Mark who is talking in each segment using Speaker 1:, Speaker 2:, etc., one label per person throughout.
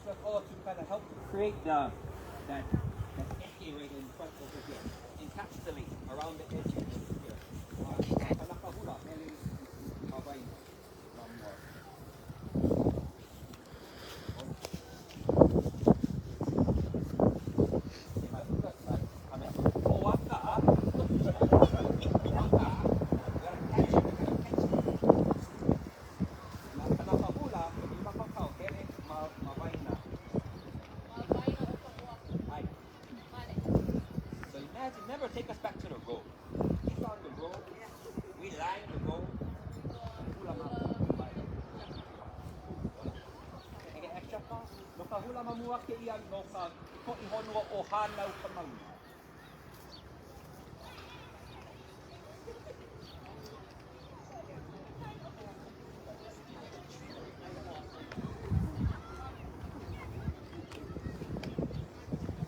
Speaker 1: That's all to kind of help create that edge right in front over here. Encapsulate around the edges over here. Palakahula, meaning Hawaii. One more. Never take us back to the road. He's on the road. We line the road. And get extra cost. Loka hula mamua ke iyan loka ko ihonua ohana ukamang.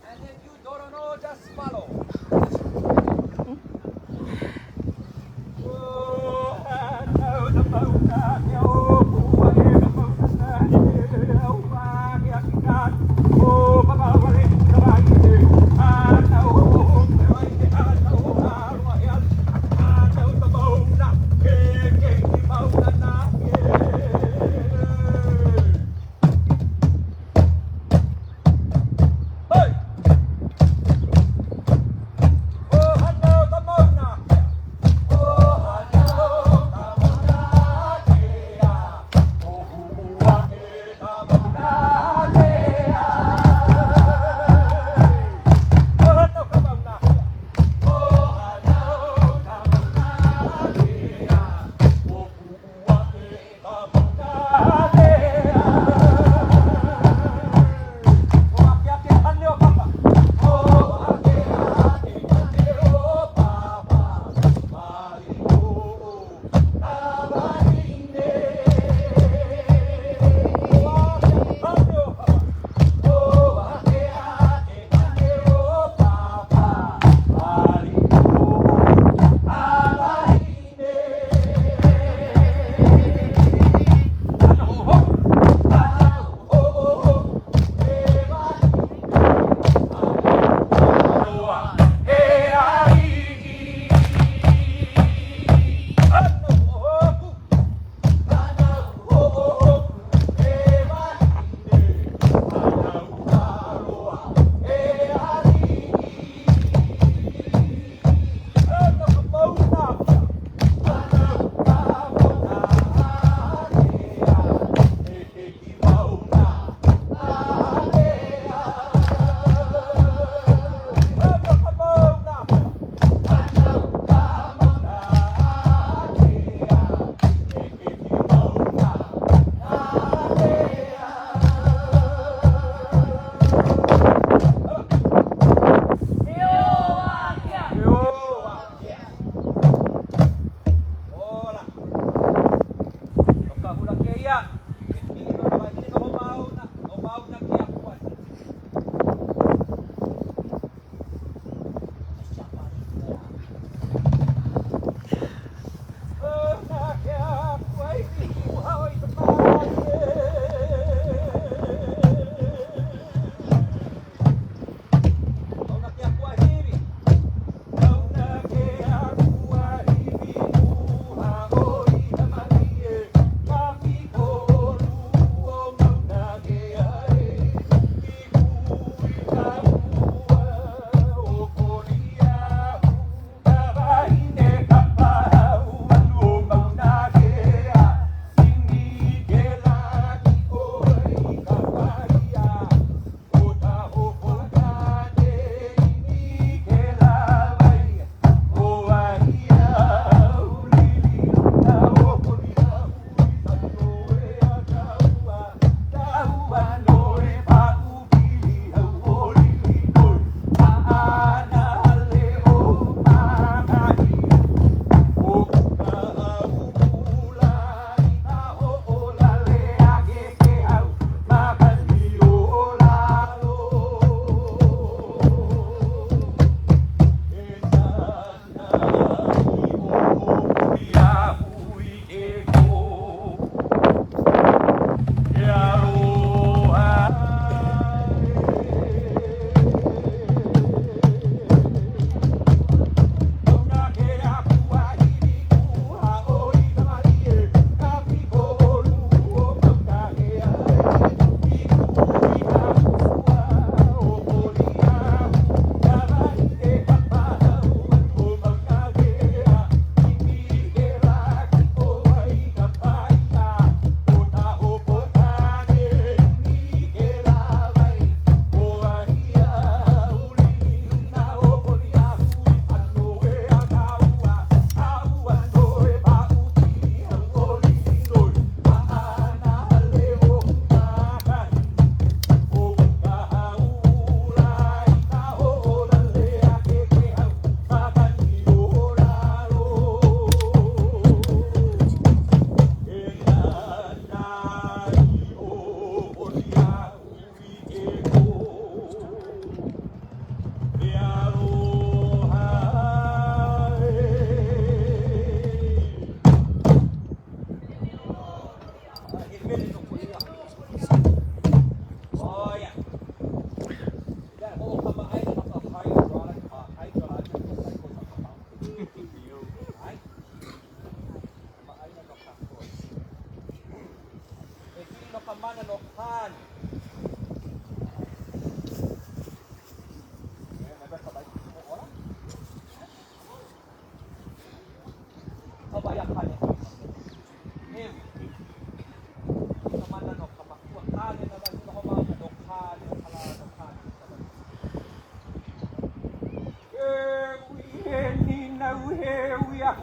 Speaker 1: And if you don't know, just follow. Oh,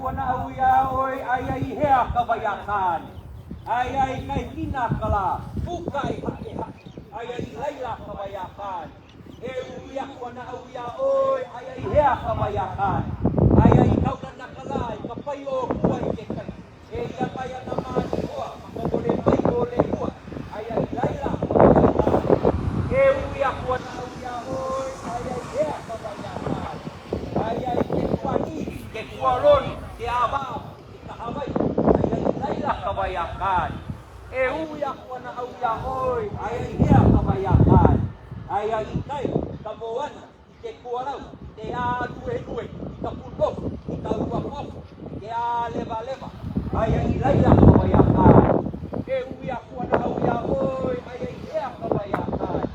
Speaker 1: wana uya oi ai hea kawayakan. Ai kai kina kala bukai hake hake. Ai laila kawayakan. E uya wana uya oi ai hea kawayakan. Ai kau na kala kapai o kuai ke kai. E ia pai ana mani hoa makabole pai ole hoa. Ai laila kawayakan. E uya wana uya oi ai hea kawayakan. Ai ke kuani ke kualon ke abao ke kahawai. Laila kabayakan. E uya wana uya oi ai hea kabayakan. Ai kai kamoana ke kuarau te a due ka pulo ka uapo ke a leva leva. Ai laila kabayakan. E uya wana uya oi ai hea kabayakan.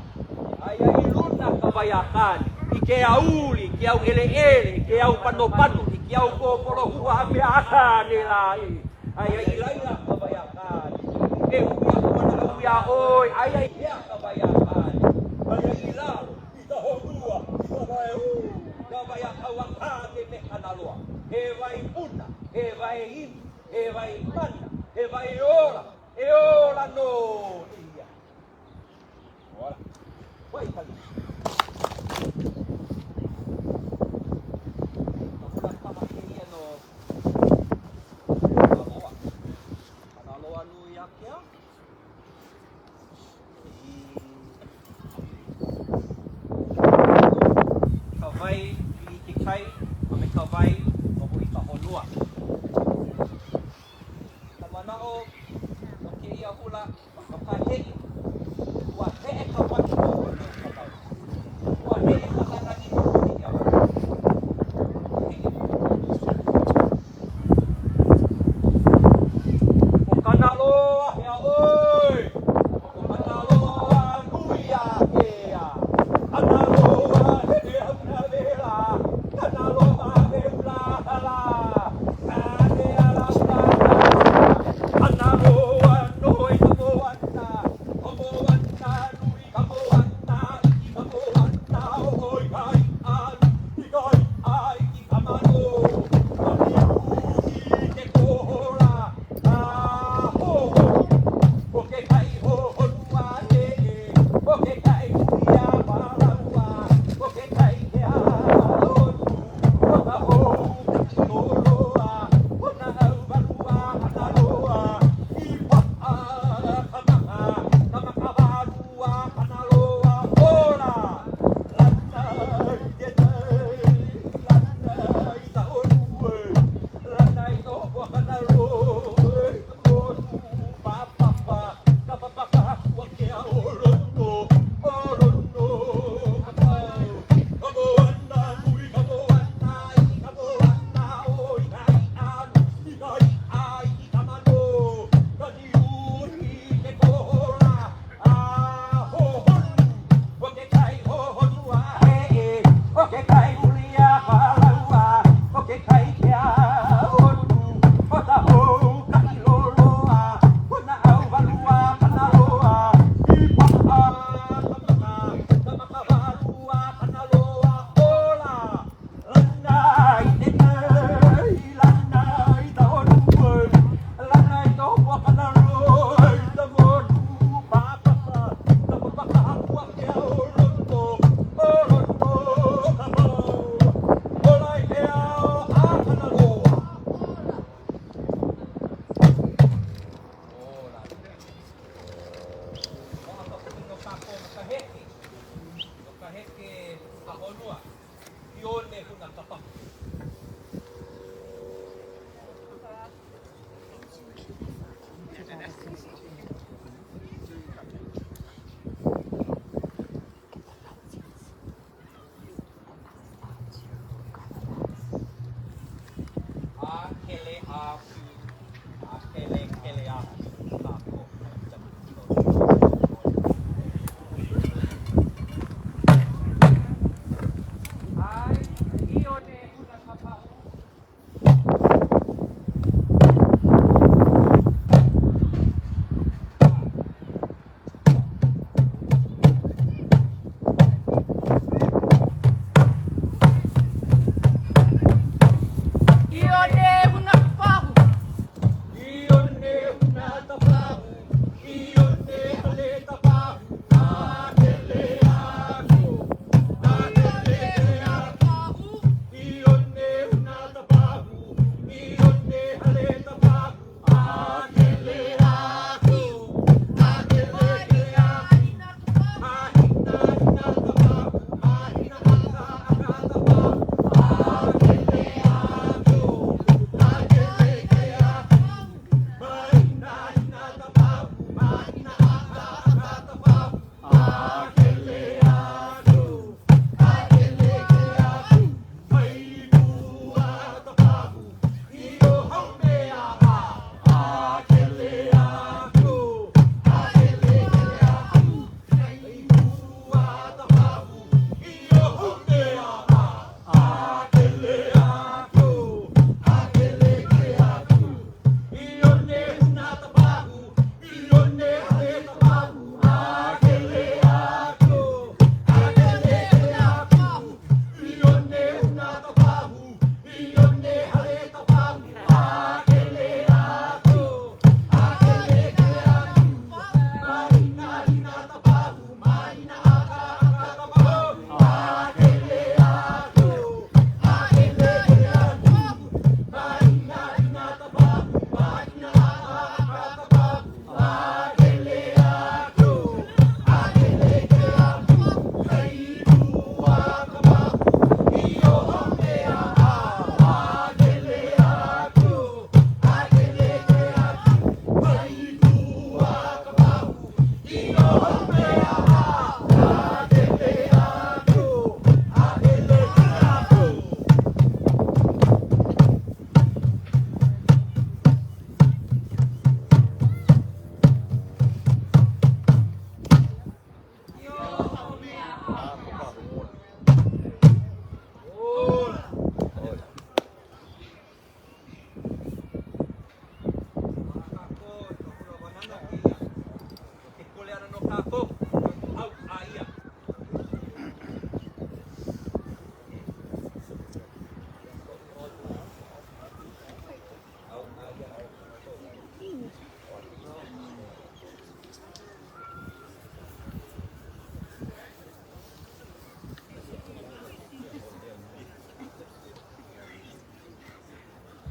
Speaker 1: Ai luna kabayakan. Ke auli ke au ele ke au pano ke au popolo hua me asa ni lai. Ai laila kabayakan. E uya wana uya oi ai hea kabayakan. Ai la ita hodua ita vai kabayakawa kate me kanaloa. E vai una, e vai im, e vai mana, e vai ora no ia. Ora. Vai kali.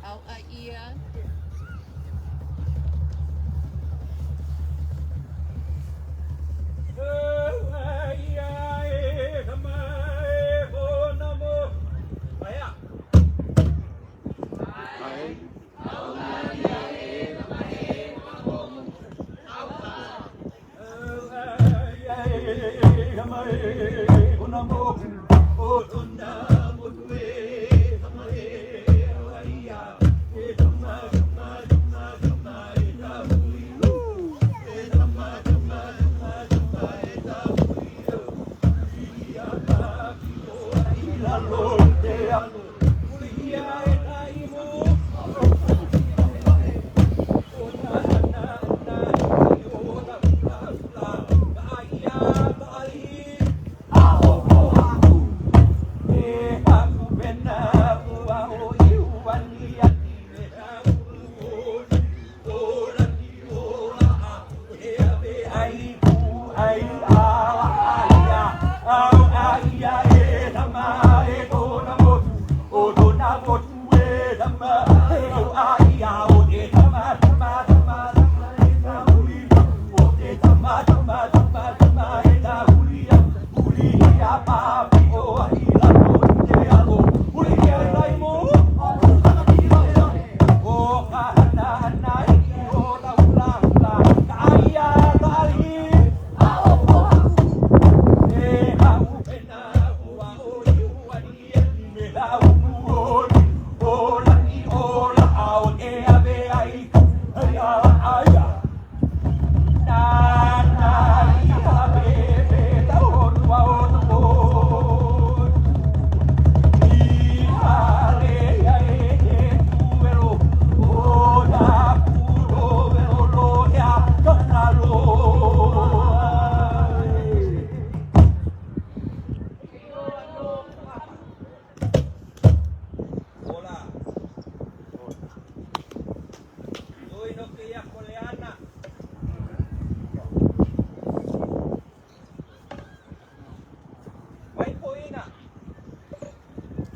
Speaker 2: Out a ear.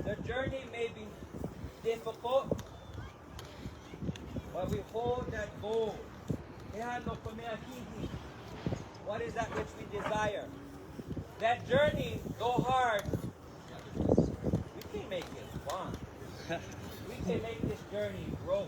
Speaker 1: The journey may be difficult, but we hold that goal. What is that which we desire? That journey, though hard, we can make it fun. We can make this journey grow.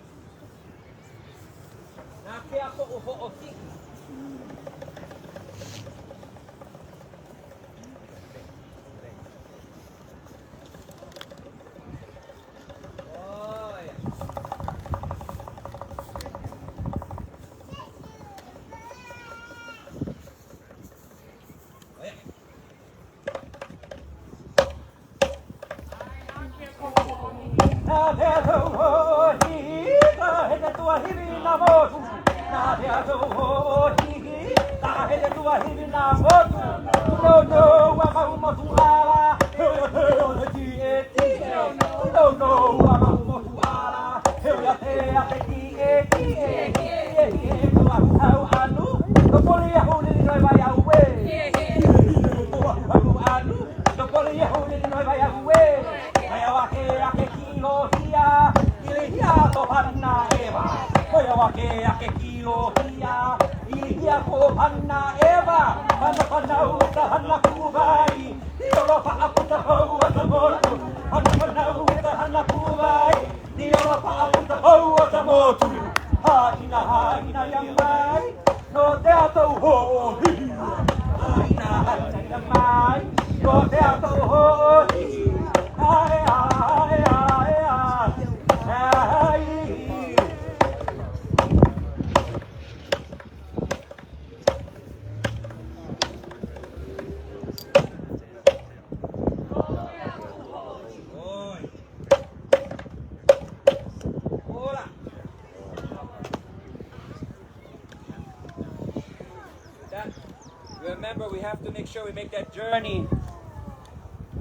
Speaker 1: Remember, we have to make sure we make that journey,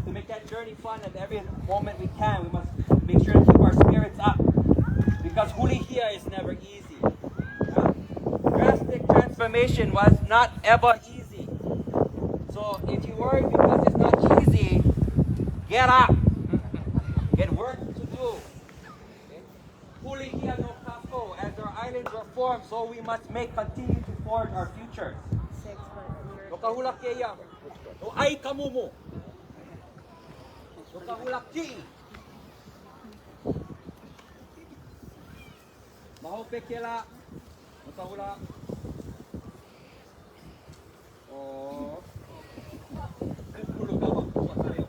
Speaker 1: to make that journey fun at every moment we can. We must make sure to keep our spirits up, because huli here is never easy. Drastic transformation was not ever easy. So if you worry because it's not easy, get up. Get work to do. Okay? form, so we must continue to forge our futures. No kahulak kaya, no ay kamu mo, no kahulak ki. Mahopek kela, no kahulak. Oh, kulo kawa kuwa tayo.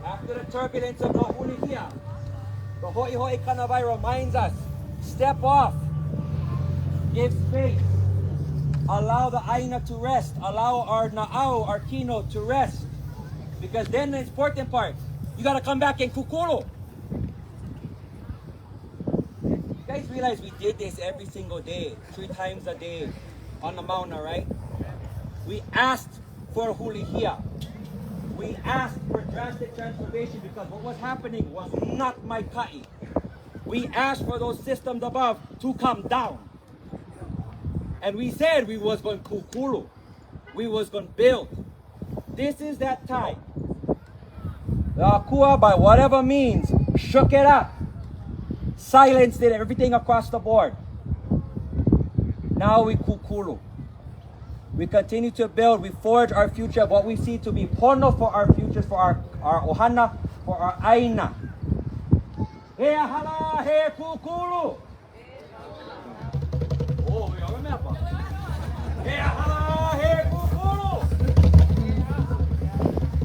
Speaker 1: After the turbulence of Unedited, the Ho'ihoi Kanawai reminds us, step off, give space, allow the Aina to rest, allow our Na'au, our Kino to rest. Because then the important part, you gotta come back and kukuro. You guys realize we did this every single day, 3 times a day on the mountain, right? We asked for hulihia. We asked for drastic transformation because what was happening was not my ka'i. We asked for those systems above to come down. And we said we was going to kukuru. We was going to build. This is that time. The Akua, by whatever means, shook it up. Silenced it, everything across the board. Now we kukuru. We continue to build, we forge our future, what we see to be pono for our futures, for our ohana, for our aina. He hala, he kukuru. Oh, you remember? He hala, he kukuru.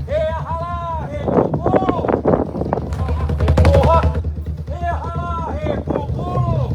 Speaker 1: He hala, he kukuru. He hala, he kukuru.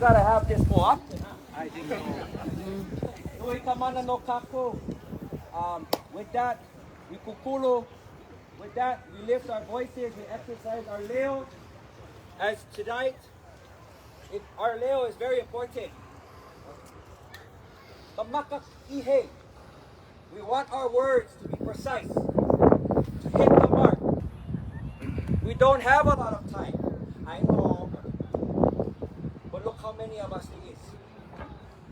Speaker 1: gotta have this more often, huh? I think so. Nui kamana no kako. With that, we kukulu. With that, we lift our voices, we exercise our leo. As tonight, our leo is very important. Kamaka ihe. We want our words to be precise, to hit the mark. We don't have a lot of time. I know. But look how many of us there is.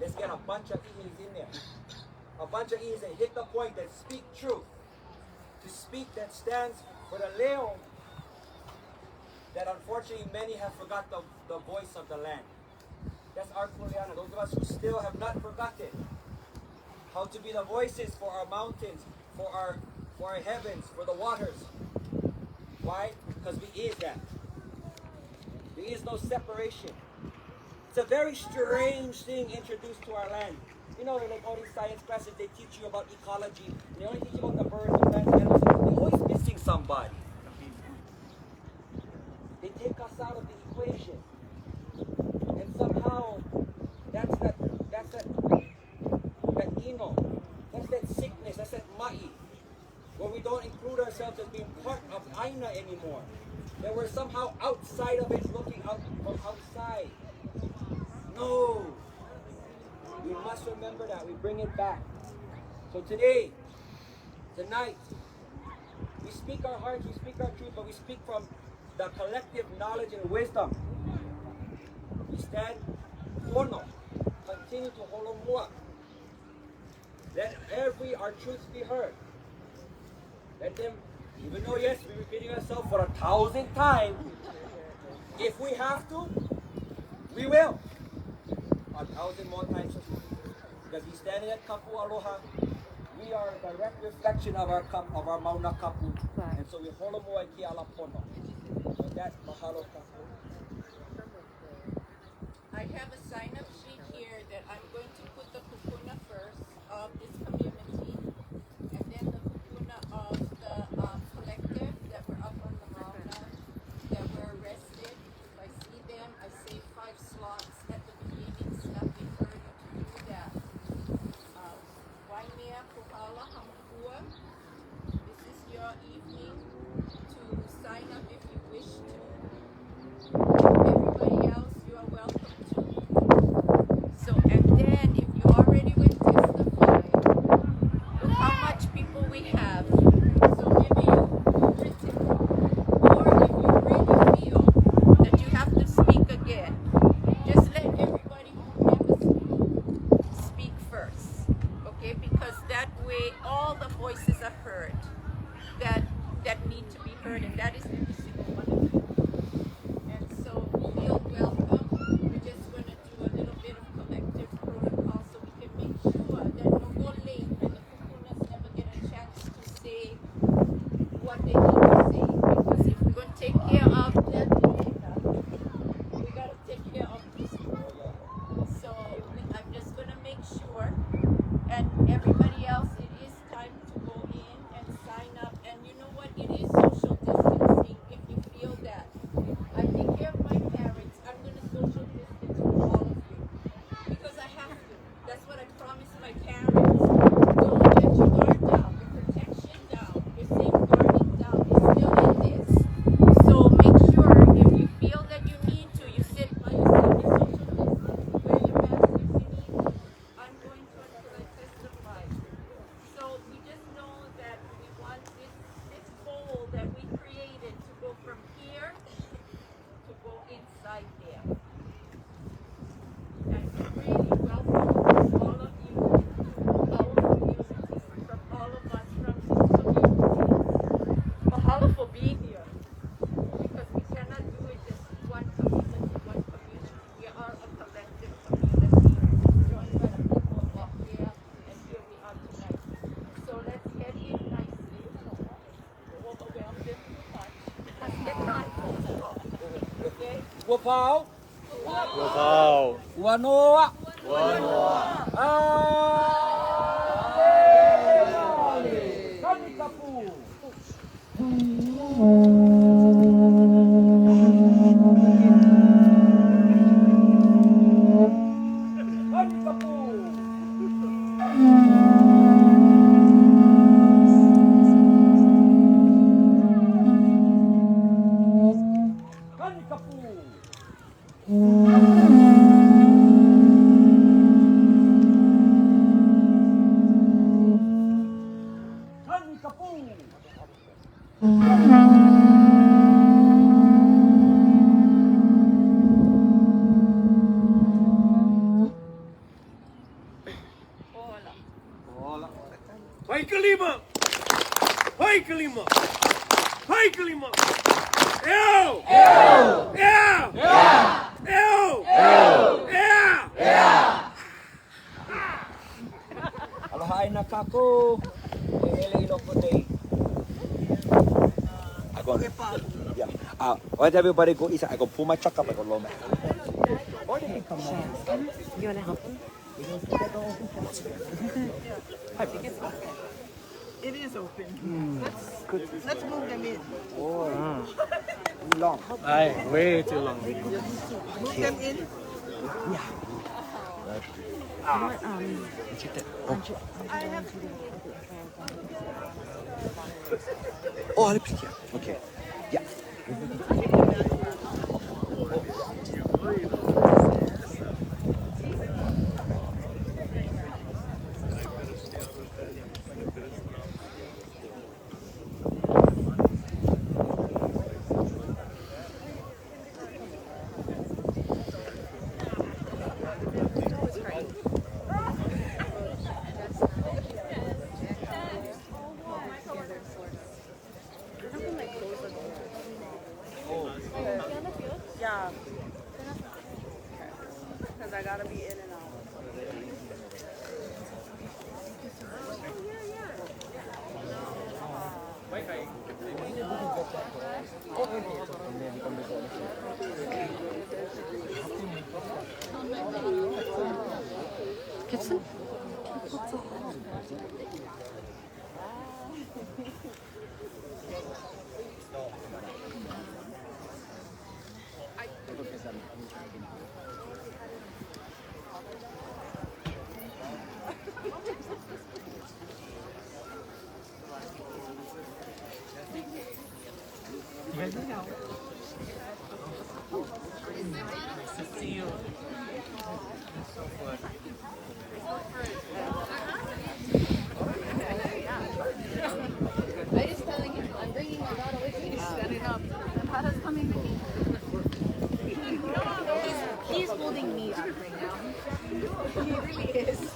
Speaker 1: Let's get a bunch of E's in there. A bunch of E's and hit the point that speak truth. To speak that stands for the Leo that unfortunately many have forgot the voice of the land. That's our Kuleana. Those of us who still have not forgotten how to be the voices for our mountains, for our heavens, for the waters. Why? Because we is that. There is no separation. It's a very strange thing introduced to our land. You know, like all these science classes, they teach you about ecology. And they only teach you about the birds, the plants, the animals. They're always missing somebody. They take us out of the equation. And somehow, that's that that's that sickness, that's that ma'i, where we don't include ourselves as being part of Aina anymore. That we're somehow outside of it, looking out from outside. No. We must remember that. We bring it back. So today, tonight, we speak our hearts, we speak our truth, but we speak from the collective knowledge and wisdom. We stand hono, continue to holomua. Let our truths be heard. Let them, even though yes, we're repeating ourselves for 1,000 times, if we have to, we will. 1,000 more times. Because we stand in that kapu aloha, we are a direct reflection of our mauna kapu. And so we holomua ki ala pono. So that's mahalo kapu.
Speaker 2: I have a sign-up sheet here that I'm going to put the kupuna first of this community, and then the kupuna of the collective that were up on the mountain, that were arrested. If I see them, I save 5 slots at the beginning, so that we encourage you to do that. Waimea, Puhala, Hamakua. This is your evening to sign up if you wish to. Everybody else, you are welcome to. So, and then if you already went testify, look how much people we have. So maybe you written, or if you really feel that you have to speak again, just let everybody who never speak first, okay? Because that way all the voices are heard that need to be heard, and that is every single one of you. And so feel welcome. We're just going to do a little bit of collective protocol so we can make sure that no go late and the kukunas never get a chance to say what they need to say. Because if we're going to take care of that, we got to take care of this group. So I'm just going to make sure, and everybody else, it is time to go in and sign up. And you know what? It is social distancing if you feel that. I take care of my parents. I'm going to social distance from all of you. Because I have to. That's what I promised my parents. Don't let your guard down, your protection down, your safeguarding down. It's still in this. So make sure if you feel that you need to, you sit by yourself, you social distance, wear your mask if you need to. I'm going to until I testify. So we just know that we want this bowl that we created to go from here to go inside there. And really welcome all of you to our community, from all of us from this community. Mahalo for being here, because we cannot do it just one community. We are a collective community, joined by the people of Waimea, and here we are tonight. So let's head in nicely. Overwhelm them too much. They're not. Okay?
Speaker 1: Wapau,
Speaker 3: Wow.
Speaker 1: wanoa, kami kapu. Hola.
Speaker 4: Hai kelima. Hai kelima. Hai kelima. Eu. Eu. Eu.
Speaker 1: Aloha na kako. Ele ino putih. Ako. Yeah. Why everybody go eat? I go pull my truck up. I go low man.
Speaker 5: You want to help him?
Speaker 6: It is open. Let's move them in.
Speaker 1: Long.
Speaker 3: Ay, way too long.
Speaker 6: Move them in.
Speaker 1: Oh, I'll pick you. Okay. Yeah.
Speaker 6: Yeah. Because I gotta be in and out.
Speaker 5: Gibson?
Speaker 2: I just telling him, I'm bringing my daughter with me. He's standing up. Pata's coming with me. He's holding me up right now. He really is.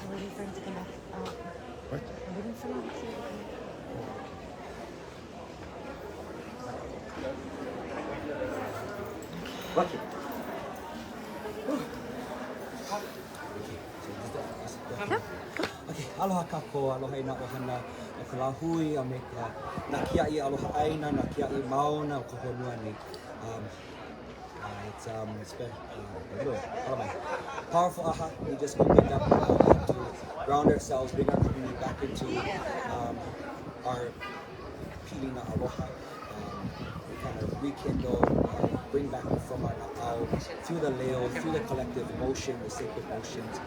Speaker 5: I'm waiting for him to come back. I'm waiting for him to
Speaker 1: Lucky. Okay, aloha kako, aloha ina ohana o ka lahui a me ka na kia'i aloha aina, na kia'i mauna o ka honua ni. It's been powerful aha. We just opened up to ground ourselves, bring our community back into our pilina aloha. We kind of rekindle, bring back from our na'au, through the leo, through the collective motion, the sacred motions,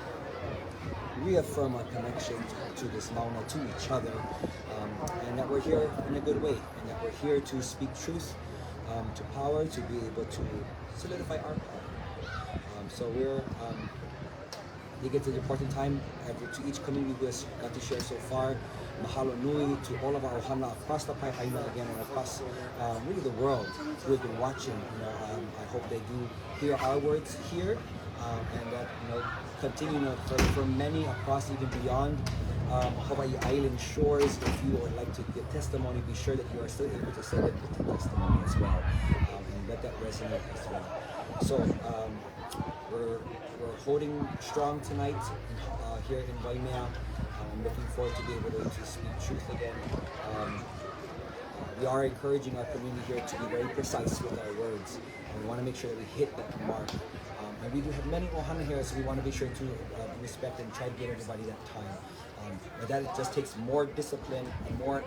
Speaker 1: reaffirm our connection to this mauna, to each other, and that we're here in a good way, and that we're here to speak truth, to power, to be able to solidify our power. So we're, you get to the important time to each community who has got to share so far. Mahalo nui to all of our ohana across the Paihaina again and across really the world who have been watching. I hope they do hear our words here, and that continue for many across even beyond Hawaii Island shores. If you would like to give testimony, be sure that you are still able to send it with the testimony as well, and let that resonate as well. So we're holding strong tonight here in Waimea. I'm looking forward to be able to speak truth again. we are encouraging our community here to be very precise with our words. And we want to make sure that we hit that mark. And we do have many ohana here, so we want to be sure to respect and try to give everybody that time. But that it just takes more discipline and more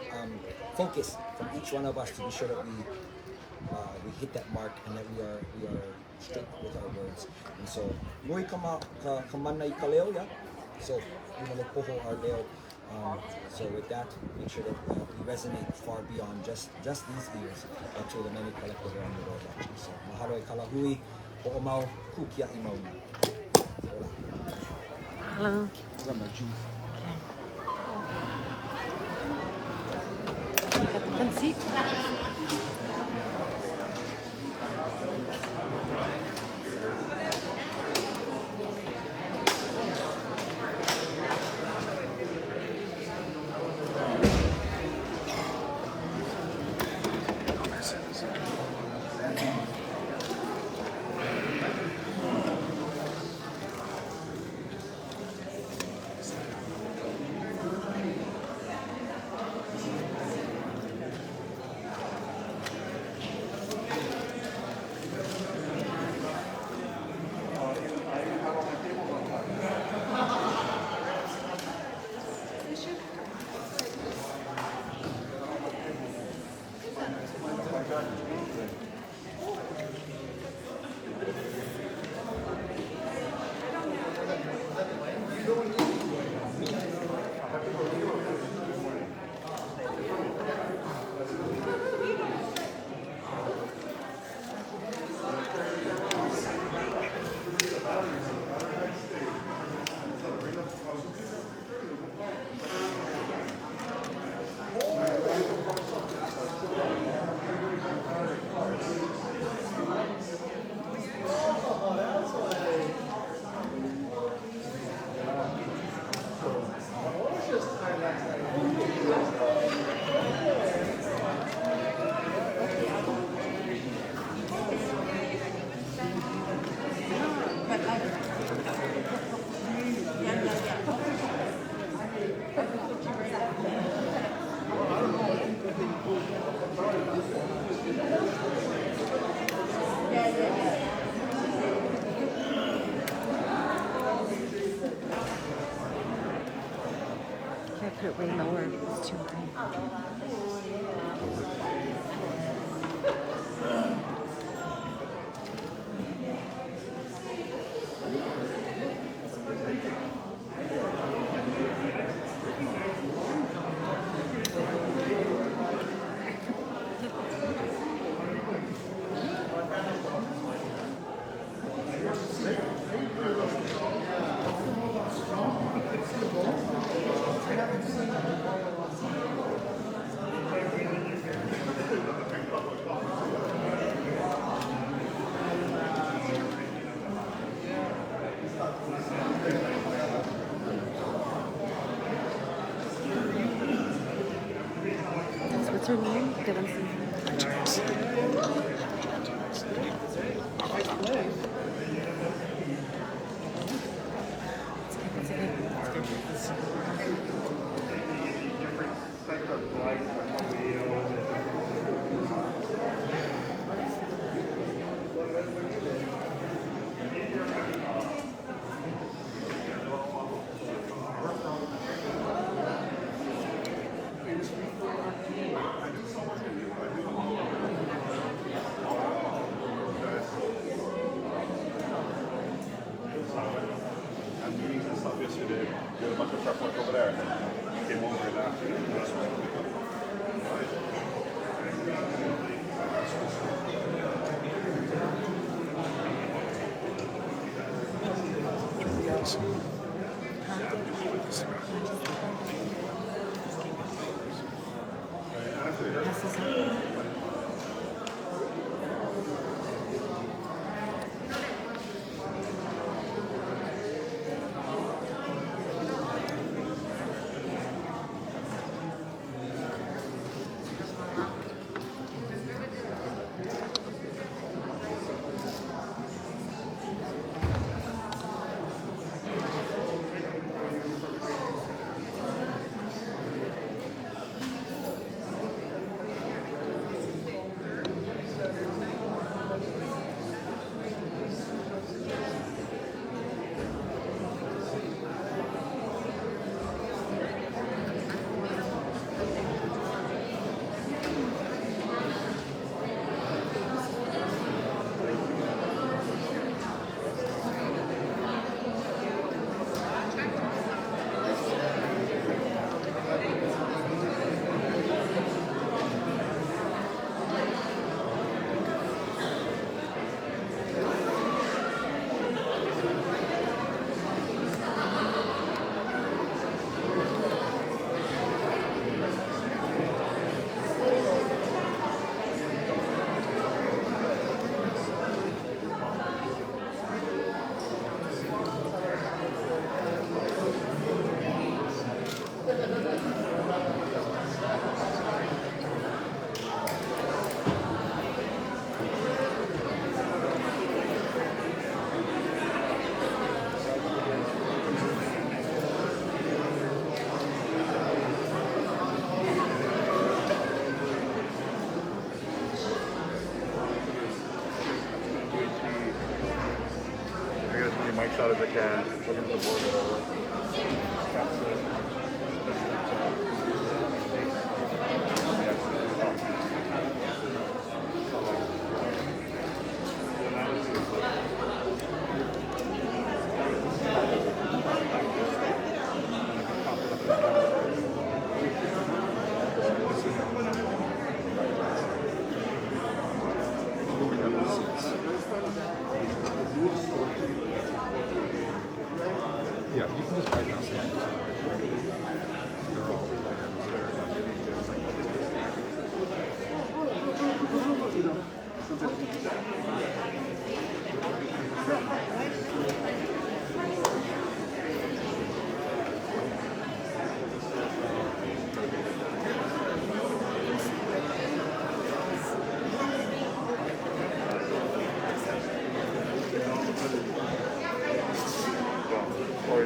Speaker 1: focus from each one of us to be sure that we hit that mark and that we are strict with our words. And so, nui kamana I kaleo, yeah? So, we want to poho our leo. So with that, make sure that we resonate far beyond just these ears, but to the many collective around the world watching. So, mahalo e kalahui, ho'omau, kukia I mauna.
Speaker 5: Hello. Got the front seat. Put it way lower. It's too high. What's her name?
Speaker 3: shot as I can. Looking for the border. Yeah, you can just write down some. They're all or,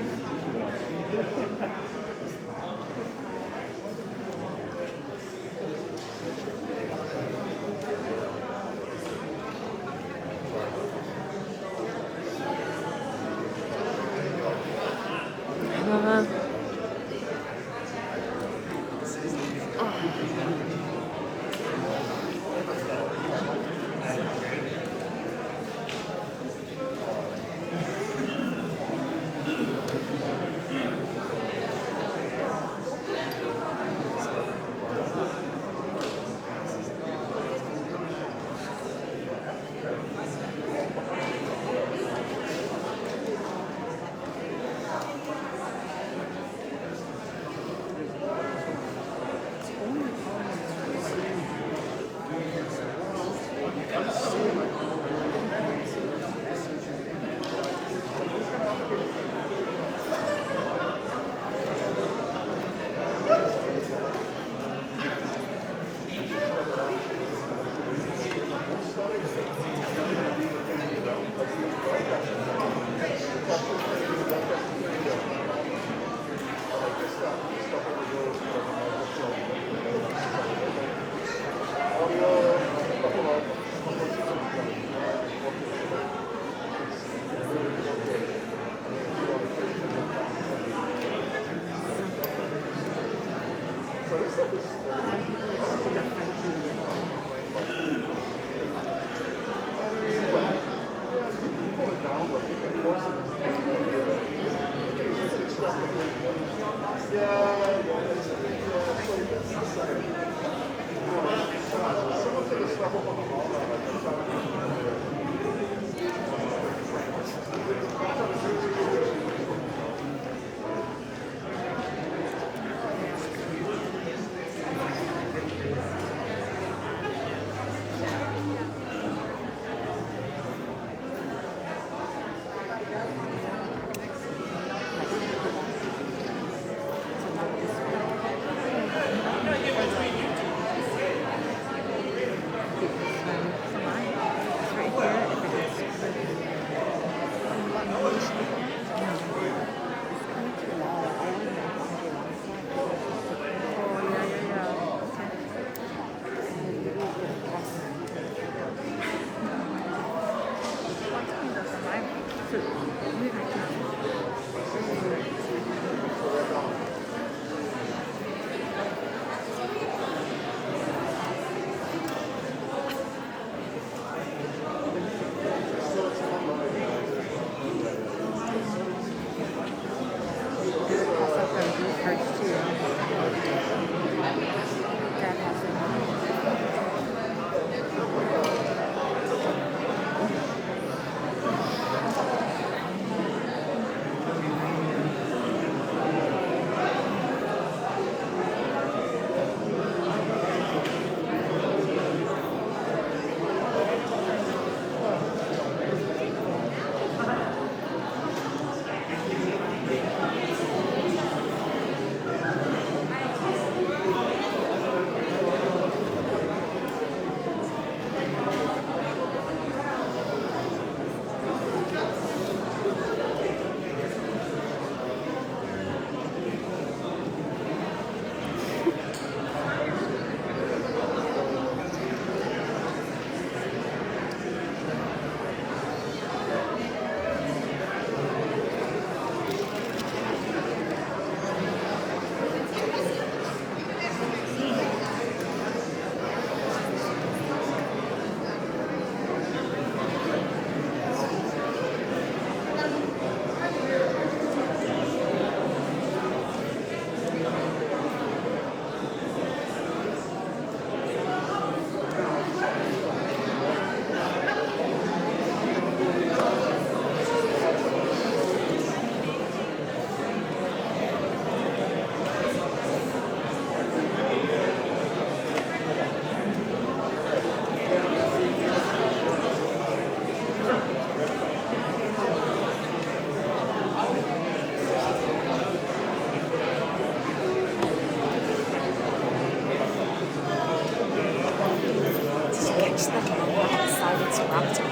Speaker 5: laptop.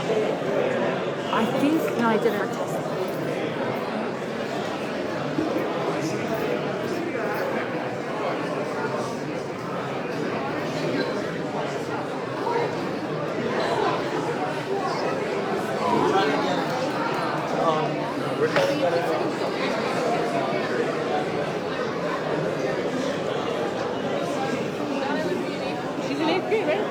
Speaker 5: I think, no, I did a test.
Speaker 6: She's in 8th grade, right?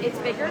Speaker 5: It's bigger?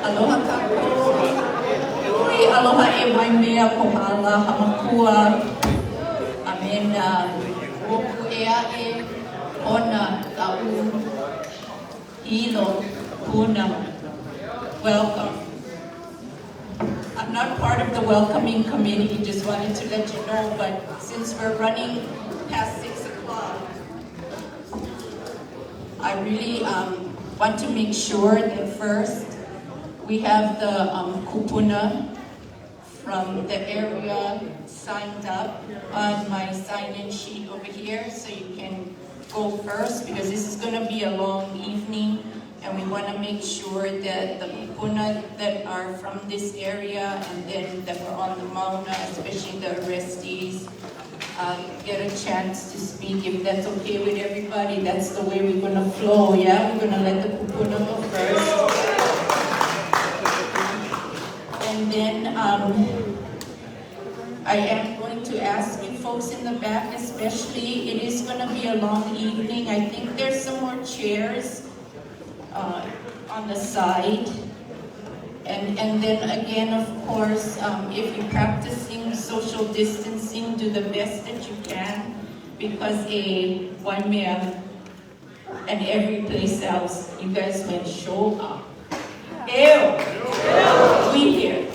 Speaker 2: Aloha kako. Ui, aloha e Waimea kohala hamakua. Amena woku ea e ona tau ilo puna. Welcome. I'm not part of the welcoming committee, just wanted to let you know, but since we're running past 6 o'clock, I really want to make sure that first we have the kupuna from the area signed up on my sign-in sheet over here, so you can go first because this is going to be a long evening, and we want to make sure that the kupuna that are from this area and then that were on the mauna, especially the arrestees, get a chance to speak. If that's okay with everybody, that's the way we're going to flow, yeah? We're going to let the kupuna go first. And then I am going to ask you folks in the back, especially, it is going to be a long evening. I think there's some more chairs on the side. And then again, of course, if you're practicing social distancing, do the best that you can, because Waimea and every place else, you guys will show up. Ew! We here.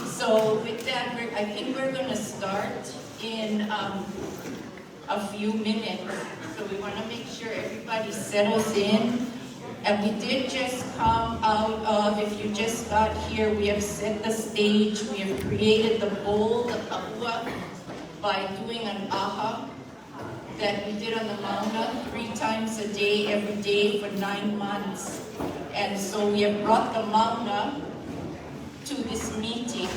Speaker 2: So with that, I think we're going to start in a few minutes. So we want to make sure everybody settles in. And we did just come out of, if you just got here, we have set the stage. We have created the bowl, the kapua, by doing an aha that we did on the mauna 3 times a day, every day for 9 months. And so we have brought the mauna to this meeting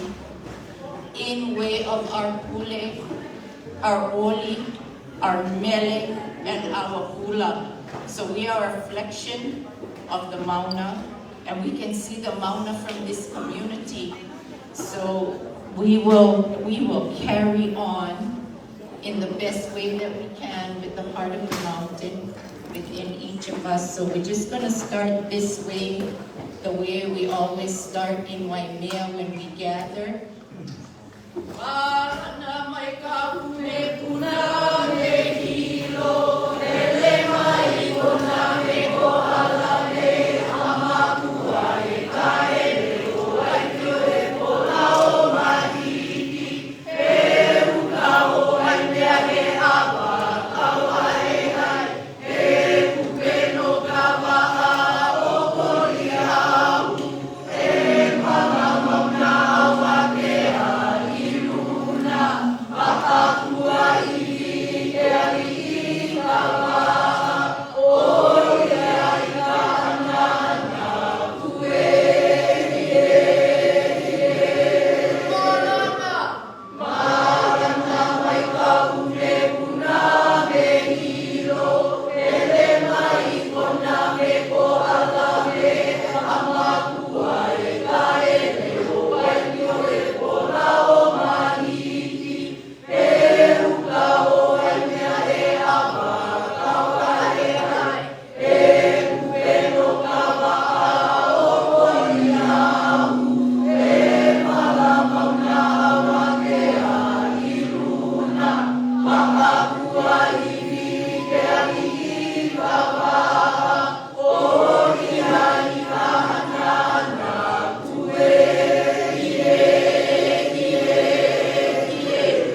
Speaker 2: in way of our pule, our oli, our mele, and our hula. So we are a reflection of the Mauna, and we can see the Mauna from this community. So we will carry on in the best way that we can with the heart of the mountain within each of us. So we're just going to start this way, the way we always start in Waimea when we gather.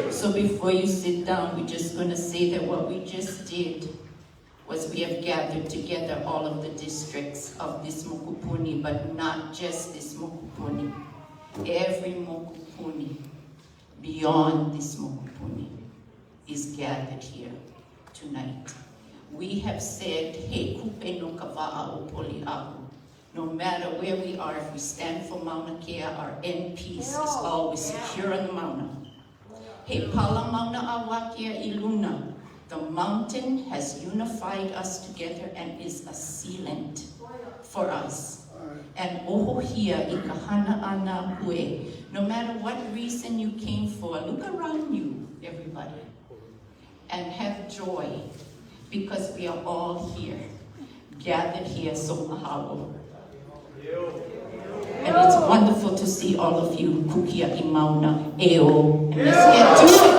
Speaker 2: So before you sit down, we're just going to say that what we just did was we have gathered together all of the districts of this mokupuni, but not just this mokupuni. Every mokupuni beyond this mokupuni is gathered here tonight. We have said, hey, kupe no kava'a o poli ahu. No matter where we are, if we stand for Mauna Kea, our end peace is always secure on the Mauna. He pala Mauna Awakia Iluna. The mountain has unified us together and is a sealant for us. And ohohia ikahana ana hue. No matter what reason you came for, look around you, everybody, and have joy, because we are all here, gathered here, so mahalo. And it's wonderful to see all of you, Kukia Imauna, Eo, and let's get to it.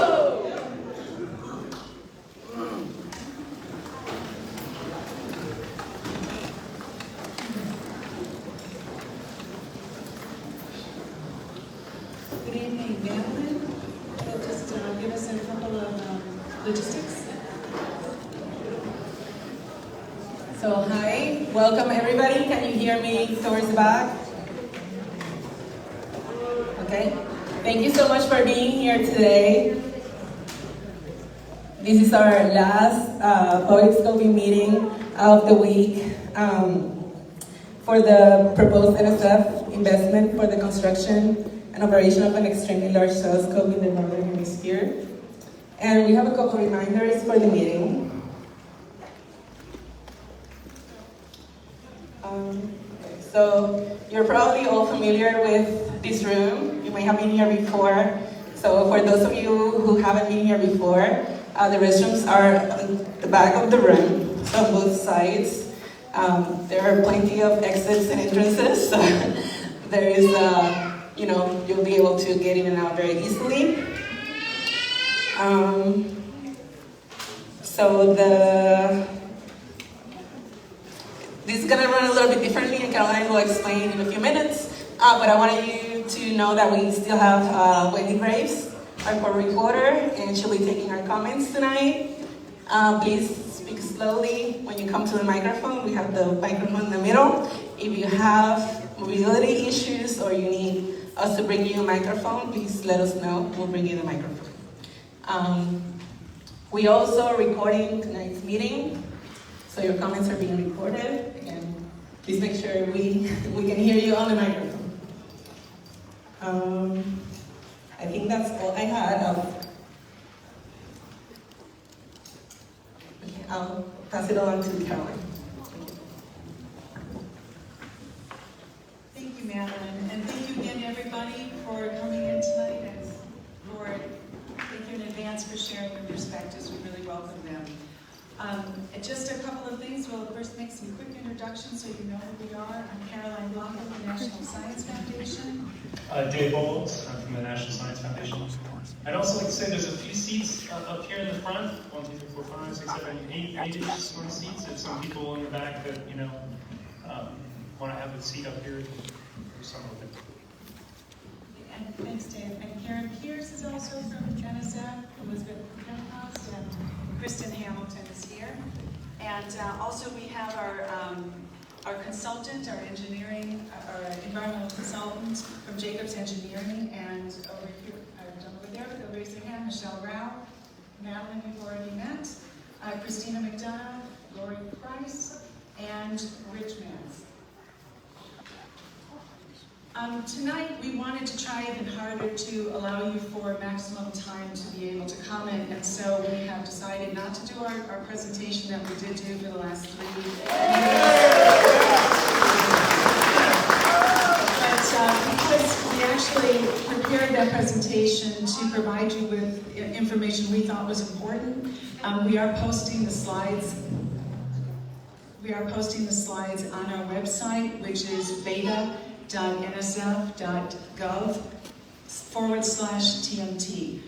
Speaker 7: Good evening, Madeline. You'll just give us a couple of logistics. So hi, welcome everybody. Can you hear me towards the back? Okay. Thank you so much for being here today. This is our last public scoping meeting of the week for the proposed NSF investment for the construction and operation of an extremely large telescope in the Northern Hemisphere. And we have a couple reminders for the meeting. So you're probably all familiar with this room. You may have been here before. So for those of you who haven't been here before, the restrooms are on the back of the room, so on both sides. There are plenty of exits and entrances. So there is, you'll be able to get in and out very easily. This is going to run a little bit differently, and Caroline will explain in a few minutes. But I wanted you to know that we still have Wendy Graves, our court reporter, and she'll be taking our comments tonight. Please speak slowly when you come to the microphone. We have the microphone in the middle. If you have mobility issues or you need us to bring you a microphone, please let us know. We'll bring you the microphone. We also are recording tonight's meeting, so your comments are being recorded. And please make sure we can hear you on the microphone. I think that's all I had. I'll pass it on to Caroline.
Speaker 8: Thank you, Madeline, and thank you again, everybody, for coming in tonight, and thank you in advance for sharing your perspectives. We really welcome them. Just a couple of things. We'll first make some quick introductions so you know who we are. I'm Caroline Blanco of the National Science Foundation.
Speaker 9: Dave Bowles, I'm from the National Science Foundation. I'd also like to say there's a few seats up here in the front, 1, 2, 3, 4, 5, 6, 7, 8-ish sort of seats. If some people in the back that, want to have a seat up here, or something like that.
Speaker 8: And thanks, Dave. And Karen Pierce is also from NSF, Elizabeth Pentecost, and Kristen Hamilton is here. And also we have our consultant, our environmental consultant from Jacobs Engineering, and over here, over there, they'll raise their hand, Michelle Rao, Madeline we've already met, Christina McDonough, Lori Price, and Rich Mans. Tonight, we wanted to try even harder to allow you for maximum time to be able to comment, and so we have decided not to do our presentation that we did do for the last 3 years. But because we actually prepared that presentation to provide you with information we thought was important, we are posting the slides. We are posting the slides on our website, which is beta.nsf.gov/TMT.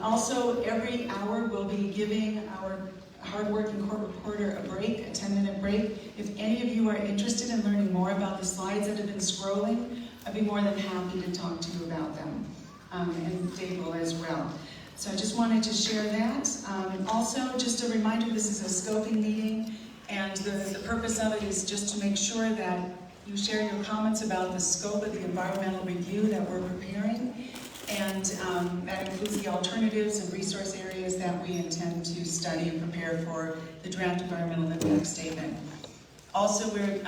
Speaker 8: Also, every hour we'll be giving our hardworking court reporter a break, a 10-minute break. If any of you are interested in learning more about the slides that have been scrolling, I'd be more than happy to talk to you about them, and Dave will as well. So I just wanted to share that. Also, just a reminder, this is a scoping meeting, and the purpose of it is just to make sure that you share your comments about the scope of the environmental review that we're preparing, and that includes the alternatives and resource areas that we intend to study and prepare for the draft environmental impact statement. Also, we're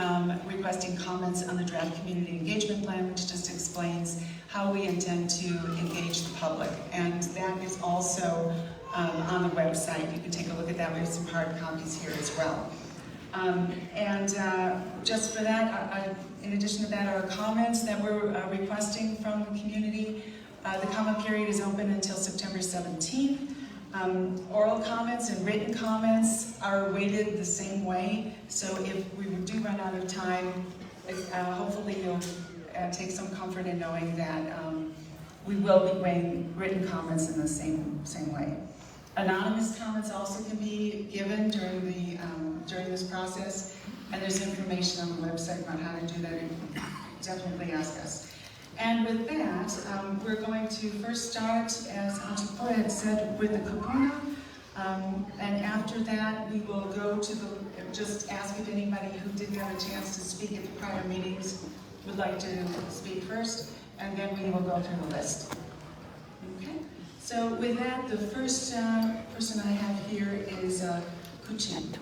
Speaker 8: requesting comments on the draft community engagement plan, which just explains how we intend to engage the public, and that is also on the website. You can take a look at that. We have some hard copies here as well. Just for that, in addition to that, our comments that we're requesting from the community, the comment period is open until September 17th. Oral comments and written comments are weighted the same way, so if we do run out of time, hopefully you'll take some comfort in knowing that we will be weighing written comments in the same way. Anonymous comments also can be given during this process, and there's information on the website about how to do that. You can definitely ask us. And with that, we're going to first start, as Antipoa had said, with the kupuna, and after that we will go to just ask if anybody who didn't have a chance to speak at the prior meetings would like to speak first, and then we will go through the list. Okay? So with that, the first person I have here is Kuchin.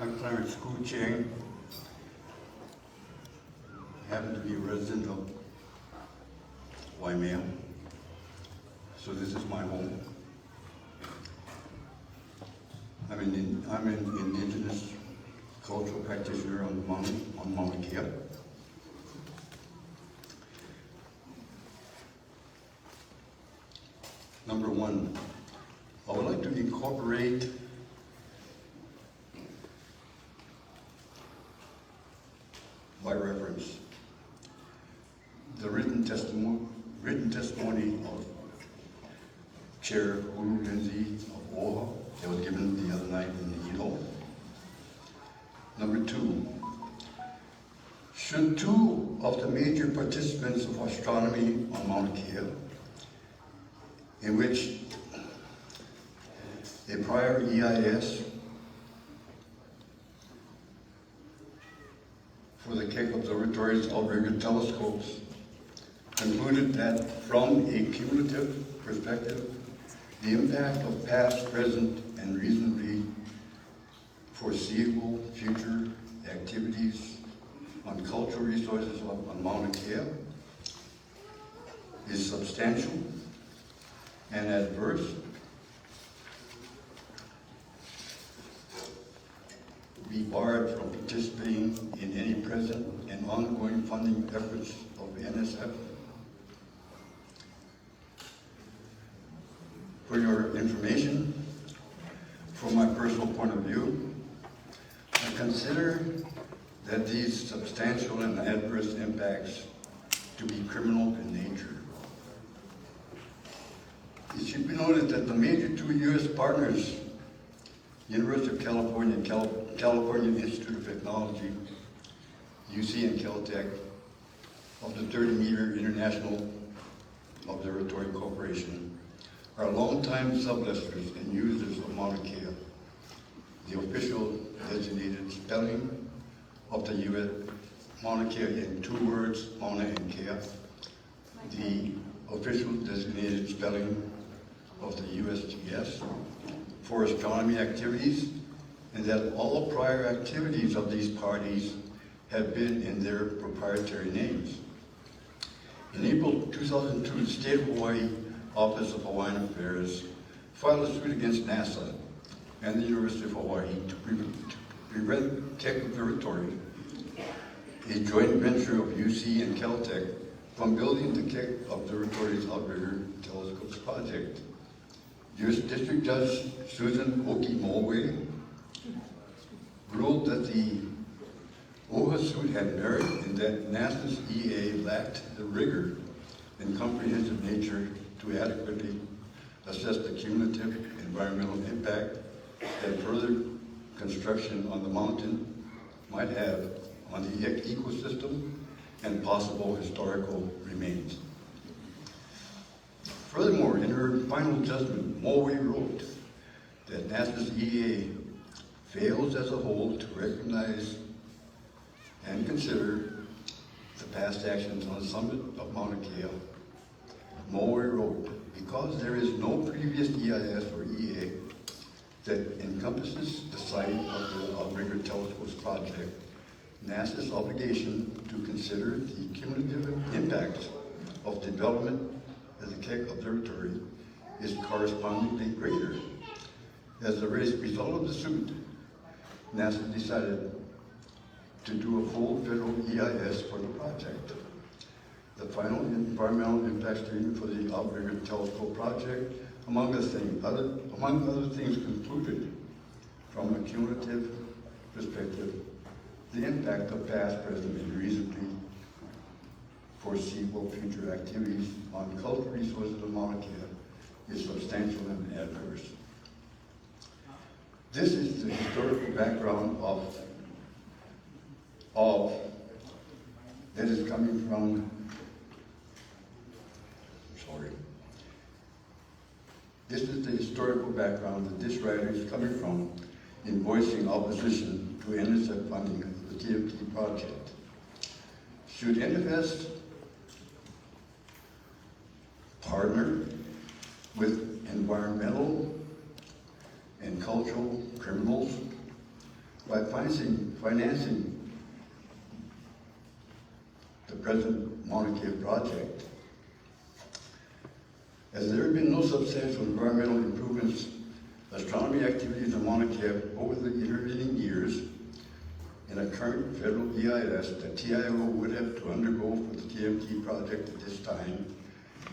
Speaker 10: I'm Clarence Kuching. I happen to be a resident of Waimea, so this is my home. I'm an indigenous cultural practitioner on Mauna Kea. Number one, I would like to incorporate by reference the written testimony of Chair Ulu Lindsay of OHA that was given the other night in the Hilo. Number two, should two of the major participants of astronomy on Mauna Kea, in which a prior EIS for the Cape Observatory's outrigger telescopes concluded that from a cumulative perspective, the impact of past, present, and reasonably foreseeable future activities on cultural resources on Mauna Kea is substantial and adverse. Be barred from participating in any present and ongoing funding efforts of NSF. For your information, from my personal point of view, I consider that these substantial and adverse impacts to be criminal in nature. It should be noted that the major two U.S. partners, University of California and California Institute of Technology, UC and Caltech, of the 30-meter International Observatory Corporation, are longtime sublessors and users of Mauna Kea, the official designated spelling of the U.S. Mauna Kea in two words, Mauna and Kea, the official designated spelling of the USGS for astronomy activities, and that all prior activities of these parties have been in their proprietary names. In April 2002, the State of Hawaii Office of Hawaiian Affairs filed a suit against NASA and the University of Hawaii to prevent Keck Observatory, a joint venture of UC and Caltech, from building the Keck Observatory's Outrigger Telescopes project. U.S. District Judge Susan Oki-Mulway ruled that the OHA suit had merit and that NASA's EA lacked the rigor and comprehensive nature to adequately assess the cumulative environmental impact that further construction on the mountain might have on the ecosystem and possible historical remains. Furthermore, in her final judgment, Mulway wrote that NASA's EA fails as a whole to recognize and consider the past actions on the summit of Mauna Kea. Mulway wrote, because there is no previous EIS or EA that encompasses the site of the Outrigger Telescopes project, NASA's obligation to consider the cumulative impacts of development of the Keck Observatory is correspondingly greater. As a result of the suit, NASA decided to do a full federal EIS for the project. The final environmental impact statement for the Outrigger Telescope project, among other things, concluded from a cumulative perspective, the impact of past, present, and reasonably foreseeable future activities on cultural resources of Mauna Kea is substantial and adverse. This is the historical background that is coming from, this is the historical background that this writer is coming from in voicing opposition to NSF funding of the TMT project. Should NFS partner with environmental and cultural criminals by financing the present Mauna Kea project? As there have been no substantial environmental improvements, astronomy activities in Mauna Kea over the intervening years, in a current federal EIS that TIO would have to undergo for the TMT project at this time,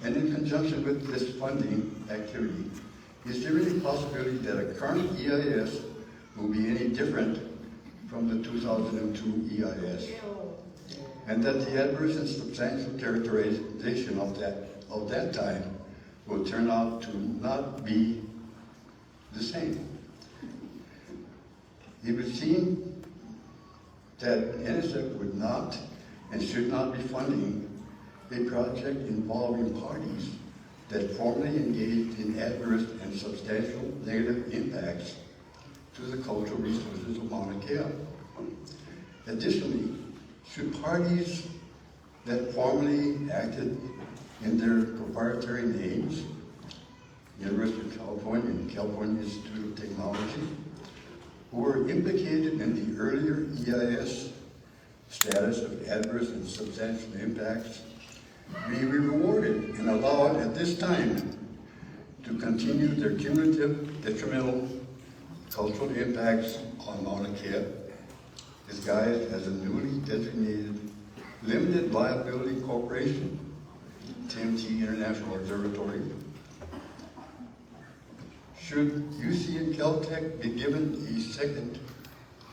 Speaker 10: and in conjunction with this funding activity, is there any possibility that a current EIS will be any different from the 2002 EIS? And that the adverse and substantial characterization of that time will turn out to not be the same. It would seem that NSF would not and should not be funding a project involving parties that formally engaged in adverse and substantial negative impacts to the cultural resources of Mauna Kea. Additionally, should parties that formally acted in their proprietary names University of California and California Institute of Technology, who were implicated in the earlier EIS status of adverse and substantial impacts, be rewarded and allowed at this time to continue their cumulative detrimental cultural impacts on Mauna Kea, disguised as a newly designated limited liability corporation, TMT International Observatory. Should UC and Caltech be given a second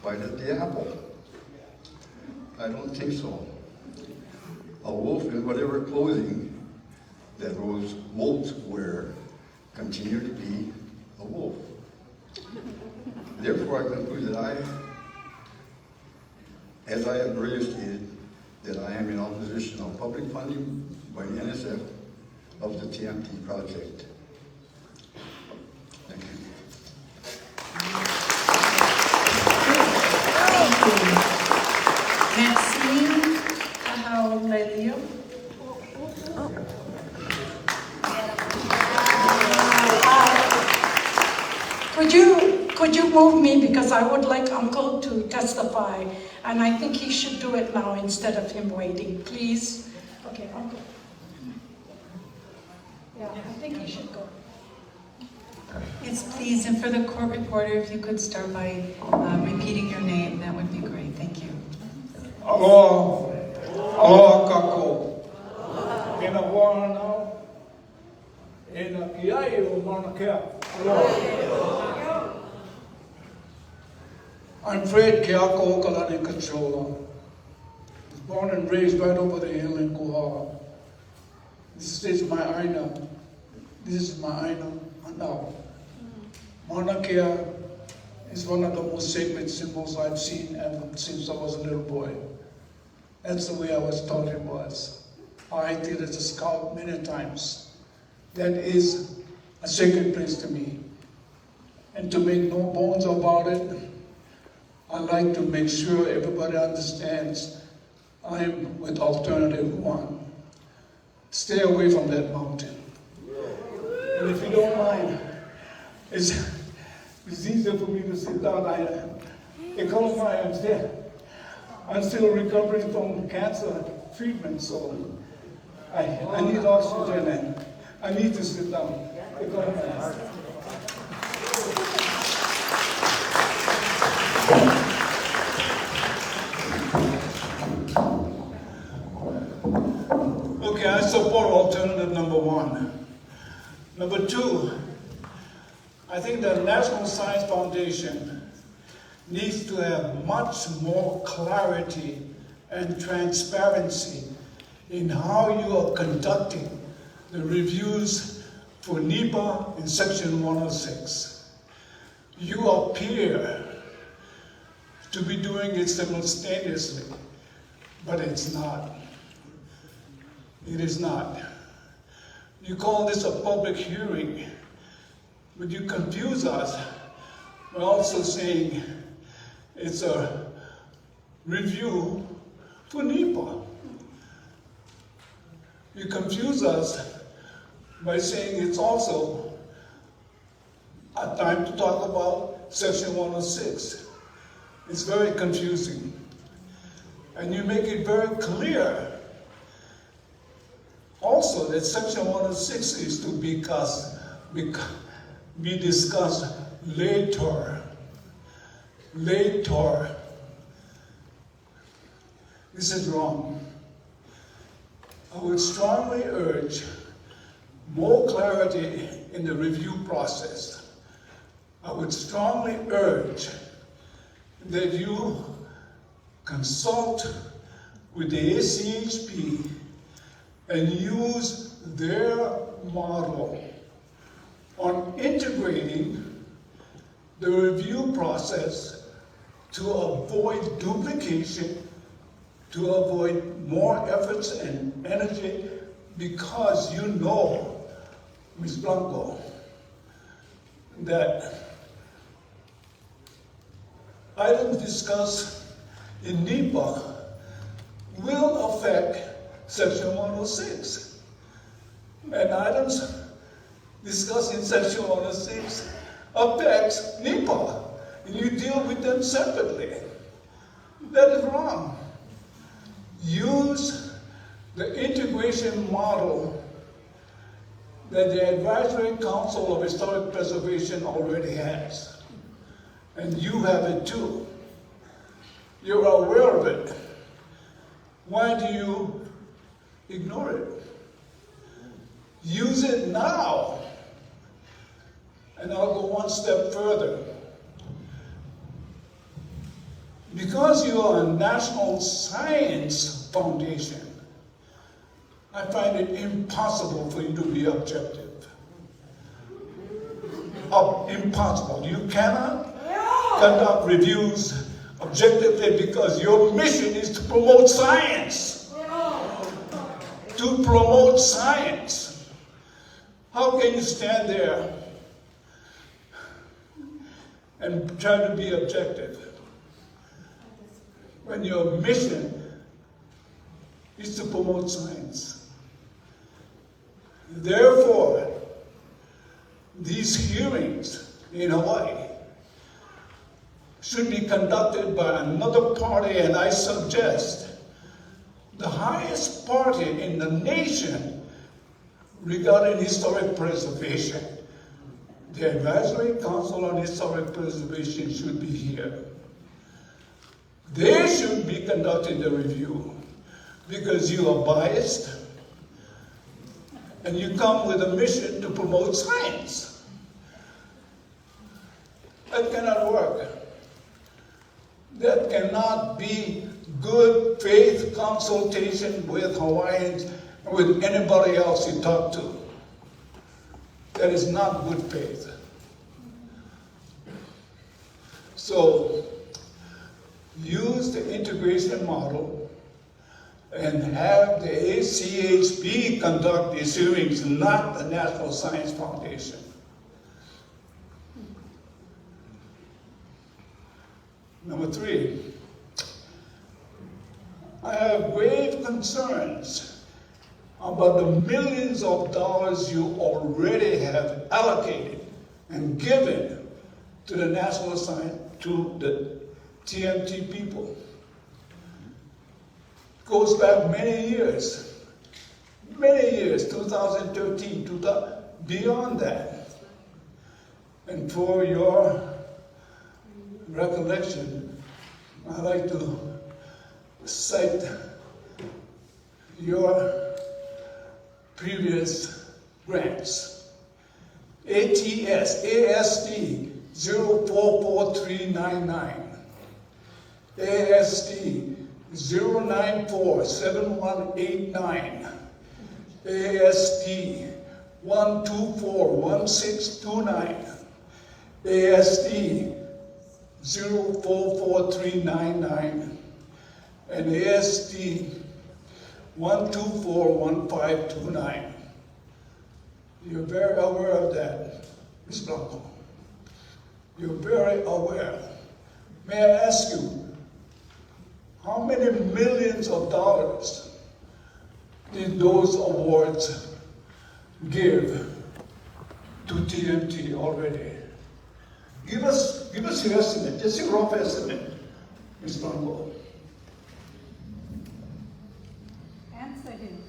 Speaker 10: bite at the apple? I don't think so. A wolf in whatever clothing that those wolves wear continue to be a wolf. Therefore, I conclude that as I have earlier stated, that I am in opposition of public funding by the NSF of the TMT project. Thank you.
Speaker 8: Maxine Cajalelio. Could you move me, because I would like Uncle to testify, and I think he should do it now instead of him waiting, please. Okay, Uncle. Yeah, I think he should go. Yes, please, and for the court reporter, if you could start by repeating your name, that would be great. Thank you.
Speaker 11: Aloha, aloha kako. Ina hoa now, ina kiai o Mauna Kea. Aloha. I'm Fred Keako Okalani Kachola. I was born and raised right over the hill in Kohala. This is my aina. This is my aina now. Mauna Kea is one of the most sacred symbols I've seen ever since I was a little boy. That's the way I was taught it was. I did as a scout many times. That is a sacred place to me. And to make no bones about it, I like to make sure everybody understands I'm with Alternative One. Stay away from that mountain. And if you don't mind, it's easier for me to sit down. I'm still recovering from cancer treatment, so I need oxygen and I need to sit down. Okay, I support alternative number one. Number two, I think the National Science Foundation needs to have much more clarity and transparency in how you are conducting the reviews for NEPA in Section 106. You appear to be doing it simultaneously, but it's not. It is not. You call this a public hearing, but you confuse us by also saying it's a review for NEPA. You confuse us by saying it's also a time to talk about Section 106. It's very confusing. And you make it very clear also that Section 106 is to be discussed later. Later. This is wrong. I would strongly urge more clarity in the review process. I would strongly urge that you consult with the ACHP and use their model on integrating the review process to avoid duplication, to avoid more efforts and energy, because you know, Ms. Blanco, that items discussed in NEPA will affect Section 106. And items discussing sexual assaults affects NEPA, and you deal with them separately. That is wrong. Use the integration model that the Advisory Council of Historic Preservation already has. And you have it too. You're aware of it. Why do you ignore it? Use it now. And I'll go one step further. Because you are a national science foundation, I find it impossible for you to be objective. Impossible. You cannot conduct reviews objectively because your mission is to promote science. To promote science. How can you stand there and try to be objective when your mission is to promote science? Therefore, these hearings in Hawaii should be conducted by another party, and I suggest the highest party in the nation regarding historic preservation. The Advisory Council on Historic Preservation should be here. They should be conducting the review because you are biased and you come with a mission to promote science. That cannot work. That cannot be good faith consultation with Hawaiians or with anybody else you talk to. That is not good faith. So, use the integration model and have the ACHP conduct these hearings, not the National Science Foundation. Number 3, I have grave concerns about the millions of dollars you already have allocated and given to the National Science, to the TMT people. Goes back many years, 2013, beyond that. And for your recollection, I'd like to cite your previous grants. ASD 044399, ASD 0947189, ASD 1241629, ASD 044399, and ASD 1241529. You're very aware of that, Ms. Blanco. You're very aware. May I ask you, how many millions of dollars did those awards give to TMT already? Give us your estimate, just a rough estimate, Ms. Blanco.
Speaker 6: Answer him.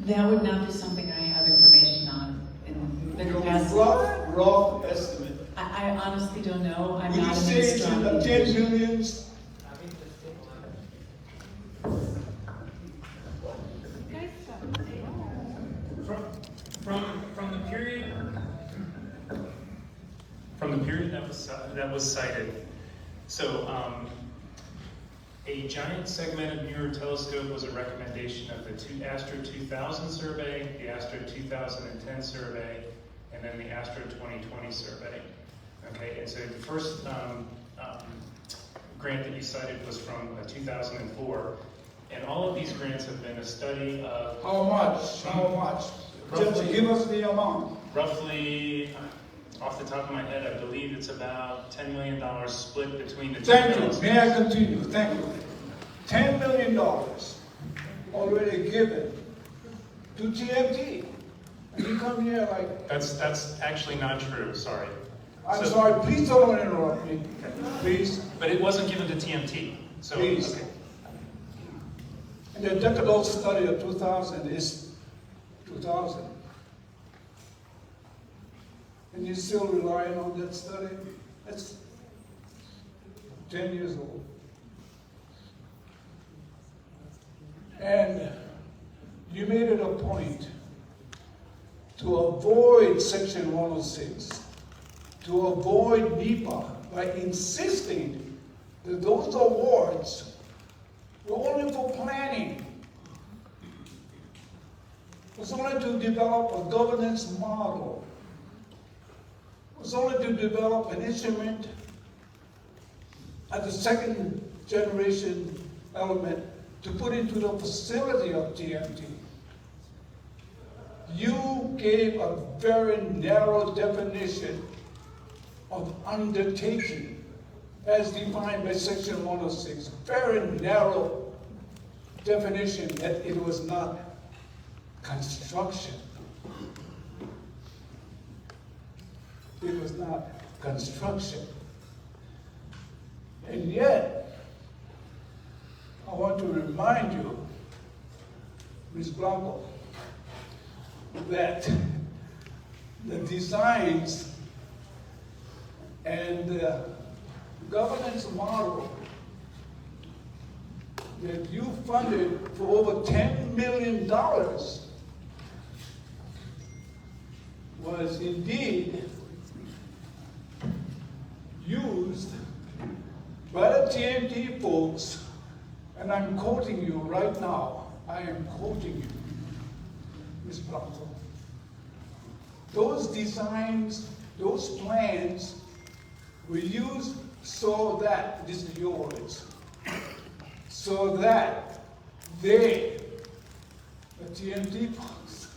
Speaker 8: That would not be something I have information on in the
Speaker 11: Your
Speaker 8: capacity.
Speaker 11: rough estimate.
Speaker 8: I honestly don't know. I'm
Speaker 11: Would you
Speaker 8: not
Speaker 11: say
Speaker 8: in
Speaker 11: it's
Speaker 8: strong
Speaker 11: in the 10 millions?
Speaker 9: From the period that was cited, so a giant segmented mirror telescope was a recommendation of the Astro 2000 survey, the Astro 2010 survey, and then the Astro 2020 survey. Okay, and so the first grant that you cited was from 2004, and all of these grants have been a study of
Speaker 11: How much? How much? Just give us the amount.
Speaker 9: roughly. Off the top of my head, I believe it's about $10 million split between the two.
Speaker 11: Thank you. May I continue? Thank you. $10 million already given to TMT. And You come here like,
Speaker 9: That's actually not true, sorry.
Speaker 11: I'm sorry, please don't interrupt me, please.
Speaker 9: But it wasn't given to TMT, so.
Speaker 11: Please.
Speaker 9: Okay.
Speaker 11: And the decadal study of 2000 is 2000. And you're still relying on that study? That's 10 years old. And you made it a point to avoid Section 106, to avoid NEPA, by insisting that those awards were only for planning. It was only to develop a governance model. It was only to develop an instrument at the second generation element to put into the facility of TMT. You gave a very narrow definition of undertaking as defined by Section 106. Very narrow definition that it was not construction. It was not construction. And yet, I want to remind you, Ms. Blanco, that the designs and the governance model that you funded for over $10 million was indeed used by the TMT folks, and I'm quoting you right now. I am quoting you, Ms. Blanco. Those designs, those plans were used so that, this is your words, so that they, the TMT folks,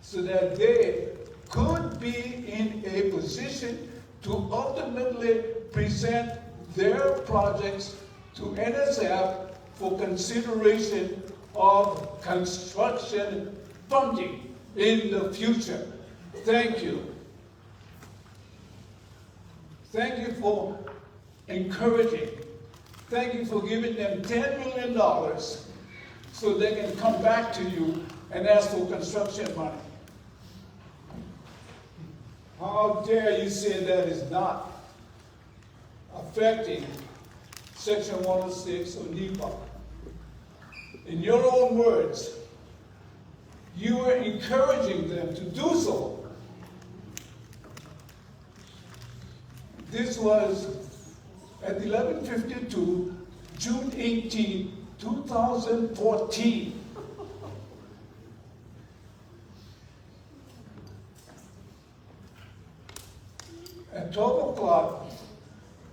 Speaker 11: so that they could be in a position to ultimately present their projects to NSF for consideration of construction funding in the future. Thank you. Thank you for encouraging. Thank you for giving them $10 million so they can come back to you and ask for construction money. How dare you say that is not affecting Section 106 of NEPA? In your own words, you were encouraging them to do so. This was at 11:52, June 18, 2014. At 12 o'clock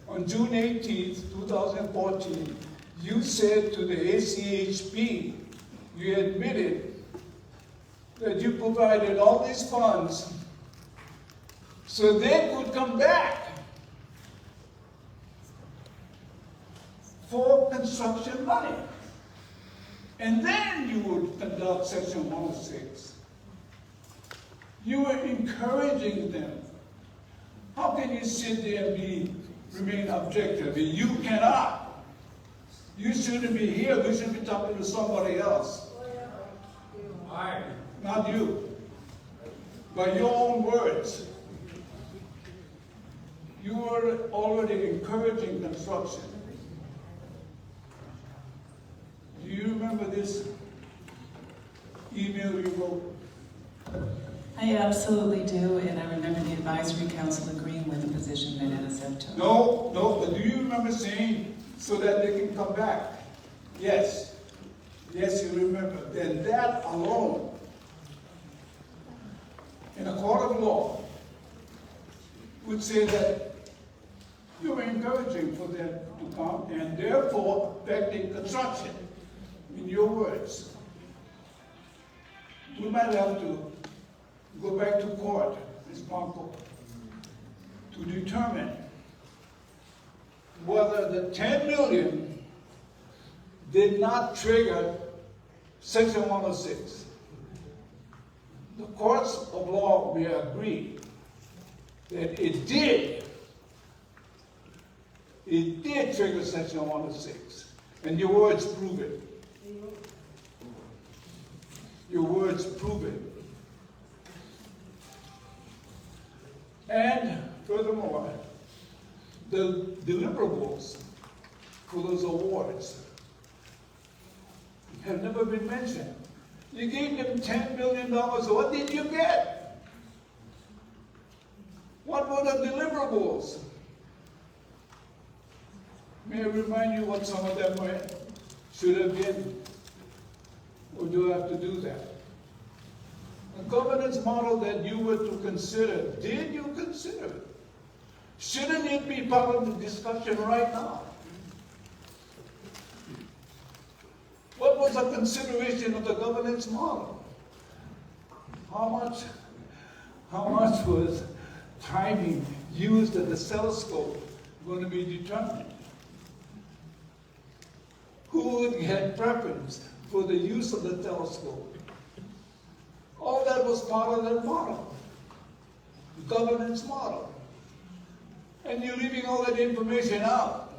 Speaker 11: on June 18th, 2014, you said to the ACHP, you admitted that you provided all these funds so they could come back for construction money. And then you would conduct Section 106. You were encouraging them. How can you sit there and remain objective? You cannot. You shouldn't be here. We should be talking to somebody else. Not you. By your own words. You were already encouraging construction. Do you remember this email you wrote?
Speaker 8: I absolutely do, and I remember the advisory council agreeing with the position that NSF took.
Speaker 11: No, but do you remember saying so that they can come back? Yes. Yes, you remember. Then that alone, in a court of law, would say that you were encouraging for them to come and therefore affecting construction, in your words. We might have to go back to court, Ms. Blanco, to determine whether the $10 million did not trigger Section 106. The courts of law may agree that it did trigger Section 106, and your words prove it. Your words prove it. And furthermore, the deliverables for those awards have never been mentioned. You gave them $10 million. What did you get? What were the deliverables? May I remind you what some of them should have been? Or do I have to do that? The governance model that you were to consider, did you consider it? Shouldn't it be part of the discussion right now? What was the consideration of the governance model? How much was timing used at the telescope going to be determined? Who had preference for the use of the telescope? All that was part of that model, the governance model. And you're leaving all that information out.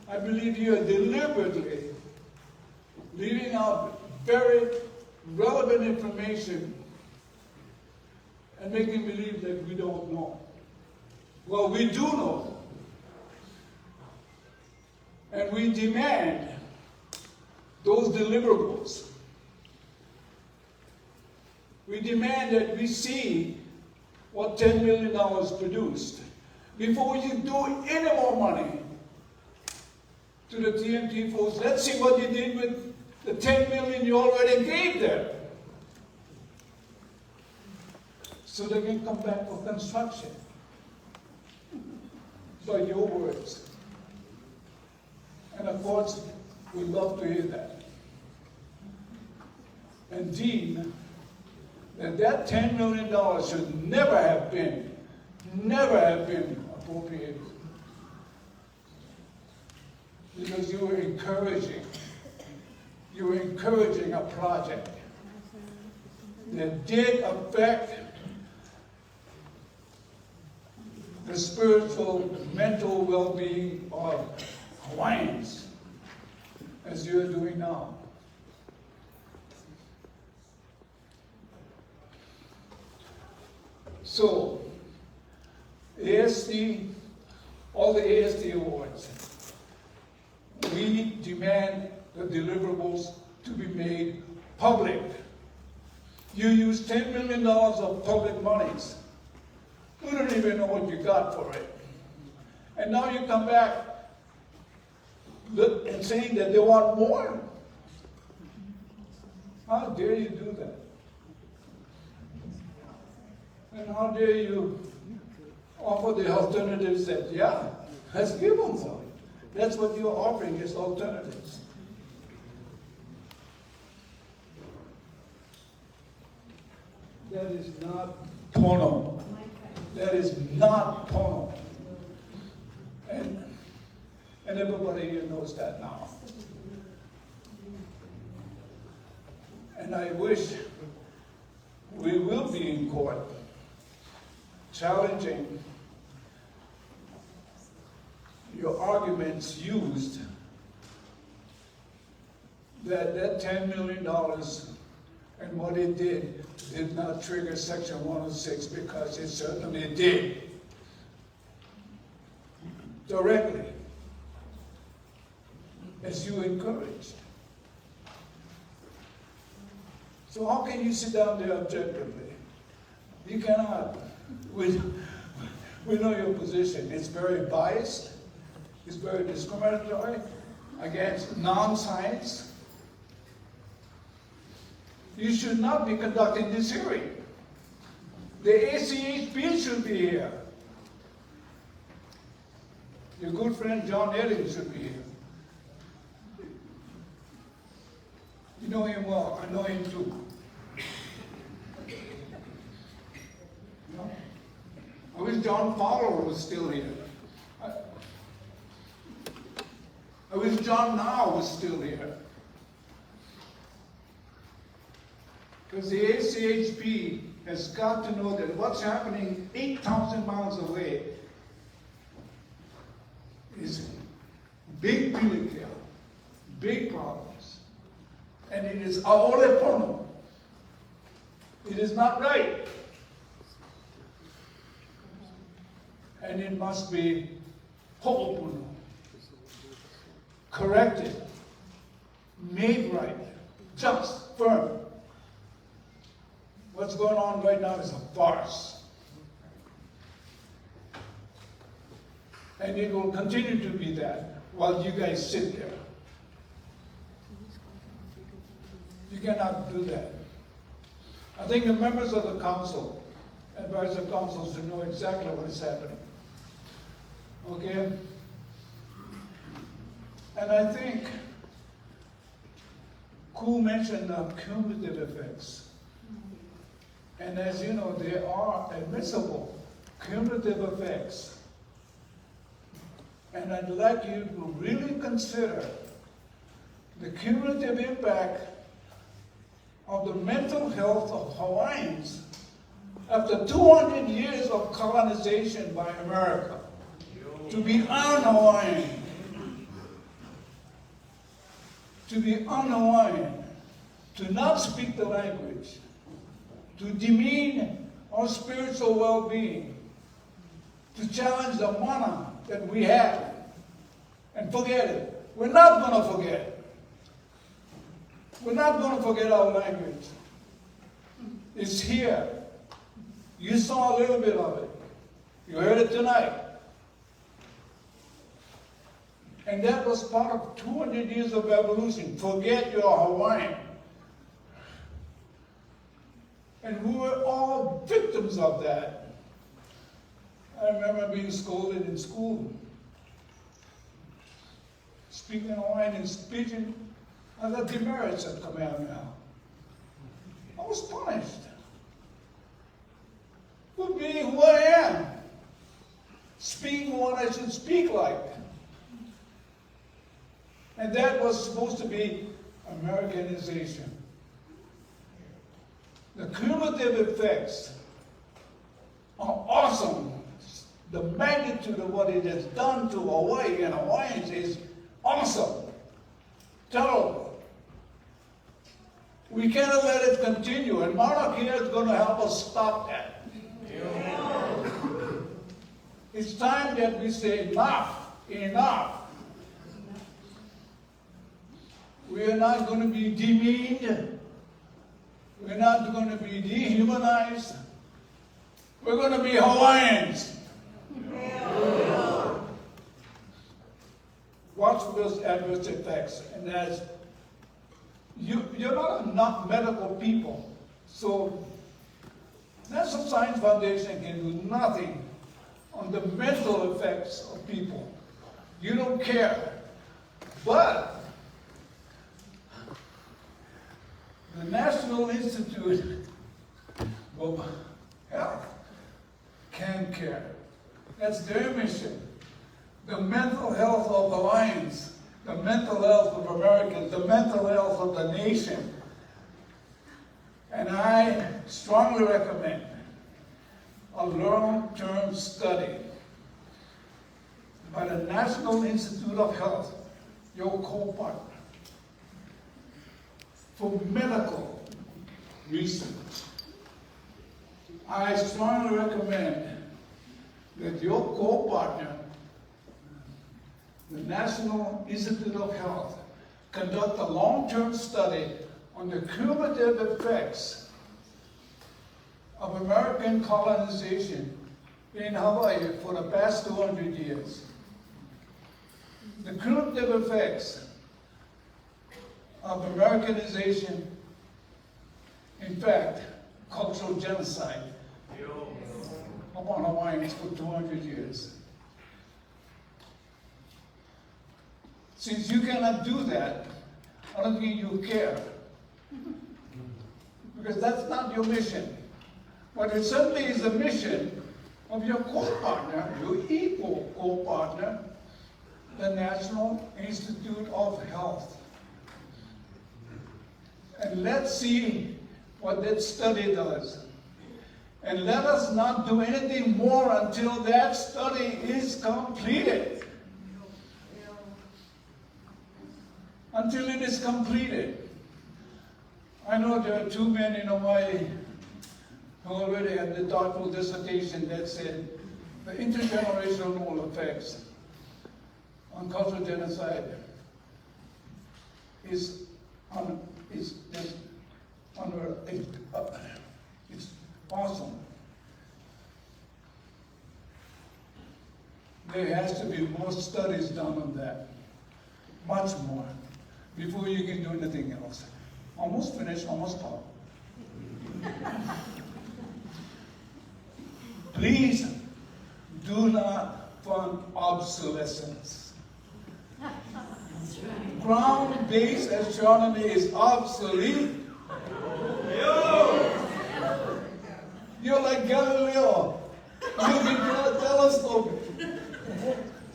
Speaker 11: I believe you are deliberately leaving out very relevant information and making believe that we don't know. Well, we do know. And we demand those deliverables. We demand that we see what $10 million produced before we do any more money to the TMT folks. Let's see what you did with the $10 million you already gave them, so they can come back for construction. By your words. And of course, we'd love to hear that. And Dean, that $10 million should never have been appropriated. Because you were encouraging a project that did affect the spiritual, mental well-being of Hawaiians, as you're doing now. So, ASD, all the ASD awards, we demand the deliverables to be made public. You use $10 million of public monies. We don't even know what you got for it. And now you come back and saying that they want more. How dare you do that? And how dare you offer the alternatives that, yeah, let's give them some. That's what you're offering is alternatives. That is not pono. That is not pono. And everybody here knows that now. And I wish we will be in court challenging your arguments used that $10 million and what it did not trigger Section 106, because it certainly did. Directly, as you encouraged. So how can you sit down there objectively? You cannot. We know your position. It's very biased. It's very discriminatory against non-science. You should not be conducting this hearing. The ACHP should be here. Your good friend John Elliott should be here. You know him well. I know him too. No? I wish John Fowler was still here. I wish John Now was still here. Because the ACHP has got to know that what's happening 8,000 miles away is big pilikia, big problems. And it is ahole pono. It is not right. And it must be ho'opono, corrected, made right, just, firm. What's going on right now is a farce. And it will continue to be that while you guys sit there. You cannot do that. I think the members of the council, advisory councils, should know exactly what is happening. Okay? And I think Ku mentioned cumulative effects. And as you know, there are admissible cumulative effects. And I'd like you to really consider the cumulative impact of the mental health of Hawaiians after 200 years of colonization by America. To be un-Hawaiian. To be un-Hawaiian. To not speak the language. To demean our spiritual well-being. To challenge the mana that we have. And forget it. We're not going to forget. We're not going to forget our language. It's here. You saw a little bit of it. You heard it tonight. And that was part of 200 years of evolution. Forget you're Hawaiian. And we were all victims of that. I remember being scolded in school. Speaking Hawaiian and speaking, I got demerits at Kamehameha. I was punished for being who I am, speaking what I should speak like. And that was supposed to be Americanization. The cumulative effects are awesome. The magnitude of what it has done to Hawaii and Hawaiians is awesome. Terrible. We cannot let it continue, and Mauna Kea is going to help us stop that. It's time that we say enough, enough. We are not going to be demeaned. We're not going to be dehumanized. We're going to be Hawaiians. Watch for those adverse effects. And as you're not medical people, so National Science Foundation can do nothing on the mental effects of people. You don't care. But the National Institute of Health can care. That's their mission. The mental health of Hawaiians, the mental health of Americans, the mental health of the nation. And I strongly recommend a long-term study by the National Institute of Health, your co-partner, for medical research. I strongly recommend that your co-partner, the National Institute of Health, conduct a long-term study on the cumulative effects of American colonization in Hawaii for the past 200 years. The cumulative effects of Americanization, in fact, cultural genocide upon Hawaiians for 200 years. Since you cannot do that, I don't think you care. Because that's not your mission. But it certainly is the mission of your co-partner, your equal co-partner, the National Institute of Health. And let's see what that study does. And let us not do anything more until that study is completed. Until it is completed. I know there are 2 men in Hawaii who already have the doctoral dissertation that said the intergenerational effects on cultural genocide it's awesome. There has to be more studies done on that, much more, before you can do anything else. Almost finished, almost done. Please do not fund obsolescence. Ground-based astronomy is obsolete. You're like Galileo. Looking for a telescope.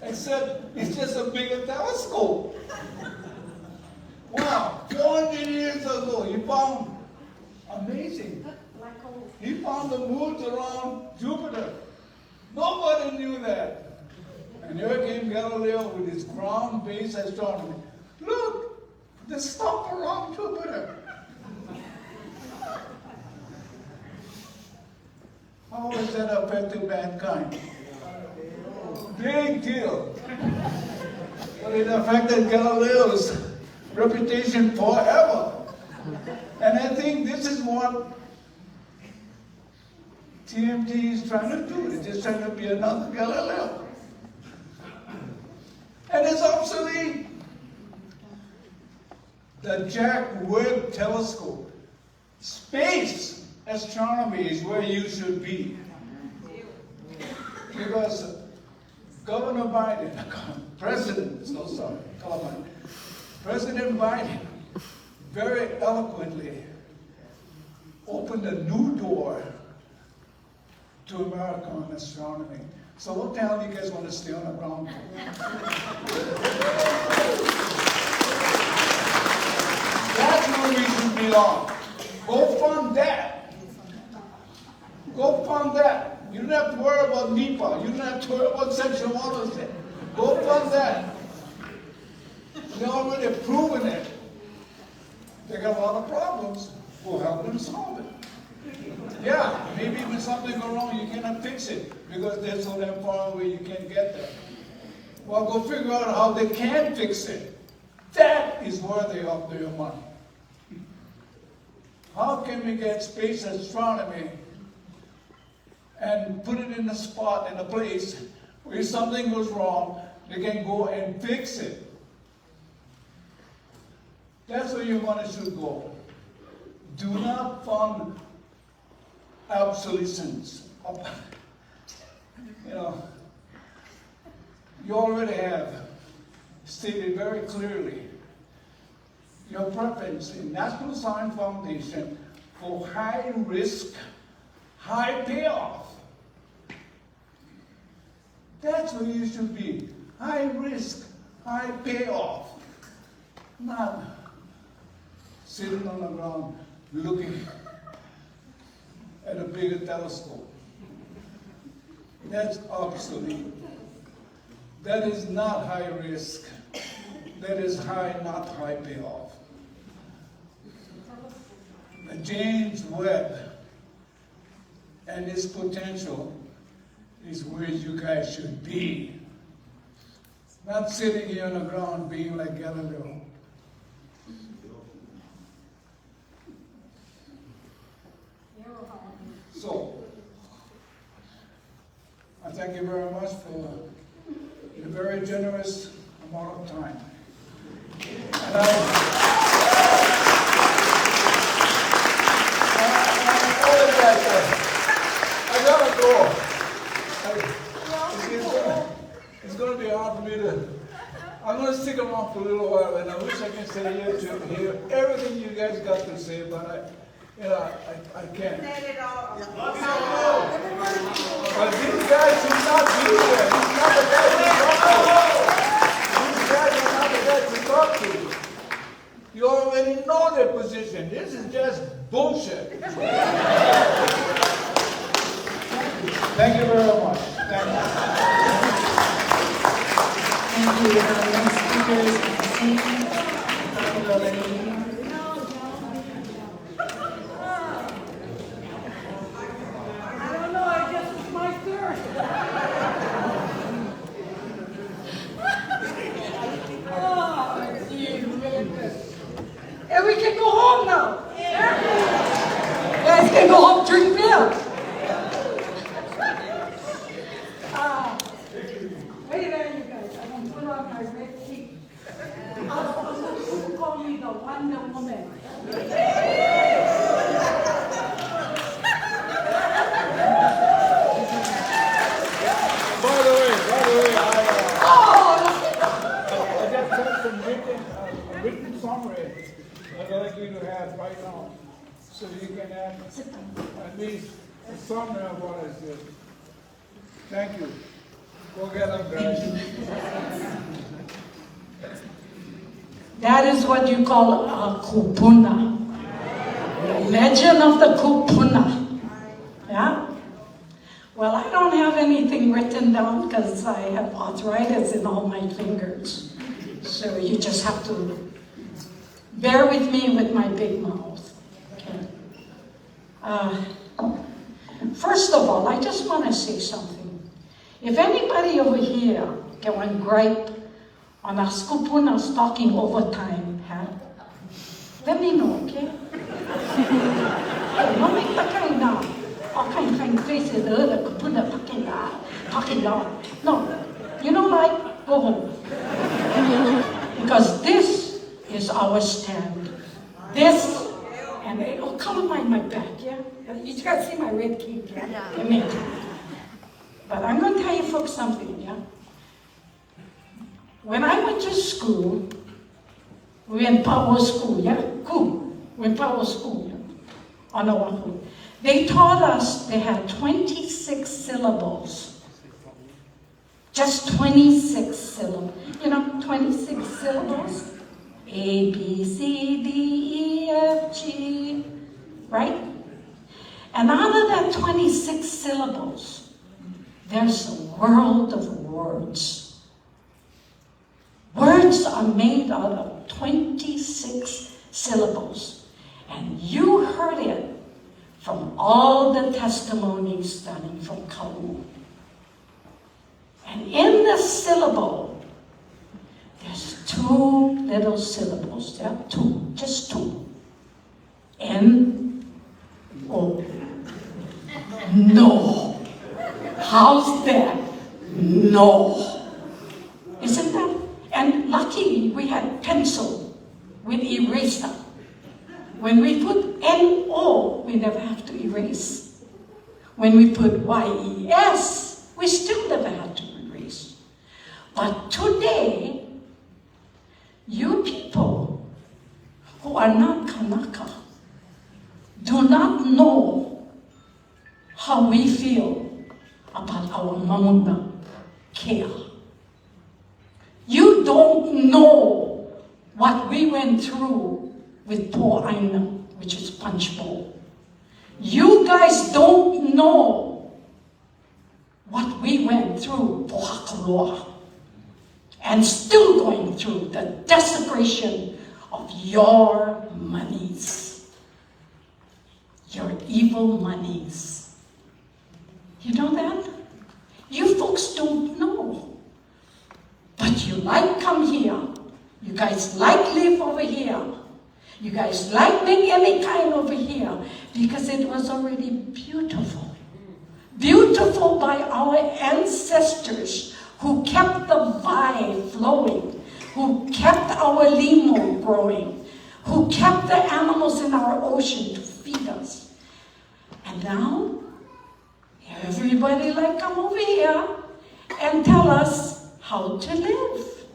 Speaker 11: Except it's just a bigger telescope. Wow, 400 years ago, he found, amazing. He found the moons around Jupiter. Nobody knew that. And here came Galileo with his ground-based astronomy. Look, the stuff around Jupiter. How is that affecting mankind? Big deal. But it affected Galileo's reputation forever. And I think this is what TMT is trying to do. It's just trying to be another Galileo. And it's obsolete. The Jack Webb telescope. Space astronomy is where you should be. Because Governor Biden, President Biden very eloquently opened a new door to America on astronomy. So what the hell do you guys want to stay on the ground for? That's where we should belong. Go fund that. Go fund that. You don't have to worry about NEPA. You don't have to worry about Section 106. Go fund that. They're already proven it. They got a lot of problems. We'll help them solve it. Yeah, maybe when something goes wrong, you cannot fix it because they're so damn far away you can't get there. Well, go figure out how they can fix it. That is where they up their money. How can we get space astronomy and put it in a spot, in a place where if something goes wrong, they can go and fix it? That's where your money should go. Do not fund obsolescence. You know, you already have stated very clearly your preference in National Science Foundation for high risk, high payoff. That's where you should be. High risk, high payoff. Not sitting on the ground looking at a bigger telescope. That's obsolete. That is not high risk. That is high, not high payoff. James Webb and his potential is where you guys should be. Not sitting here on the ground being like Galileo. So, I thank you very much for your very generous amount of time. And I gotta go. It's going to be hard for me to. I'm going to stick around for a little while, and I wish I could say here to hear everything you guys got to say, but I can't. But these guys should not be here. These are not the guys to talk to. These guys are not the guys to talk to. You already know their position. This is just bullshit.
Speaker 8: the next speakers at the scene.
Speaker 6: I don't know, I guess it's my turn. Oh, geez, goodness. And we can go home now. Yeah. Guys can go home, drink beer. Wait a minute, you guys. I'm going to put on my red cape. People call me the Wonder Woman.
Speaker 11: By the way, I just have some written summary I'd like you to have right now, so you can have at least a summary of what I said. Thank you. Go get them, guys.
Speaker 6: That is what you call a kupuna. The legend of the kupuna. Yeah? Well, I don't have anything written down because I have arthritis in all my fingers. So you just have to bear with me with my big mouth. Okay. First of all, I just want to say something. If anybody over here can gripe on our skupunas talking overtime, huh? Let me know, okay? No make the kind now. All kind faces, the kupuna talking loud. No, you don't like, go home. Because this is our stand. This, and come on my back, yeah? You guys see my red cape, yeah? Amen. But I'm going to tell you folks something, yeah? When I went to school, we went power school, yeah? Cool. We went power school, yeah? On Oahu. They taught us they had 26 syllables. Just 26 syllables. You know, 26 syllables? A, B, C, D, E, F, G, right? And out of that 26 syllables, there's a world of words. Words are made out of 26 syllables. And you heard it from all the testimonies starting from Kau. And in the syllable, there's two little syllables. There are two, just two. N, O. No. How's that? No. Isn't that? And lucky we had pencil with eraser. When we put N-O, we never have to erase. When we put Y-E-S, we still never have to erase. But today, you people who are not Kanaka do not know how we feel about our Mauna Kea. You don't know what we went through with Po Aina, which is punch bowl. You guys don't know what we went through for Hakuloa, and still going through the desecration of your monies, your evil monies. You know that? You folks don't know. But you like come here. You guys like live over here. You guys like make any kind over here because it was already beautiful. Beautiful by our ancestors who kept the vai flowing, who kept our limo growing, who kept the animals in our ocean to feed us. And now, everybody like come over here and tell us how to live,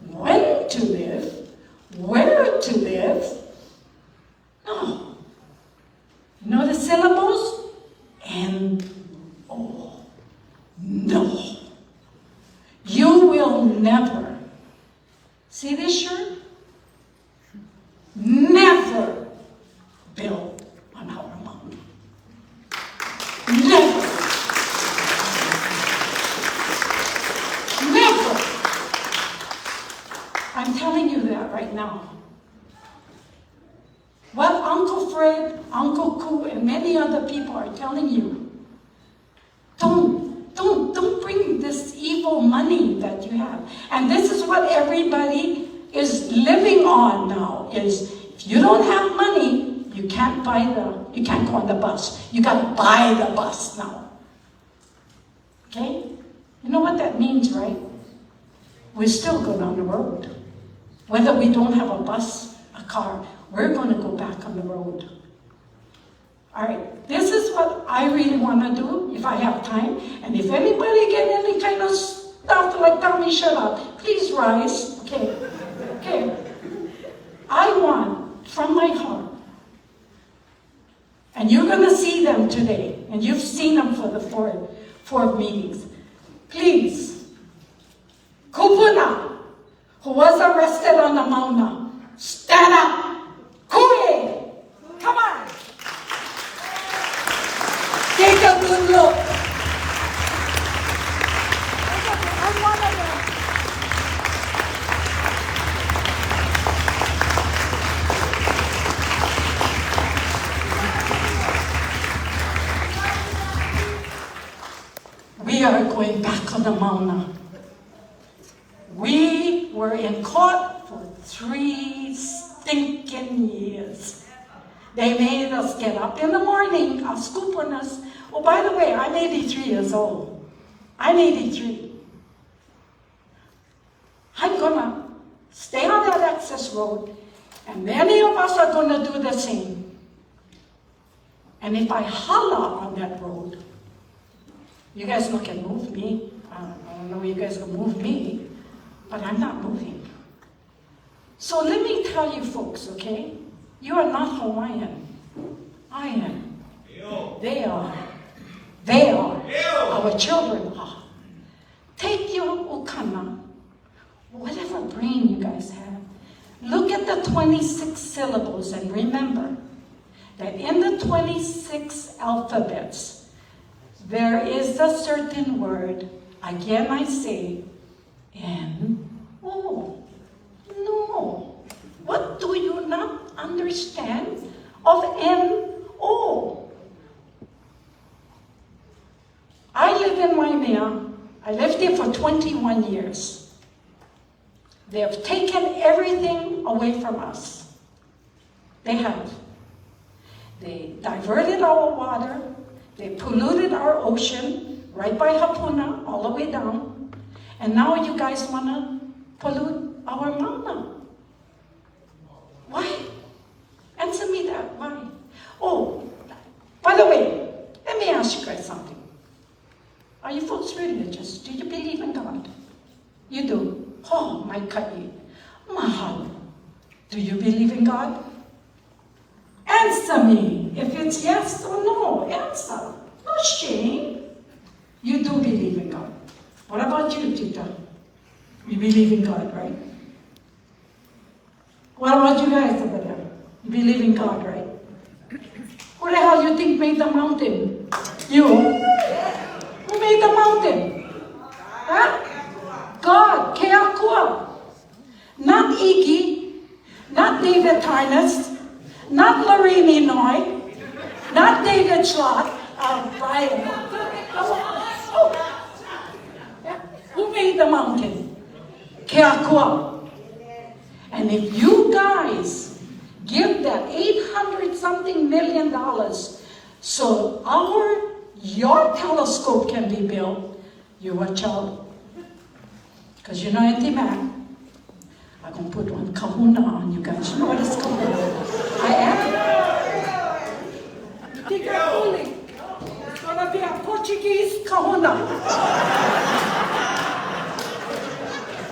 Speaker 6: when to live, where to live. No. You know the syllables? N-O. No. You will never, see this shirt? Never build on our mountain. Never. Never. I'm telling you that right now. What Uncle Fred, Uncle Koo, and many other people are telling you, don't bring this evil money that you have. And this is what everybody is living on now, is if you don't have money, you can't go on the bus. You got to buy the bus now. Okay? You know what that means, right? We still go down the road. Whether we don't have a bus, a car, we're going to go back on the road. All right, this is what I really want to do if I have time. And if anybody get any kind of stuff like tell me shut up, please rise. Okay, okay. I want from my heart, and you're going to see them today, and you've seen them for the four meetings. Please, Kupuna, who was arrested on the Mauna, stand up. Kuye, come on. Take a good look. I'm one of them. We are going back on the Mauna. We were in court for 3 stinking years. They made us get up in the morning, scooping us. Oh, by the way, I'm 83 years old. I'm 83. I'm gonna stay on that access road, and many of us are gonna do the same. And if I holler on that road, you guys can move me. I don't know, you guys can move me, but I'm not moving. So let me tell you folks, okay? You are not Hawaiian. I am. They are. They are. Our children are. Take your ukana, whatever brain you guys have. Look at the 26 syllables and remember that in the 26 alphabets, there is a certain word, again I say, N-O. No. What do you not understand of N-O? I live in Waimea. I lived here for 21 years. They have taken everything away from us. They have. They diverted our water. They polluted our ocean right by Hapuna, all the way down. And now you guys want to pollute our mauna. Why? Answer me that. Why? Oh, by the way, let me ask you guys something. Are you folks religious? Do you believe in God? You do. Oh, my ka'i. Mahalo. Do you believe in God? Answer me. If it's yes or no, answer. No shame. You do believe in God. What about you, Tita? You believe in God, right? What about you guys over there? You believe in God, right? Who the hell you think made the mountain? You? Who made the mountain? Huh? God, Keakua. Not Iggy, not David Tarnas, not Lorraine Inoy, not David Schlott, Brian. Who made the mountain? Keakua. And if you guys give that $800-something million so your telescope can be built, you watch out. Because you know anything, man? I'm going to put one kahuna on you guys. You know what it's called? I am. Think I'm fooling. It's going to be a Portuguese kahuna.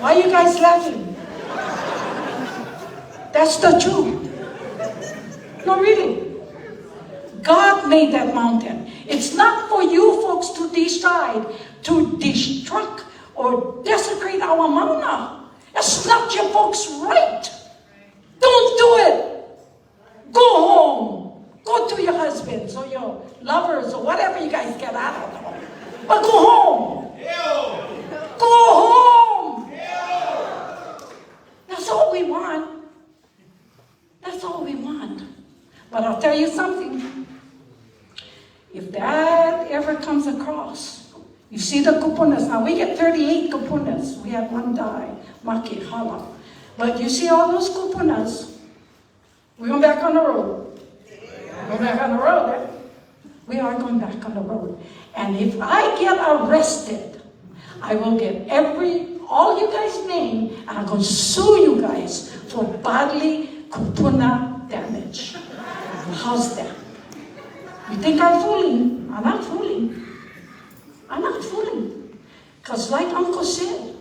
Speaker 6: Why are you guys laughing? That's the truth. No, really. God made that mountain. It's not for you folks to decide to destruct or desecrate our mauna. It's not your folks' right. Don't do it. Go home. Go to your husbands or your lovers or whatever you guys get out of them. But go home. Go home. That's tell you something. If that ever comes across, you see the kupunas. Now we get 38 kupunas. We had one die, Maki Hala. But you see all those kupunas, we're going back on the road. We're back on the road. Eh? We are going back on the road. And if I get arrested, I will get all you guys' name, and I'm going to sue you guys for bodily kupuna damage. How's that? You think I'm fooling? I'm not fooling. I'm not fooling. Because like Uncle said,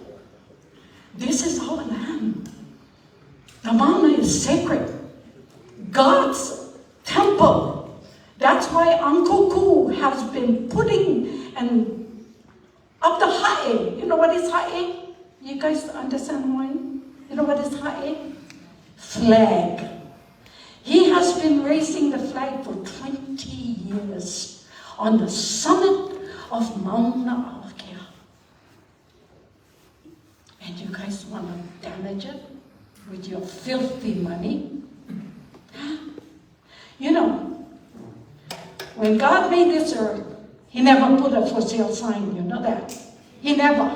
Speaker 6: this is our land. The Mauna is sacred. God's temple. That's why Uncle Ku has been putting up the ha'e. You know what is ha'e? You guys understand Hawaiian? You know what is ha'e? Flag. He has been raising the flag for 20 years on the summit of Mauna Kea. And you guys want to damage it with your filthy money? You know, when God made this earth, He never put a for sale sign, you know that? He never.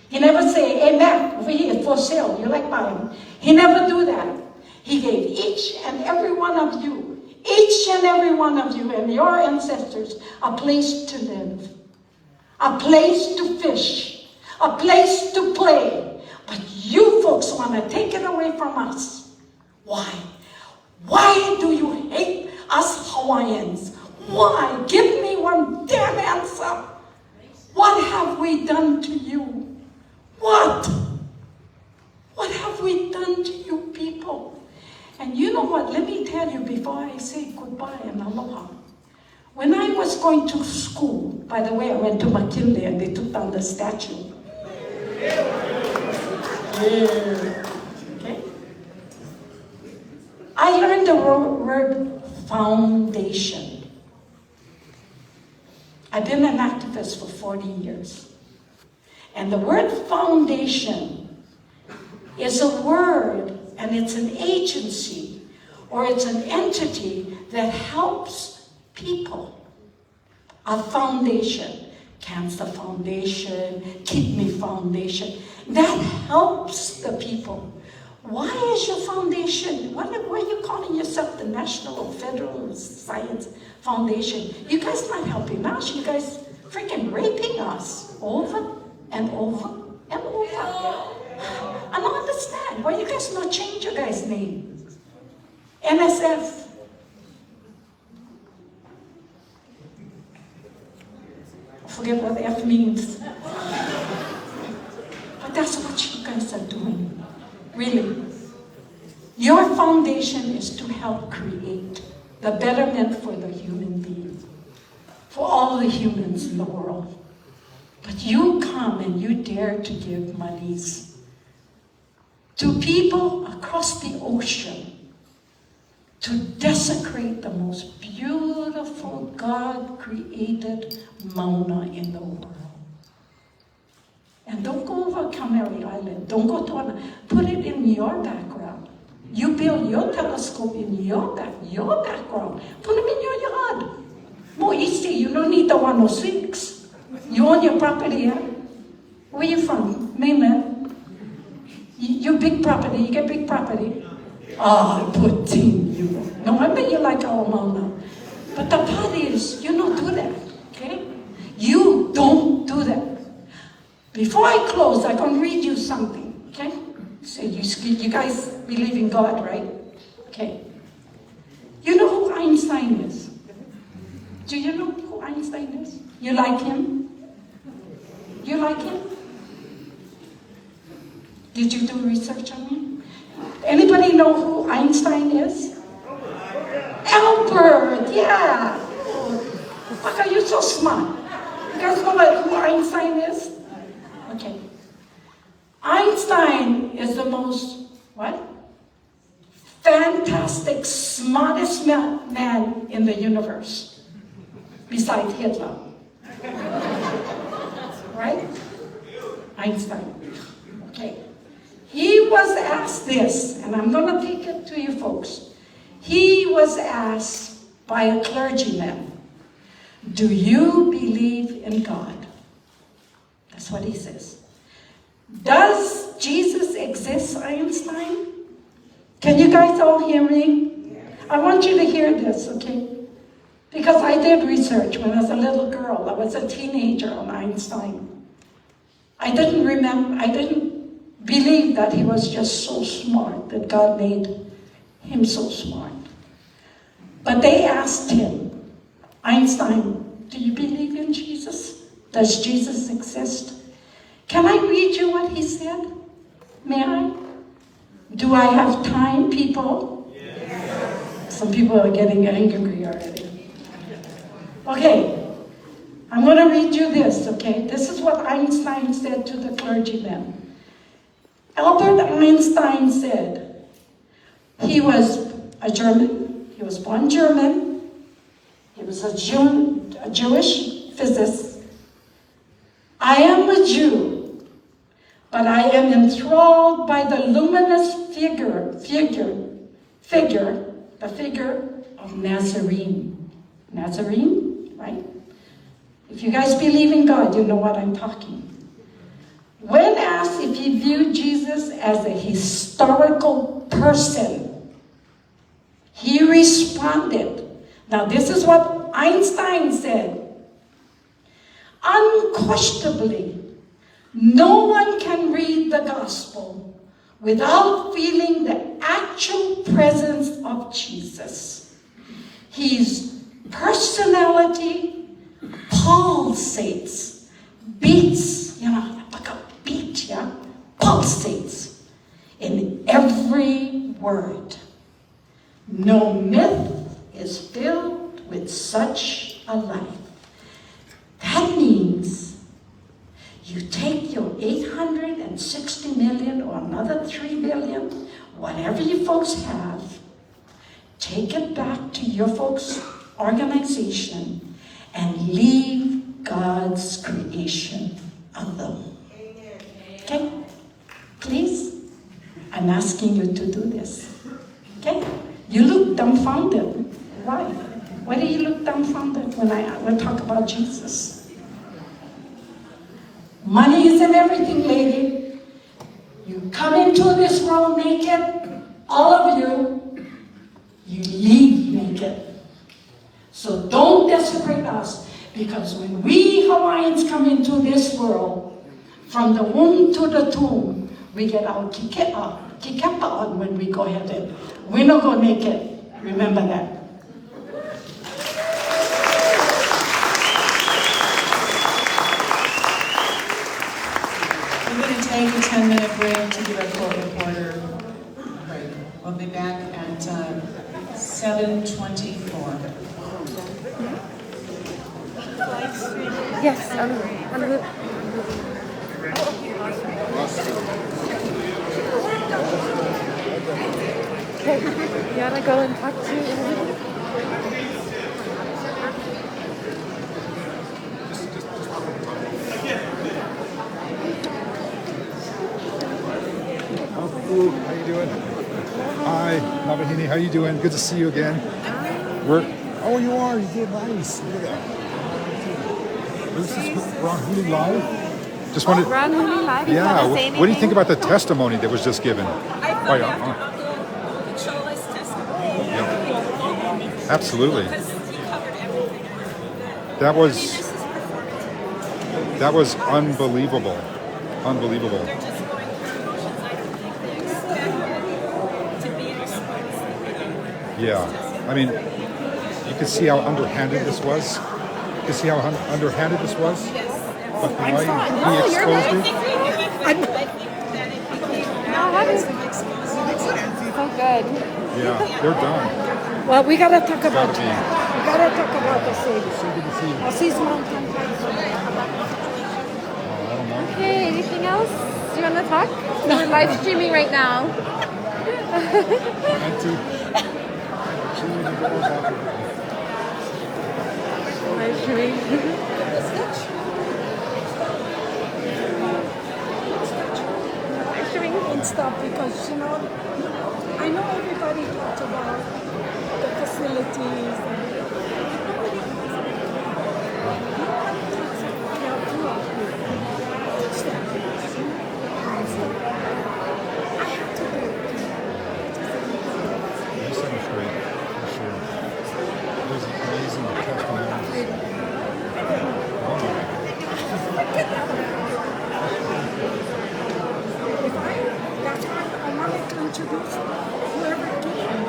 Speaker 6: He never say, hey Mac, over here, for sale, you like buying. He never do that. He gave each and every one of you and your ancestors a place to live, a place to fish, a place to play. But you folks want to take it away from us. Why? Why do you hate us Hawaiians? Why? Give me one damn answer. What have we done to you? What? What have we done to you people? And you know what? Let me tell you before I say goodbye and aloha. When I was going to school, by the way, I went to McKinley and they took down the statue. Yeah. Okay? I learned the word foundation. I've been an activist for 40 years. And the word foundation is a word, and it's an agency, or it's an entity that helps people. A foundation, Cancer Foundation, Kidney Foundation, that helps the people. Why is your foundation, why are you calling yourself the National or Federal Science Foundation? You guys not helping us, you guys freaking raping us over and over and over. I don't understand. Why you guys not change your guys' name? NSF. I forget what F means. But that's what you guys are doing. Really. Your foundation is to help create the betterment for the human being, for all the humans in the world. But you come and you dare to give monies to people across the ocean to desecrate the most beautiful God-created Mauna in the world. And don't go over Canary Island. Don't go to put it in your background. You build your telescope in your background. Put them in your yard. More easy, you don't need the 106. You own your property, yeah? Where you from? Mainland? You big property, you get big property. Ah, poor thing, you. No wonder you like our Mauna. But the part is, you don't do that, okay? You don't do that. Before I close, I'm going to read you something, okay? So you guys believe in God, right? Okay. You know who Einstein is? Do you know who Einstein is? You like him? You like him? Did you do research on him? Anybody know who Einstein is? Albert, yeah. Fuck, are you so smart? You guys know who Einstein is? Okay. Einstein is the most, what? Fantastic, smartest man in the universe, besides Hitler. Right? Einstein. Okay. He was asked this, and I'm going to take it to you folks. He was asked, by a clergyman, do you believe in God? That's what he says. Does Jesus exist, Einstein? Can you guys all hear me? I want you to hear this, okay? Because I did research when I was a little girl. I was a teenager on Einstein. I didn't believe that he was just so smart, that God made him so smart. But they asked him, Einstein, do you believe in Jesus? Does Jesus exist? Can I read you what he said? May I? Do I have time, people? Yes. Some people are getting angry already. Okay, I'm going to read you this, okay? This is what Einstein said to the clergyman. Albert Einstein said, he was a German, he was born German, he was a Jewish physicist. I am a Jew, but I am enthralled by the luminous figure of Nazarene. Nazarene, right? If you guys believe in God, you know what I'm talking. When asked if he viewed Jesus as a historical person, he responded. Now this is what Einstein said. Unquestionably, no one can read the gospel without feeling the actual presence of Jesus. His personality pulsates, beats, like a beat, yeah? Pulsates in every word. No myth is filled with such a life. That means you take your 860 million or another 3 billion, whatever you folks have, take it back to your folks' organization and leave God's creation alone. Okay? Please? I'm asking you to do this. Okay? You look dumbfounded. Why? Why do you look dumbfounded when I talk about Jesus? Money isn't everything, lady. You come into this world naked, all of you, you leave naked. So don't desecrate us, because when we Hawaiians come into this world, from the womb to the tomb, we get our kikepa on when we go ahead. We don't go naked. Remember that.
Speaker 8: We're going to take a 10-minute break to give our court reporter a break. We'll be back at 7:24.
Speaker 5: Yes, okay, you gotta go and talk to
Speaker 3: How you doing? Hi, Navahini, how you doing? Good to see you again. Oh, you are. You did nice. Look at that. This is Ron Hooley Live. Just wanted.
Speaker 5: Ron Hooley Live.
Speaker 3: Yeah. What do you think about the testimony that was just given?
Speaker 12: I thought Uncle Chola's testimony.
Speaker 3: Yeah. Absolutely.
Speaker 12: Because he covered everything.
Speaker 3: That was unbelievable. Unbelievable.
Speaker 12: They're just going through emotions. I don't think they expect to be exposed.
Speaker 3: Yeah. I mean, you could see how underhanded this was. You could see how underhanded this was. But the way he exposed it.
Speaker 12: I think that it became
Speaker 5: so good.
Speaker 3: Yeah, they're done.
Speaker 5: Well, we gotta talk about
Speaker 3: Gotta be.
Speaker 5: We gotta talk about the city.
Speaker 3: So good to see you.
Speaker 5: I'll see some. Okay, anything else? Do you wanna talk? We're live streaming right now. Live streaming.
Speaker 6: And stuff, because I know everybody talks about the facilities and
Speaker 3: introduce whoever can.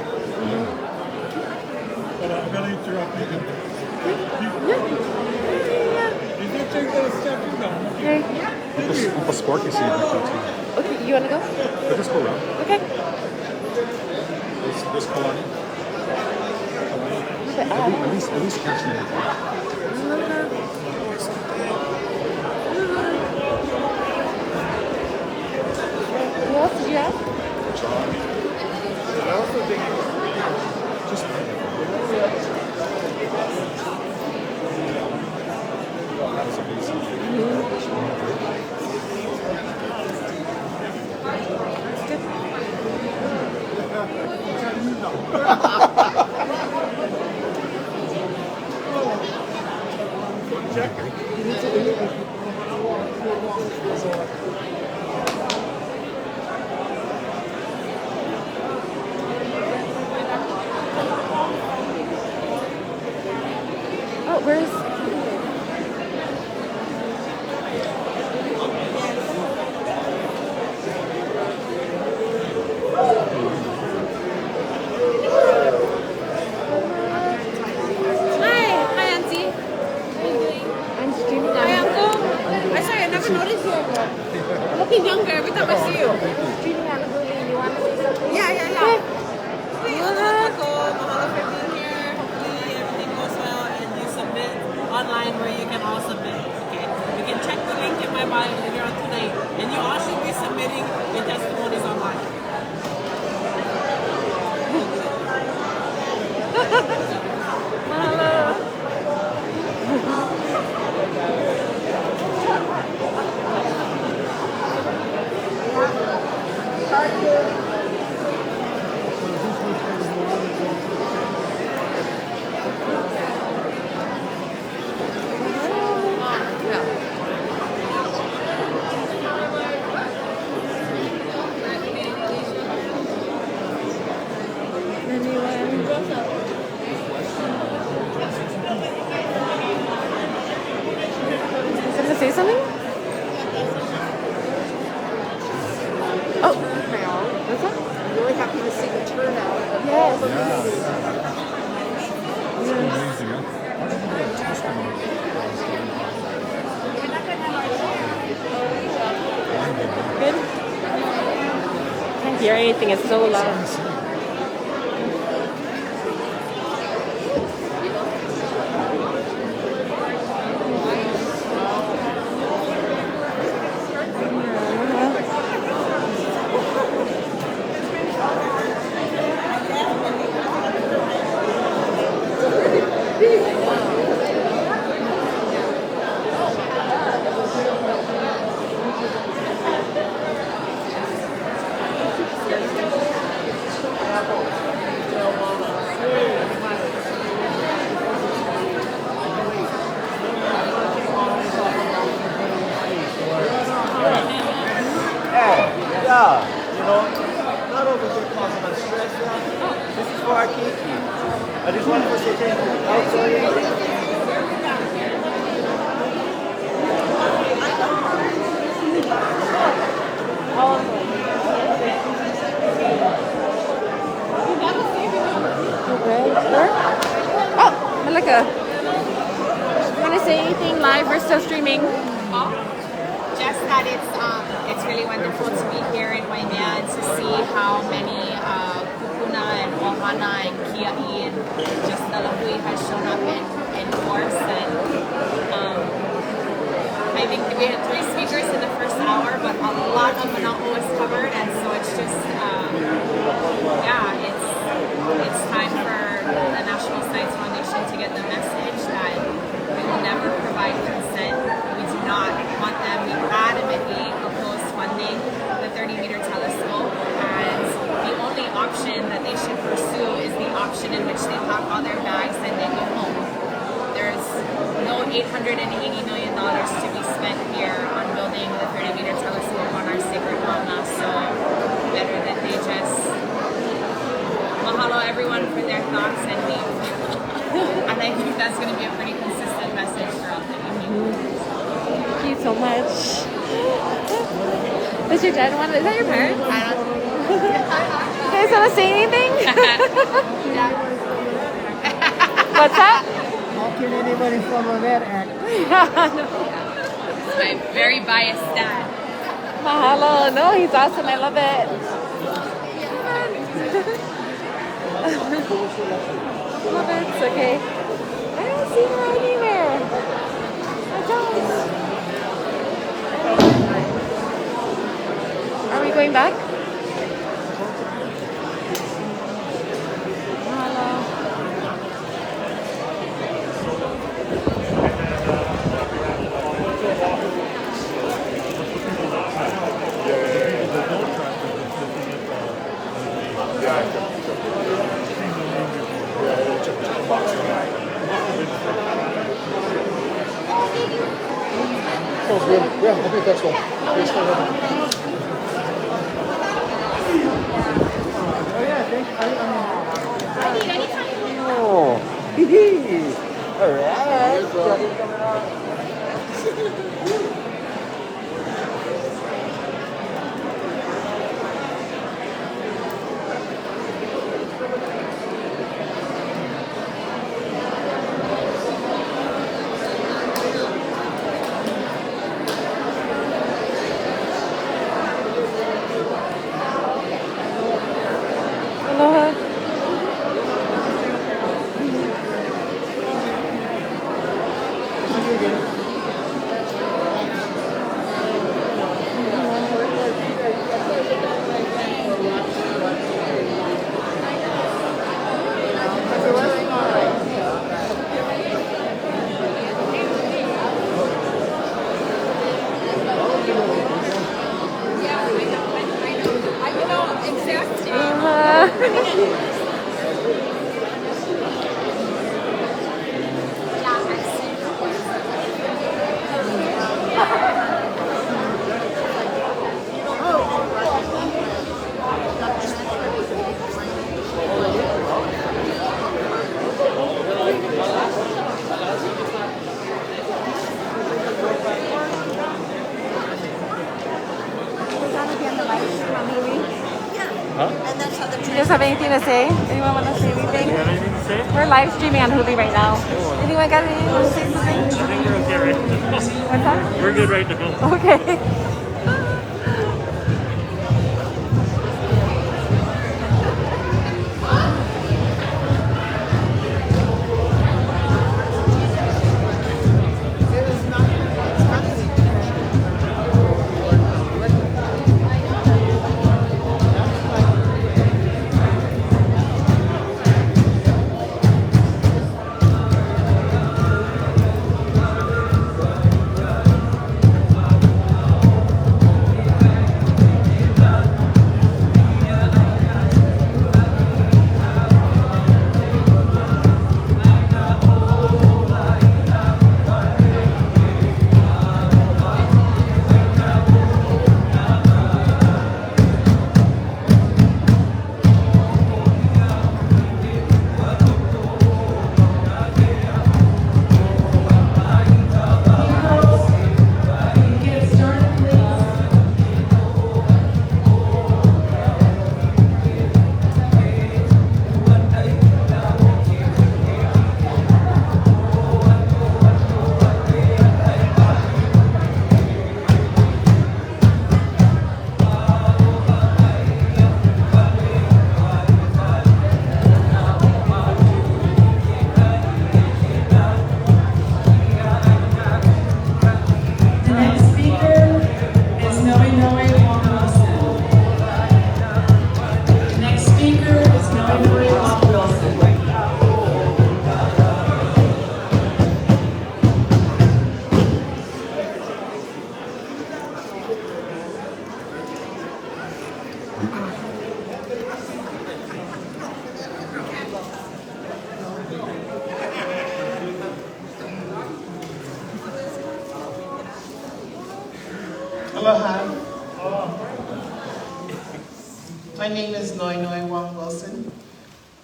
Speaker 3: But I'm going to interrupt you. Did you take those steps? Un passport is here.
Speaker 5: Okay, you want to go?
Speaker 3: Let us go around.
Speaker 5: Okay.
Speaker 3: This colony. At least catch me.
Speaker 5: Who else did you have?
Speaker 3: Just that was amazing.
Speaker 5: Oh, where's...
Speaker 12: Hi, Auntie. How are you doing?
Speaker 5: I'm streaming
Speaker 12: Hi,
Speaker 5: on...
Speaker 12: Uncle. I'm sorry, I never noticed you. I'm looking younger every time I see you.
Speaker 5: Streaming on the movie. You want to say something?
Speaker 12: Yeah.
Speaker 7: Mahalo for being here. Hopefully everything goes well and you submit online where you can all submit. Okay. You can check the link in my bio later on tonight. And you all should be submitting your testimonies online.
Speaker 5: Someone say something? Oh. What's that?
Speaker 13: I'm really happy to see the turnout.
Speaker 5: Yes.
Speaker 3: Amazing, huh?
Speaker 5: Good? Can't hear anything. It's so loud.
Speaker 1: Yeah, you know, not over here causing us stress. This is for our Kiki. I just wanted to say thank you.
Speaker 5: Oh, Malika. You want to say anything live? We're still streaming.
Speaker 14: Just that it's really wonderful to be here in Waimea and to see how many Kupuna and Ohana and Kia'i and just the Lahui has shown up in force. And I think we had 3 speakers in the first hour, but a lot of Mana'o was covered, and so it's just it's time for the National Science Foundation to get the message that we will never provide consent. We do not want them. We adamantly oppose funding the 30-meter telescope, and the only option that they should pursue is the option in which they pack all their bags and they go home. There's no $880 million to be spent here on building the 30-meter telescope on our sacred mauna, so better that they just mahalo everyone for their thoughts and leave. And I think that's going to be a pretty consistent message throughout the evening.
Speaker 5: Thank you so much. Does your dad want? Is that your parents?
Speaker 14: I don't
Speaker 5: You guys want to say anything? What's that?
Speaker 15: How can anybody follow that act?
Speaker 14: It's my very biased dad.
Speaker 5: Mahalo. No, he's awesome. I love it. Love it. It's okay. I don't see her anywhere. I don't. Are we going back?
Speaker 3: Oh, good. Yeah, I think that's one.
Speaker 15: Oh yeah, thank
Speaker 5: Aloha. Do you guys have anything to say? Anyone want to say anything?
Speaker 9: You have anything to say?
Speaker 5: We're live streaming on Hulu right now. Anyone got anything to say something?
Speaker 9: I think we're okay right now.
Speaker 5: What's that?
Speaker 9: We're good right now.
Speaker 5: Okay.
Speaker 16: Aloha. My name is Noi Wong Wilson.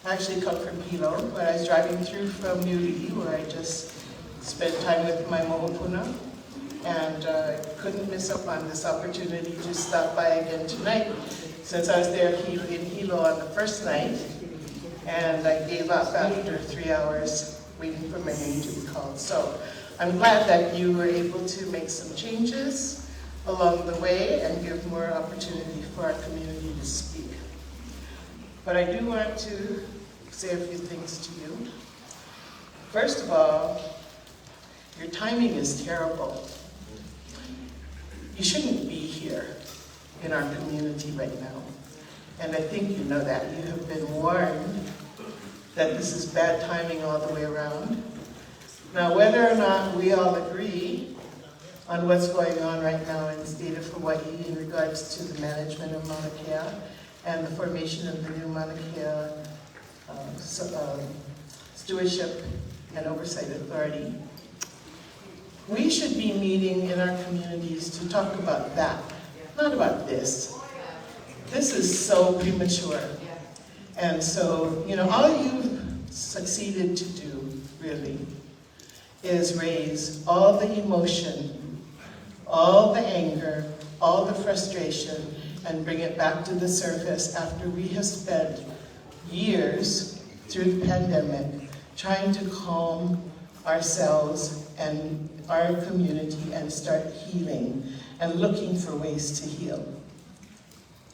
Speaker 16: I actually come from Hilo, but I was driving through from New Delhi, where I just spent time with my mohopuna, and couldn't miss up on this opportunity to stop by again tonight. since I was there in Hilo on the first night, and I gave up after 3 hours waiting for my name to be called. So I'm glad that you were able to make some changes along the way and give more opportunity for our community to speak. But I do want to say a few things to you. First of all, your timing is terrible. You shouldn't be here in our community right now. And I think you know that. You have been warned that this is bad timing all the way around. Now, whether or not we all agree on what's going on right now in the state of Hawaii in regards to the management of Mauna Kea and the formation of the new Mauna Kea Stewardship and Oversight Authority, we should be meeting in our communities to talk about that, not about this. This is so premature. And so, you know, all you've succeeded to do, really, is raise all the emotion, all the anger, all the frustration, and bring it back to the surface after we have spent years through the pandemic trying to calm ourselves and our community and start healing and looking for ways to heal.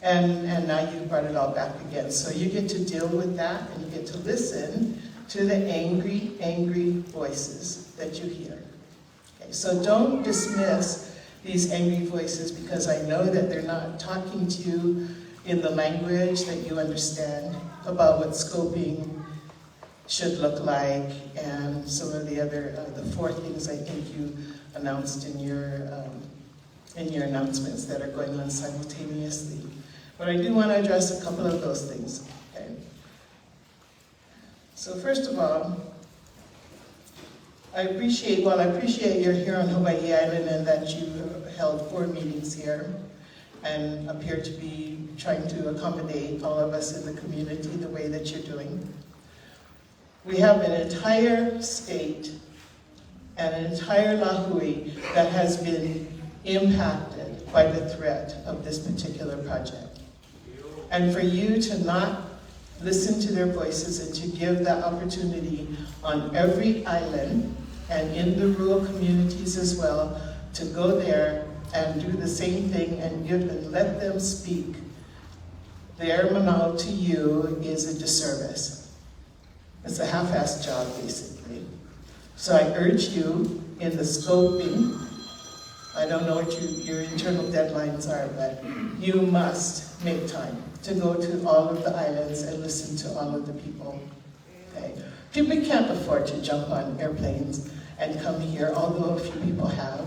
Speaker 16: And now you've brought it all back again. So you get to deal with that and you get to listen to the angry, angry voices that you hear. Okay, so don't dismiss these angry voices because I know that they're not talking to you in the language that you understand about what scoping should look like and some of the other, the 4 things I think you announced in your announcements that are going on simultaneously. But I do want to address a couple of those things. Okay? So first of all, I appreciate you're here on Hawaii Island and that you held 4 meetings here and appear to be trying to accommodate all of us in the community the way that you're doing. We have an entire state and an entire Lahui that has been impacted by the threat of this particular project. And for you to not listen to their voices and to give that opportunity on every island and in the rural communities as well, to go there and do the same thing and let them speak their manao to you is a disservice. It's a half-assed job, basically. So I urge you in the scoping, I don't know what your internal deadlines are, but you must make time to go to all of the islands and listen to all of the people. Okay? We can't afford to jump on airplanes and come here, although a few people have,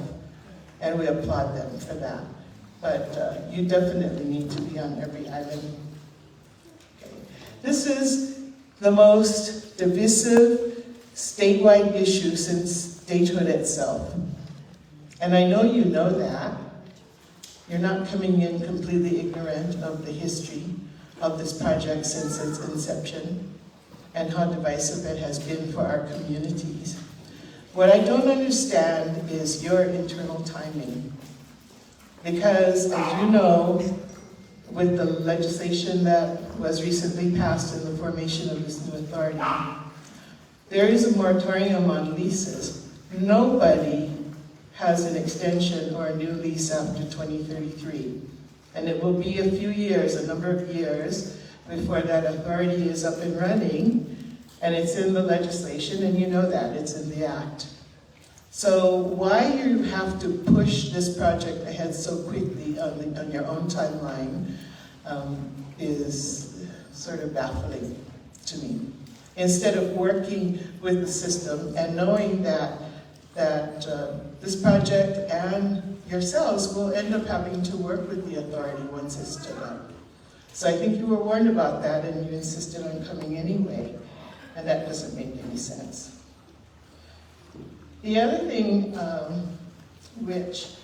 Speaker 16: and we applaud them for that. But you definitely need to be on every island. Okay. This is the most divisive statewide issue since statehood itself. And I know you know that. You're not coming in completely ignorant of the history of this project since its inception and how divisive it has been for our communities. What I don't understand is your internal timing. Because, as you know, with the legislation that was recently passed in the formation of this new authority, there is a moratorium on leases. Nobody has an extension or a new lease after 2033. And it will be a few years, a number of years, before that authority is up and running. And it's in the legislation, and you know that, it's in the act. So why you have to push this project ahead so quickly on your own timeline is sort of baffling to me. Instead of working with the system and knowing that this project and yourselves will end up having to work with the authority once it's stood up. So I think you were warned about that and you insisted on coming anyway, and that doesn't make any sense. The other thing which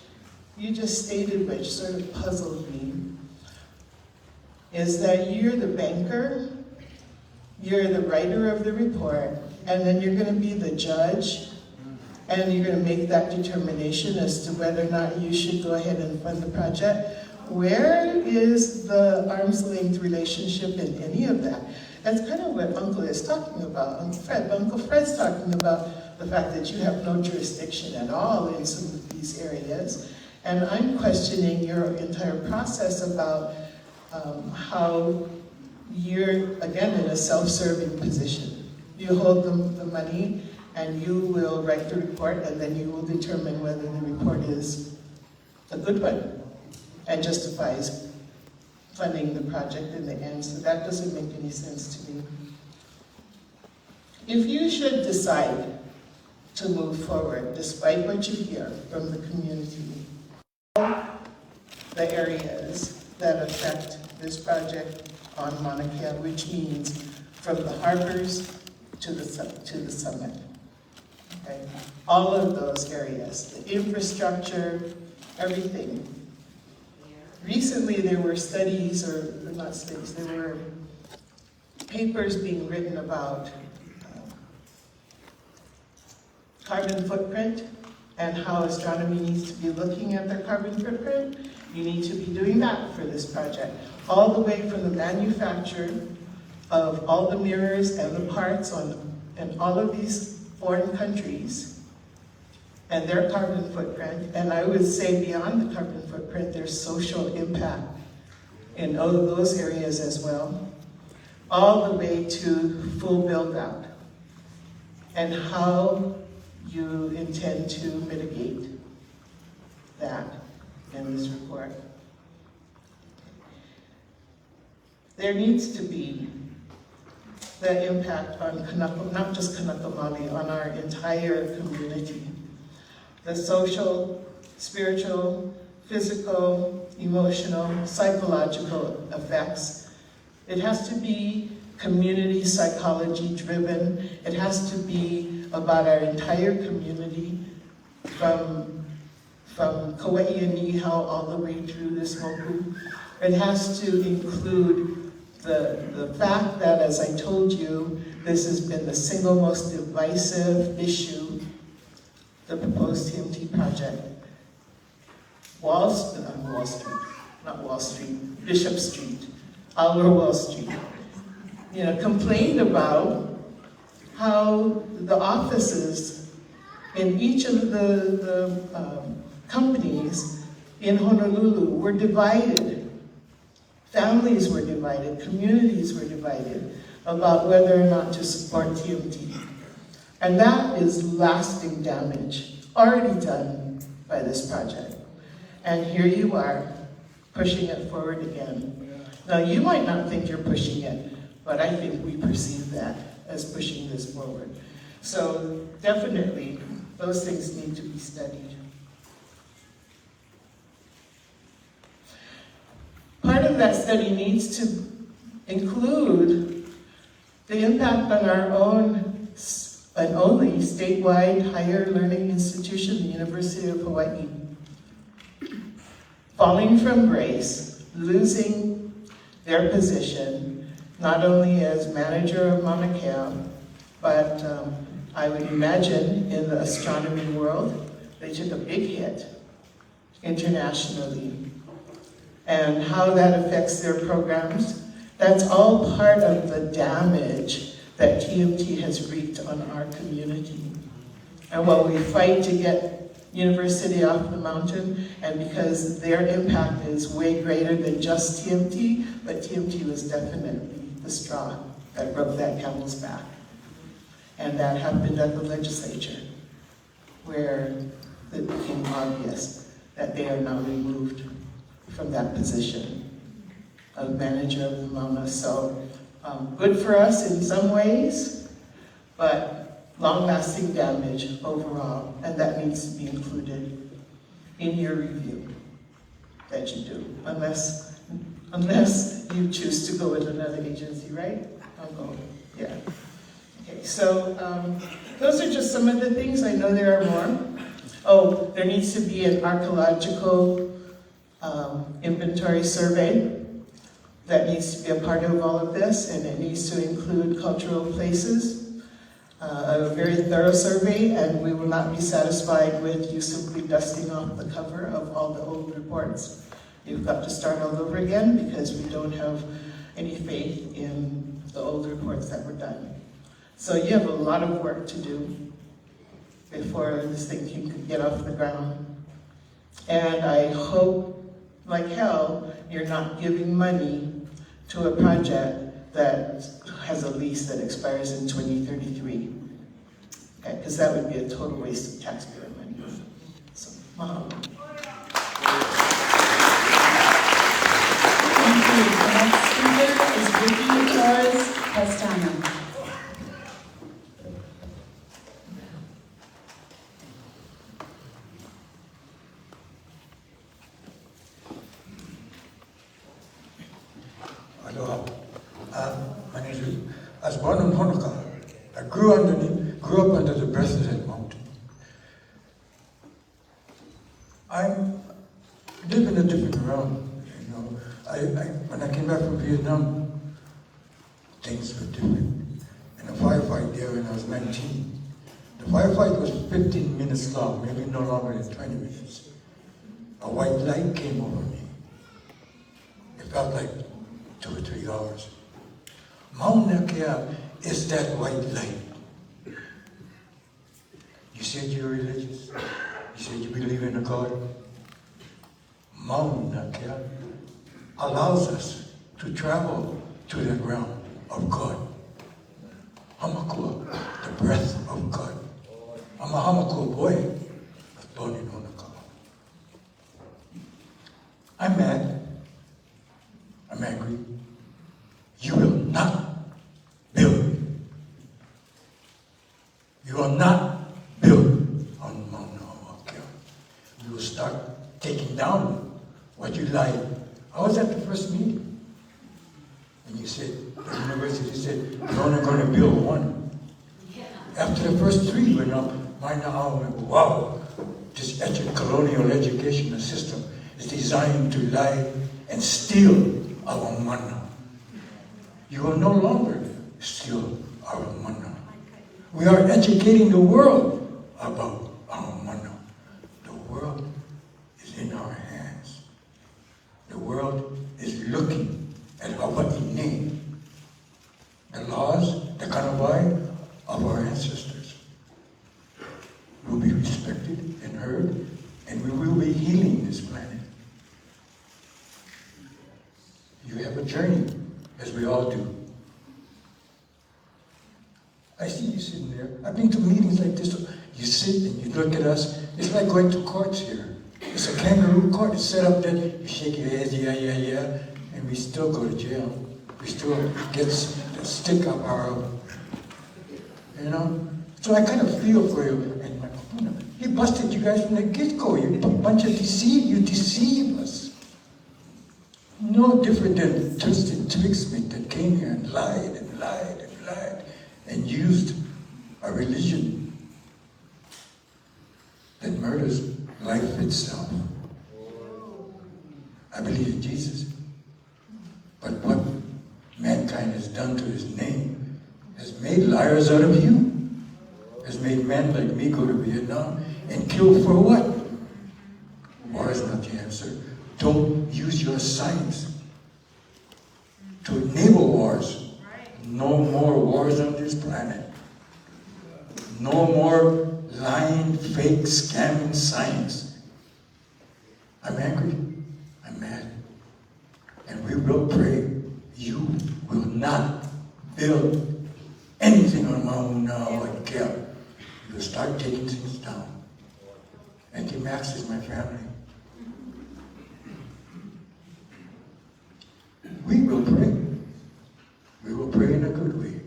Speaker 16: you just stated, which sort of puzzled me, is that you're the banker, you're the writer of the report, and then you're going to be the judge, and you're going to make that determination as to whether or not you should go ahead and fund the project. Where is the arm's length relationship in any of that? That's kind of what Uncle is talking about, Uncle Fred's talking about the fact that you have no jurisdiction at all in some of these areas. And I'm questioning your entire process about how you're, again, in a self-serving position. You hold the money and you will write the report, and then you will determine whether the report is a good one and justifies funding the project in the end. So that doesn't make any sense to me. If you should decide to move forward, despite what you hear from the community, the areas that affect this project on Mauna Kea, which means from the harbors to the summit. Okay? All of those areas, the infrastructure, everything. Recently there were studies, or not studies, there were papers being written about carbon footprint and how astronomy needs to be looking at their carbon footprint. You need to be doing that for this project. All the way from the manufacture of all the mirrors and the parts in all of these foreign countries and their carbon footprint, and I would say beyond the carbon footprint, their social impact in all of those areas as well, all the way to full build out, and how you intend to mitigate that in this report. There needs to be the impact on Kanaka, not just Kanaka-Maoli, on our entire community. The social, spiritual, physical, emotional, psychological effects. It has to be community psychology driven. It has to be about our entire community, from Kauai and Nihau all the way through this Moku. It has to include the fact that, as I told you, this has been the single most divisive issue, the proposed TMT project. Bishop Street, our Wall Street, complained about how the offices in each of the companies in Honolulu were divided. Families were divided, communities were divided about whether or not to support TMT. And that is lasting damage, already done by this project. And here you are, pushing it forward again. Now, you might not think you're pushing it, but I think we perceive that as pushing this forward. So definitely, those things need to be studied. Part of that study needs to include the impact on our own and only statewide higher learning institution, the University of Hawaii. Falling from grace, losing their position, not only as manager of Mauna Kea, but I would imagine in the astronomy world, they took a big hit internationally. And how that affects their programs, that's all part of the damage that TMT has wreaked on our community. And while we fight to get university off the mountain, and because their impact is way greater than just TMT, but TMT was definitely the straw that broke that camel's back. And that happened at the legislature, where it became obvious that they are now removed from that position of manager of the Mauna. So good for us in some ways, but long-lasting damage overall, and that needs to be included in your review that you do, unless you choose to go with another agency, right? I'll go, yeah. Okay, so those are just some of the things. I know there are more. Oh, there needs to be an archaeological inventory survey that needs to be a part of all of this, and it needs to include cultural places, a very thorough survey, and we will not be satisfied with you simply dusting off the cover of all the old reports. You've got to start all over again because we don't have any faith in the old reports that were done. So you have a lot of work to do before this thing can get off the ground. And I hope, like hell, you're not giving money to a project that has a lease that expires in 2033. Okay, because that would be a total waste of taxpayer money. So, mahalo.
Speaker 8: Thank you. The next speaker is Vicky Torres Pestana.
Speaker 17: Aloha. My name is Lee. I was born in Honoka. I grew up under the President Mountain. I live in a different realm. You know, when I came back from Vietnam, things were different. In a firefight there when I was 19, the firefight was 15 minutes long, maybe no longer than 20 minutes. A white light came over me. It felt like 2 or 3 hours. Mauna Kea is that white light. You said you're religious. You said you believe in a God. Mauna Kea allows us to travel to that realm of God. Hamakua, the breath of God. I'm a Hamakua boy, was born in Honoka. I'm mad. I'm angry. You will not build. You will not build on Mauna Kea. You will start taking down what you lied. I was at the first meeting. And you said, the university said, you're only going to build one. After the first 3 went up, wow, this colonial educational system is designed to lie and steal our mana. You will no longer steal our mana. We are educating the world about our mana. The world is in our hands. The world is looking at Hawaii name, the laws, the kanawai of our ancestors will be respected and heard, and we will be healing this planet. You have a journey, as we all do. I see you sitting there. I've been to meetings like this. You sit and you look at us. It's like going to courts here. It's a kangaroo court. It's set up there. You shake your head, yeah, and we still go to jail. We still get the stick up our, you know? So I kind of feel for you. And he busted you guys from the get-go. You bunch of you deceive us. No different than Twisted Twixmate that came here and lied and lied and lied and used a religion that murders life itself. I believe in Jesus. But what mankind has done to his name has made liars out of you. Has made men like me go to Vietnam and kill for what? War is not the answer. Don't use your science to enable wars. No more wars on this planet. No more lying, fake, scamming science. I'm angry. I'm mad. And we will pray. You will not build anything on Mauna Kea. You will start taking things down. Auntie Max is my family. We will pray. We will pray in a good way.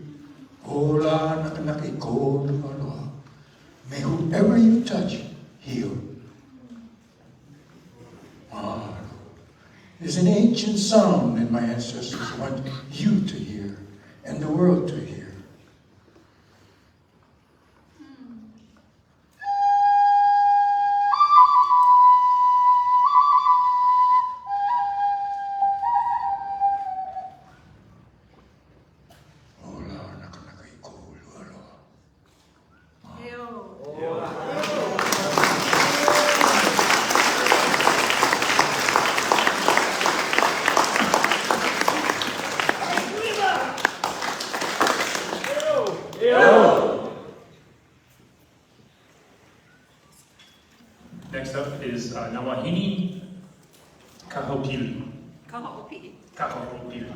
Speaker 17: May whoever you touch heal. There's an ancient song that my ancestors want you to hear and the world to hear.
Speaker 9: is Nawahini Kahopili.
Speaker 12: Kaho'opi'i.
Speaker 9: Kahopili.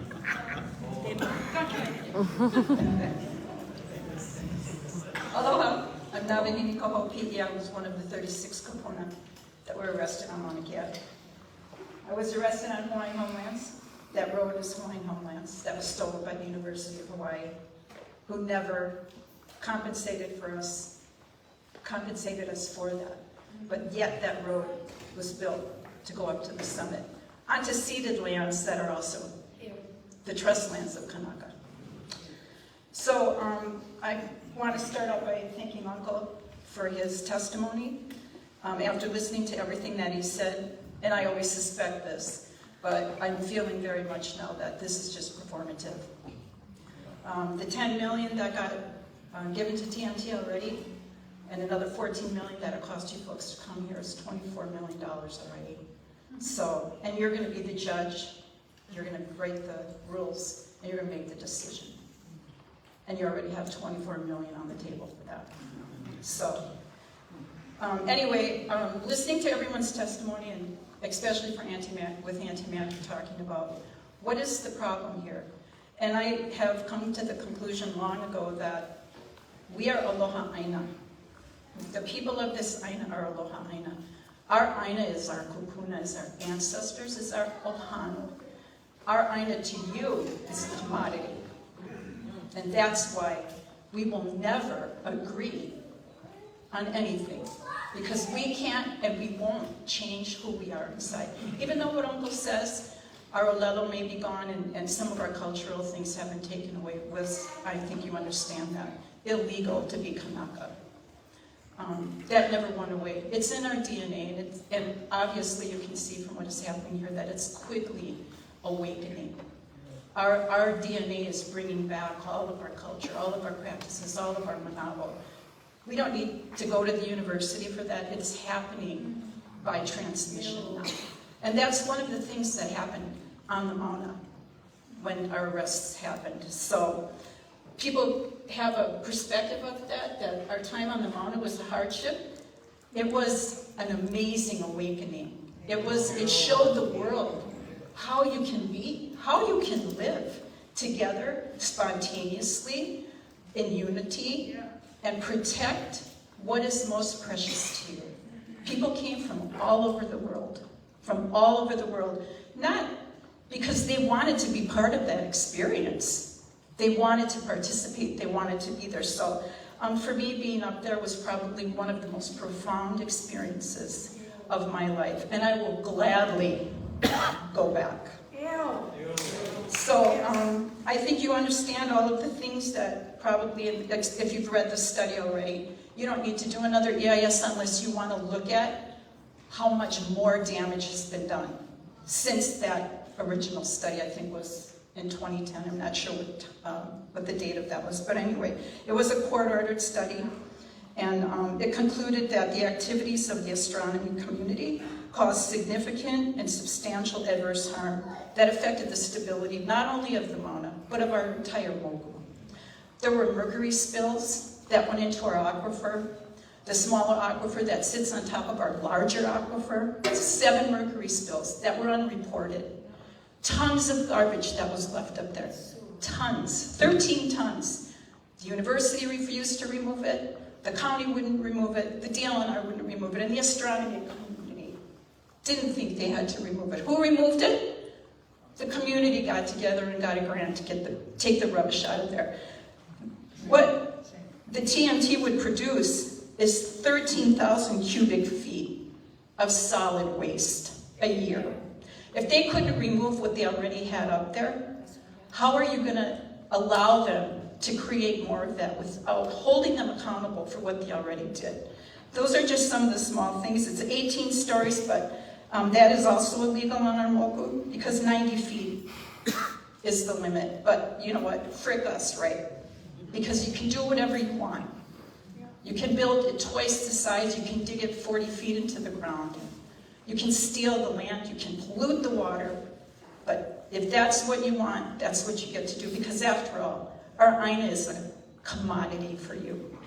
Speaker 18: Aloha, I'm Nawahini Kaho'opi'i. I was one of the 36 kapuna that were arrested on Mauna Kea. I was arrested on Hawaiian homelands. That road is Hawaiian homelands. That was stolen by the University of Hawaii, who never compensated us for that. But yet that road was built to go up to the summit, onto ceded lands that are also the trust lands of Kanaka. So I want to start out by thanking Uncle for his testimony. After listening to everything that he said, and I always suspect this, but I'm feeling very much now that this is just performative. The 10 million that got given to TMT already, and another 14 million that it cost you folks to come here is $24 million already. So, and you're going to be the judge, you're going to break the rules, and you're going to make the decision. And you already have 24 million on the table for that. So, anyway, listening to everyone's testimony, and especially for Auntie Matt talking about what is the problem here. And I have come to the conclusion long ago that we are aloha aina. The people of this aina are aloha aina. Our aina is our kupuna, is our ancestors, is our ohana. Our aina to you is commodity. And that's why we will never agree on anything. Because we can't and we won't change who we are inside. Even though what Uncle says, our olelo may be gone and some of our cultural things have been taken away, I think you understand that. Illegal to be Kanaka. That never went away. It's in our DNA, and obviously you can see from what is happening here that it's quickly awakening. Our DNA is bringing back all of our culture, all of our practices, all of our manavo. We don't need to go to the university for that. It's happening by transmission now. And that's one of the things that happened on the Mauna when our arrests happened. So people have a perspective of that our time on the Mauna was a hardship. It was an amazing awakening. It showed the world how you can be, how you can live together spontaneously in unity and protect what is most precious to you. People came from all over the world, not because they wanted to be part of that experience. They wanted to participate, they wanted to be there. So for me, being up there was probably one of the most profound experiences of my life, and I will gladly go back. So I think you understand all of the things that probably, if you've read the study already, you don't need to do another EIS unless you want to look at how much more damage has been done since that original study, I think was in 2010. I'm not sure what the date of that was, but anyway, it was a court-ordered study, and it concluded that the activities of the astronomy community caused significant and substantial adverse harm that affected the stability not only of the Mauna, but of our entire mogu. There were mercury spills that went into our aquifer, the smaller aquifer that sits on top of our larger aquifer, 7 mercury spills that were unreported. Tons of garbage that was left up there. Tons, 13 tons. The university refused to remove it, the county wouldn't remove it, the DLNR wouldn't remove it, and the astronomy community didn't think they had to remove it. Who removed it? The community got together and got a grant to take the rubbish out of there. What the TMT would produce is 13,000 cubic feet of solid waste a year. If they couldn't remove what they already had up there, how are you going to allow them to create more of that without holding them accountable for what they already did? Those are just some of the small things. It's 18 stories, but that is also illegal on our mogu because 90 feet is the limit. But you know what? Frick us, right? Because you can do whatever you want. You can build it twice the size, you can dig it 40 feet into the ground. You can steal the land, you can pollute the water, but if that's what you want, that's what you get to do, because after all, our aina is a commodity for you.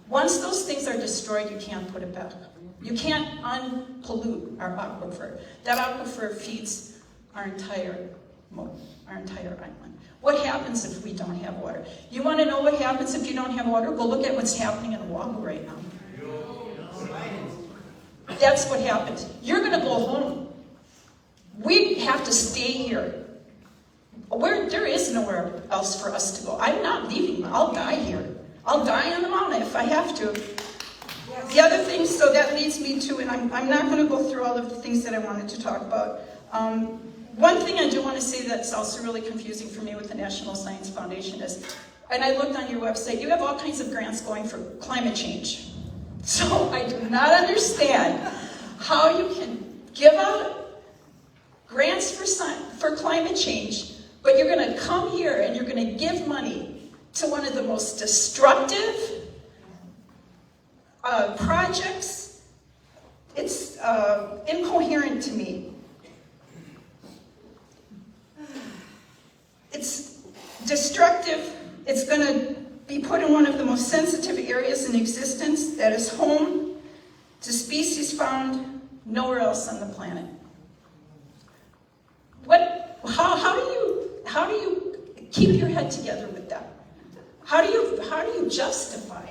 Speaker 18: Once those things are destroyed, you can't put it back. You can't unpollute our aquifer. That aquifer feeds our entire island. What happens if we don't have water? You want to know what happens if you don't have water? Go look at what's happening in Oahu right now. That's what happens. You're going to go home. We have to stay here. There is nowhere else for us to go. I'm not leaving. I'll die here. I'll die on the mountain if I have to. The other thing, so that leads me to, and I'm not going to go through all of the things that I wanted to talk about. One thing I do want to say that's also really confusing for me with the National Science Foundation is, and I looked on your website, you have all kinds of grants going for climate change. So I do not understand how you can give out grants for climate change, but you're going to come here and you're going to give money to one of the most destructive projects. It's incoherent to me. It's destructive. It's going to be put in one of the most sensitive areas in existence that is home to species found nowhere else on the planet. How do you keep your head together with that? How do you justify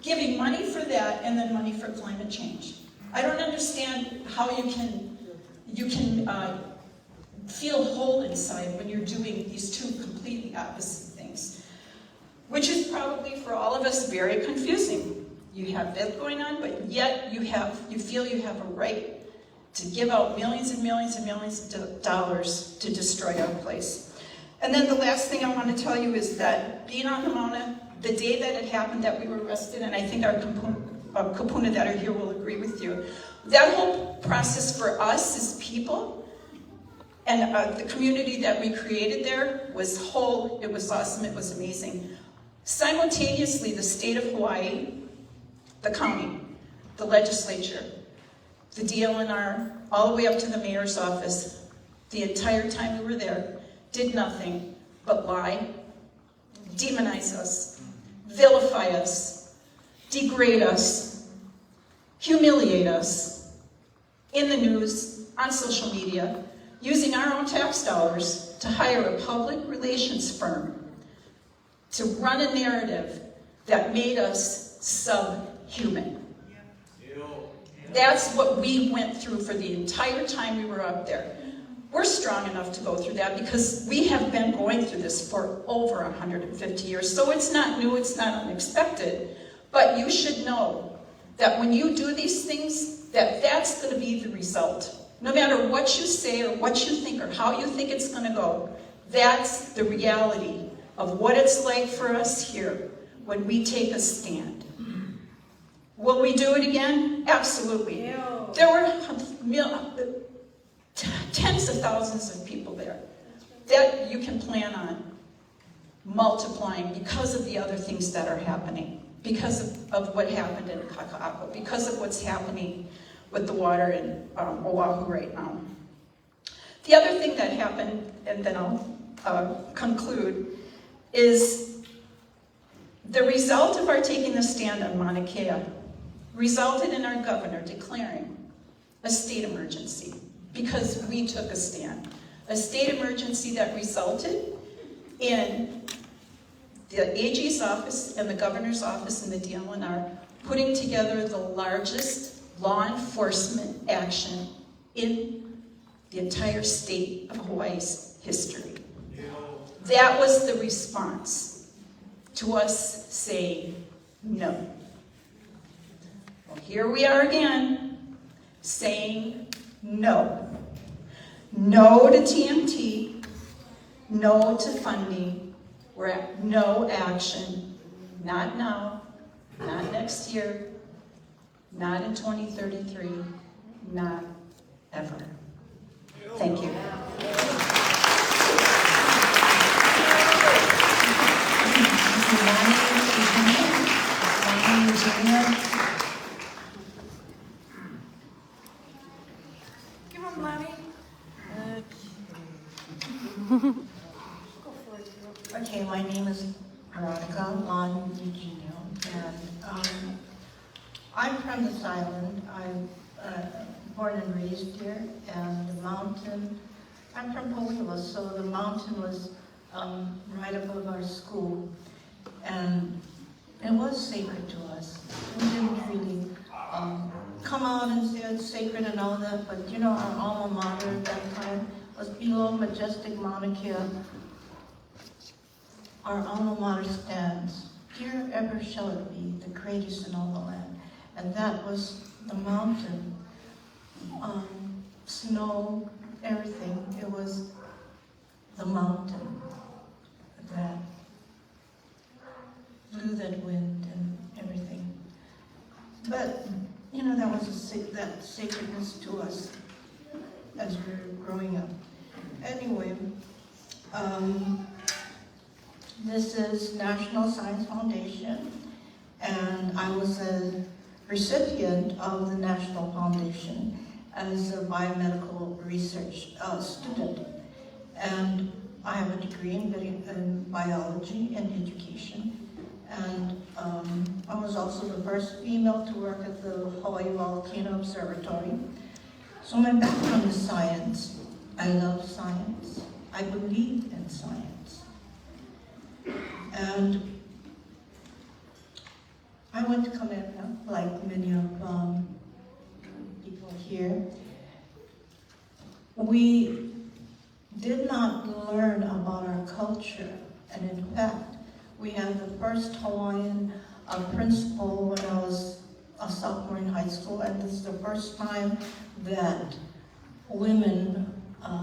Speaker 18: giving money for that and then money for climate change? I don't understand how you can feel whole inside when you're doing these two completely opposite things, which is probably for all of us very confusing. You have that going on, but yet you feel you have a right to give out millions and millions and millions of dollars to destroy our place. And then the last thing I want to tell you is that being on the Mauna, the day that it happened that we were arrested, and I think our kapuna that are here will agree with you, that whole process for us as people and the community that we created there was whole, it was awesome, it was amazing. Simultaneously, the state of Hawaii, the county, the legislature, the DLNR, all the way up to the mayor's office, the entire time we were there, did nothing but lie, demonize us, vilify us, degrade us, humiliate us, in the news, on social media, using our own tax dollars to hire a public relations firm to run a narrative that made us subhuman. That's what we went through for the entire time we were up there. We're strong enough to go through that because we have been going through this for over 150 years. So it's not new, it's not unexpected. But you should know that when you do these things, that's going to be the result. No matter what you say or what you think or how you think it's going to go, that's the reality of what it's like for us here when we take a stand. Will we do it again? Absolutely. There were tens of thousands of people there that you can plan on multiplying because of the other things that are happening, because of what happened in Kaka'ako, because of what's happening with the water in Oahu right now. The other thing that happened, and then I'll conclude, is the result of our taking the stand on Mauna Kea resulted in our governor declaring a state emergency because we took a stand. A state emergency that resulted in the AG's office and the governor's office and the DLNR putting together the largest law enforcement action in the entire state of Hawaii's history. That was the response to us saying no. Well, here we are again, saying no. No to TMT, no to funding, we're at no action, not now, not next year, not in 2033, not ever. Thank you.
Speaker 2: Give him Lonnie.
Speaker 19: Okay, my name is Veronica Lon Eugenio, and I'm from this island. I'm born and raised here, and the mountain, I'm from Pauliwa, so the mountain was right above our school, and it was sacred to us. We didn't really come out and say it's sacred and all that, but you know, our alma mater at that time was below majestic Mauna Kea. Our alma mater stands, here ever shall it be, the greatest in all the land. And that was the mountain, snow, everything. It was the mountain that blew that wind and everything. But, you know, that was that sacredness to us as we were growing up. Anyway, this is National Science Foundation, and I was a recipient of the National Foundation as a biomedical research student. And I have a degree in biology and education. And I was also the first female to work at the Hawaii Volcano Observatory. So my background is science. I love science. I believe in science. And I went to Kamehameha, like many of people here. We did not learn about our culture, and in fact, we had the first Hawaiian principal when I was a sophomore in high school, and this is the first time that women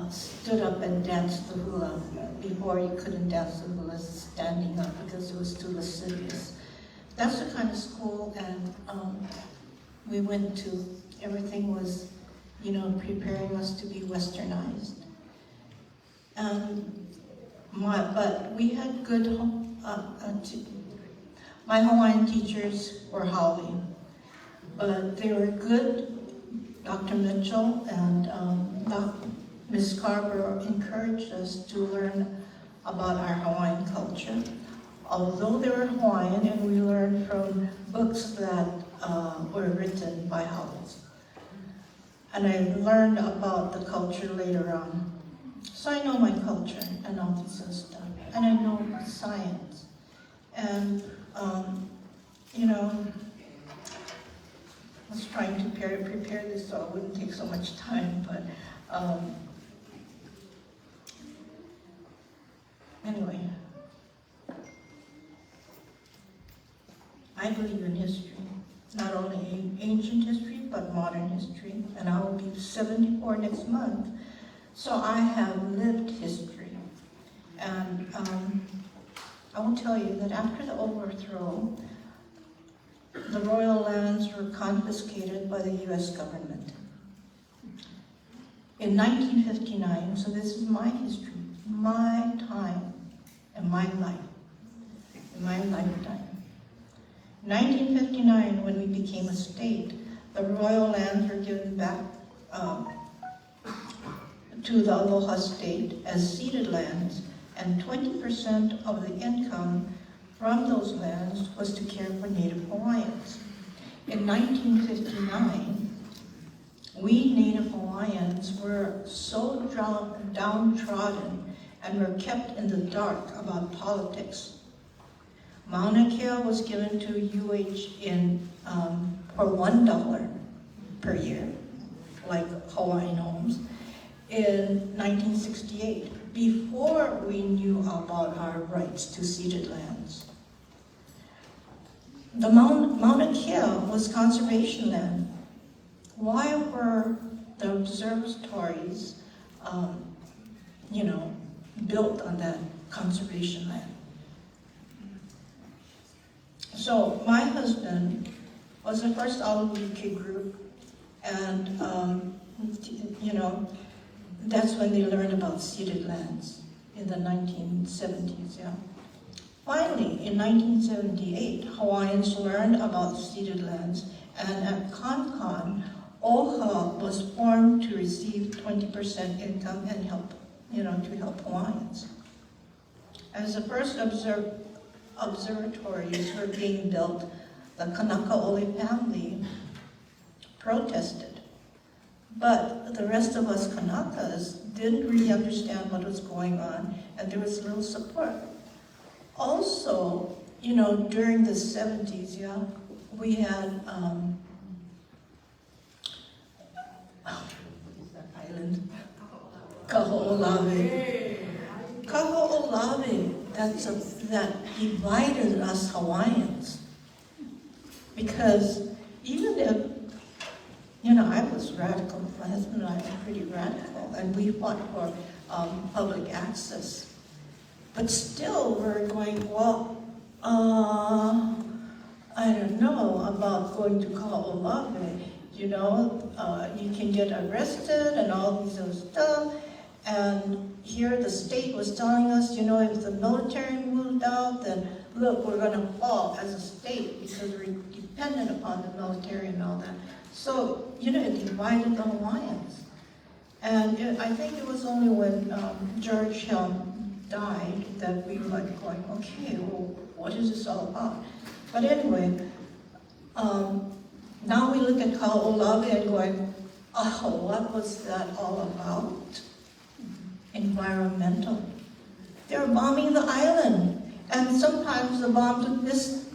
Speaker 19: stood up and danced the hula. Before, you couldn't dance the hula standing up because it was too lascivious. That's the kind of school, and we went to. Everything was, you know, preparing us to be westernized. But we had good. My Hawaiian teachers were Haole, but they were good. Dr. Mitchell and Ms. Carver encouraged us to learn about our Hawaiian culture. Although they were Hawaiian, and we learned from books that were written by Haoles. And I learned about the culture later on. So I know my culture and all this other stuff. And I know science. And, you know, I was trying to prepare this so it wouldn't take so much time, but anyway. I believe in history, not only ancient history, but modern history, and I will be 74 next month. So I have lived history. And I will tell you that after the overthrow, the royal lands were confiscated by the US government. In 1959, so this is my history, my time, and my life, in my lifetime. 1959, when we became a state, the royal lands were given back to the Aloha state as ceded lands, and 20% of the income from those lands was to care for Native Hawaiians. In 1959, we Native Hawaiians were so downtrodden and were kept in the dark about politics. Mauna Kea was given to UH for $1 per year, like Hawaiian homes, in 1968, before we knew about our rights to ceded lands. The Mauna Kea was conservation land. Why were the observatories, you know, built on that conservation land? So my husband was the first Alawiki group, and you know, that's when they learned about ceded lands in the 1970s. Yeah. Finally, in 1978, Hawaiians learned about ceded lands, and at CONCON, OHA was formed to receive 20% income and help, you know, to help Hawaiians. As the first observatories were being built, the Kanakaole family protested. But the rest of us Kanakas didn't really understand what was going on, and there was little support. Also, you know, during the 70s, yeah, we had, island? Kaho'olawe. Kaho'olawe, that divided us Hawaiians. Because even if, you know, I was radical, my husband and I were pretty radical, and we fought for public access. But still, we're going, well, I don't know about going to Kaho'olawe. You know, you can get arrested and all these other stuff. And here the state was telling us, you know, if the military moved out, then look, we're going to fall as a state because we're dependent upon the military and all that. So, you know, it divided the Hawaiians. And I think it was only when George Helm died that we were like going, okay, well, what is this all about? But anyway, now we look at Kaho'olawe and going, oh, what was that all about? Environmental. They were bombing the island, and sometimes the bombs would miss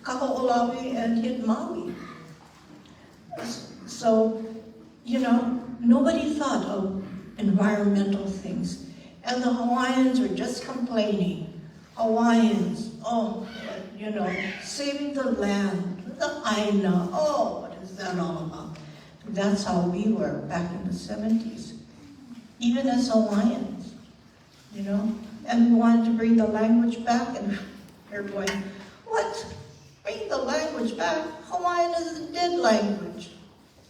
Speaker 19: Kaho'olawe and hit Maui. So, you know, nobody thought of environmental things. And the Hawaiians were just complaining. Hawaiians, oh, you know, saving the land, the Aina, oh, what is that all about? That's how we were back in the 70s. Even as Hawaiians, you know, and we wanted to bring the language back, and they're going, what? Bring the language back? Hawaiian is a dead language.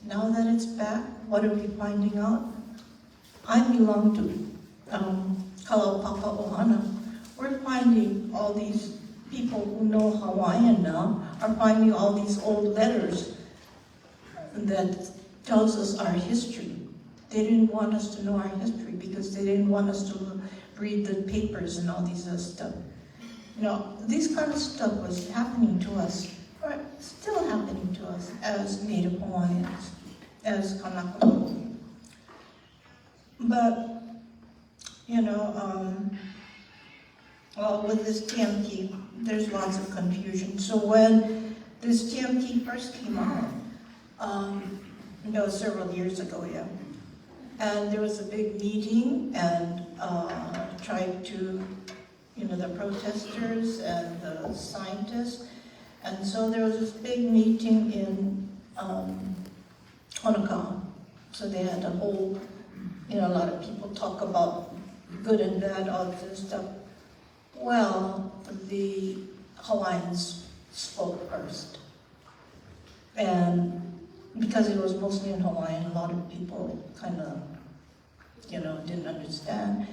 Speaker 19: Now that it's back, what are we finding out? I belong to Kalaupapa Ohana. We're finding all these people who know Hawaiian now are finding all these old letters that tells us our history. They didn't want us to know our history because they didn't want us to read the papers and all these other stuff. You know, this kind of stuff was happening to us, or still happening to us as Native Hawaiians, as Kanaka. But, you know, well, with this TMT, there's lots of confusion. So when this TMT first came out, you know, several years ago, yeah, and there was a big meeting, and tried to, you know, the protesters and the scientists, and so there was this big meeting in Honoka. So they had a whole, you know, a lot of people talk about good and bad, all this stuff. Well, the Hawaiians spoke first, and because it was mostly in Hawaiian, a lot of people kind of, you know, didn't understand.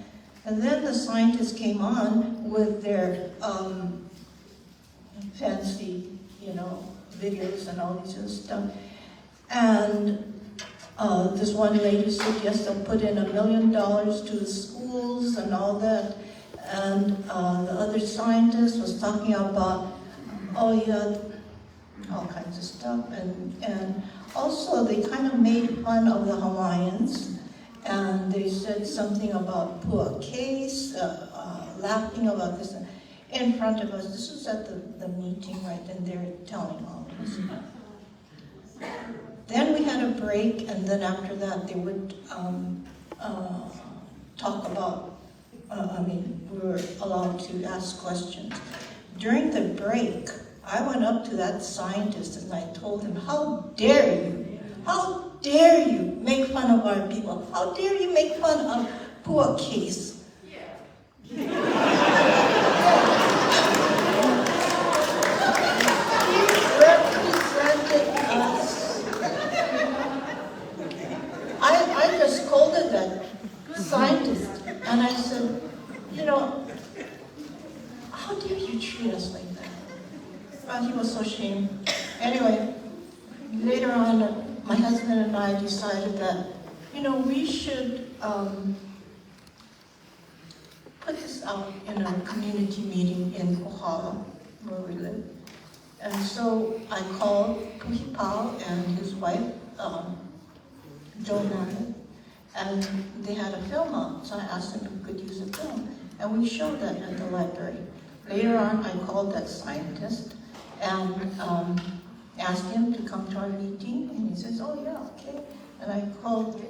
Speaker 19: And then the scientists came on with their fancy, you know, videos and all this other stuff. And this one lady said, yes, they'll put in $1 million to the schools and all that. And the other scientist was talking about, oh yeah, all kinds of stuff. And also they kind of made fun of the Hawaiians. And they said something about Pua case, laughing about this in front of us. This was at the meeting, right? And they're telling all this. Then we had a break, and then after that they would talk about, we were allowed to ask questions. During the break, I went up to that scientist and I told him, how dare you? How dare you make fun of our people? How dare you make fun of Pua case? He represented us. I just scolded that scientist and I said, you know, how dare you treat us like that? And he was so ashamed. Anyway, later on, my husband and I decided that, you know, we should put this out in a community meeting in Kohala, where we live. And so I called Puhipao and his wife, Joanna, and they had a film out, so I asked them if we could use a film. And we showed that at the library. Later on, I called that scientist and asked him to come to our meeting, and he says, oh yeah, okay. And I called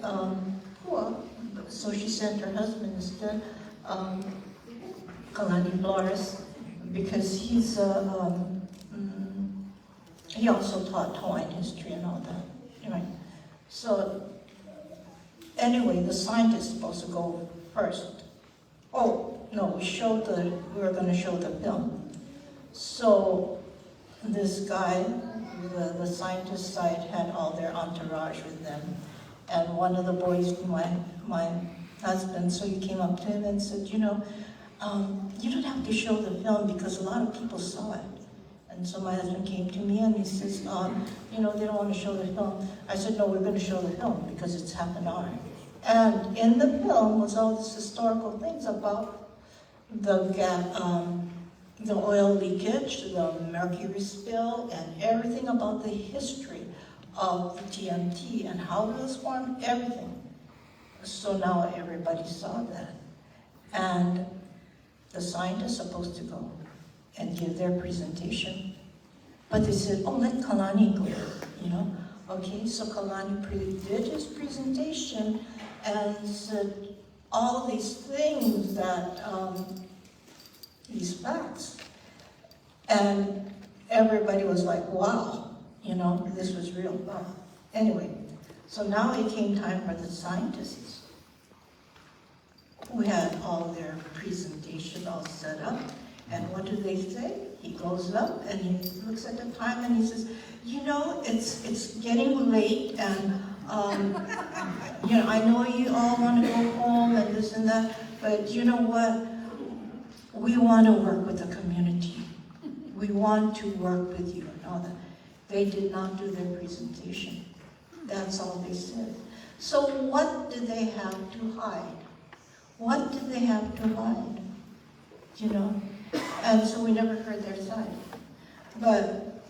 Speaker 19: Pua, so she sent her husband instead, Kalani Flores, because he's he also taught Hawaiian history and all that. Right. So anyway, the scientist is supposed to go first. Oh no, we were going to show the film. So this guy, the scientist side, had all their entourage with them, and one of the boys, my husband, so he came up to him and said, you know, you don't have to show the film because a lot of people saw it. And so my husband came to me and he says, you know, they don't want to show the film. I said, no, we're going to show the film because it's half an hour. And in the film was all these historical things about the oil leakage, the mercury spill, and everything about the history of the TMT and how it was formed, everything. So now everybody saw that. And the scientists are supposed to go and give their presentation. But they said, oh, let Kalani go, you know? Okay, so Kalani did his presentation and said all these things that, these facts. And everybody was like, wow, you know, this was real. Wow. Anyway, so now it came time for the scientists. We had all their presentation all set up, and what do they say? He goes up and he looks at the time and he says, you know, it's getting late, and you know, I know you all want to go home and this and that, but you know what? We want to work with the community. We want to work with you and all that. They did not do their presentation. That's all they said. So what do they have to hide? What did they have to hide? You know? And so we never heard their side. But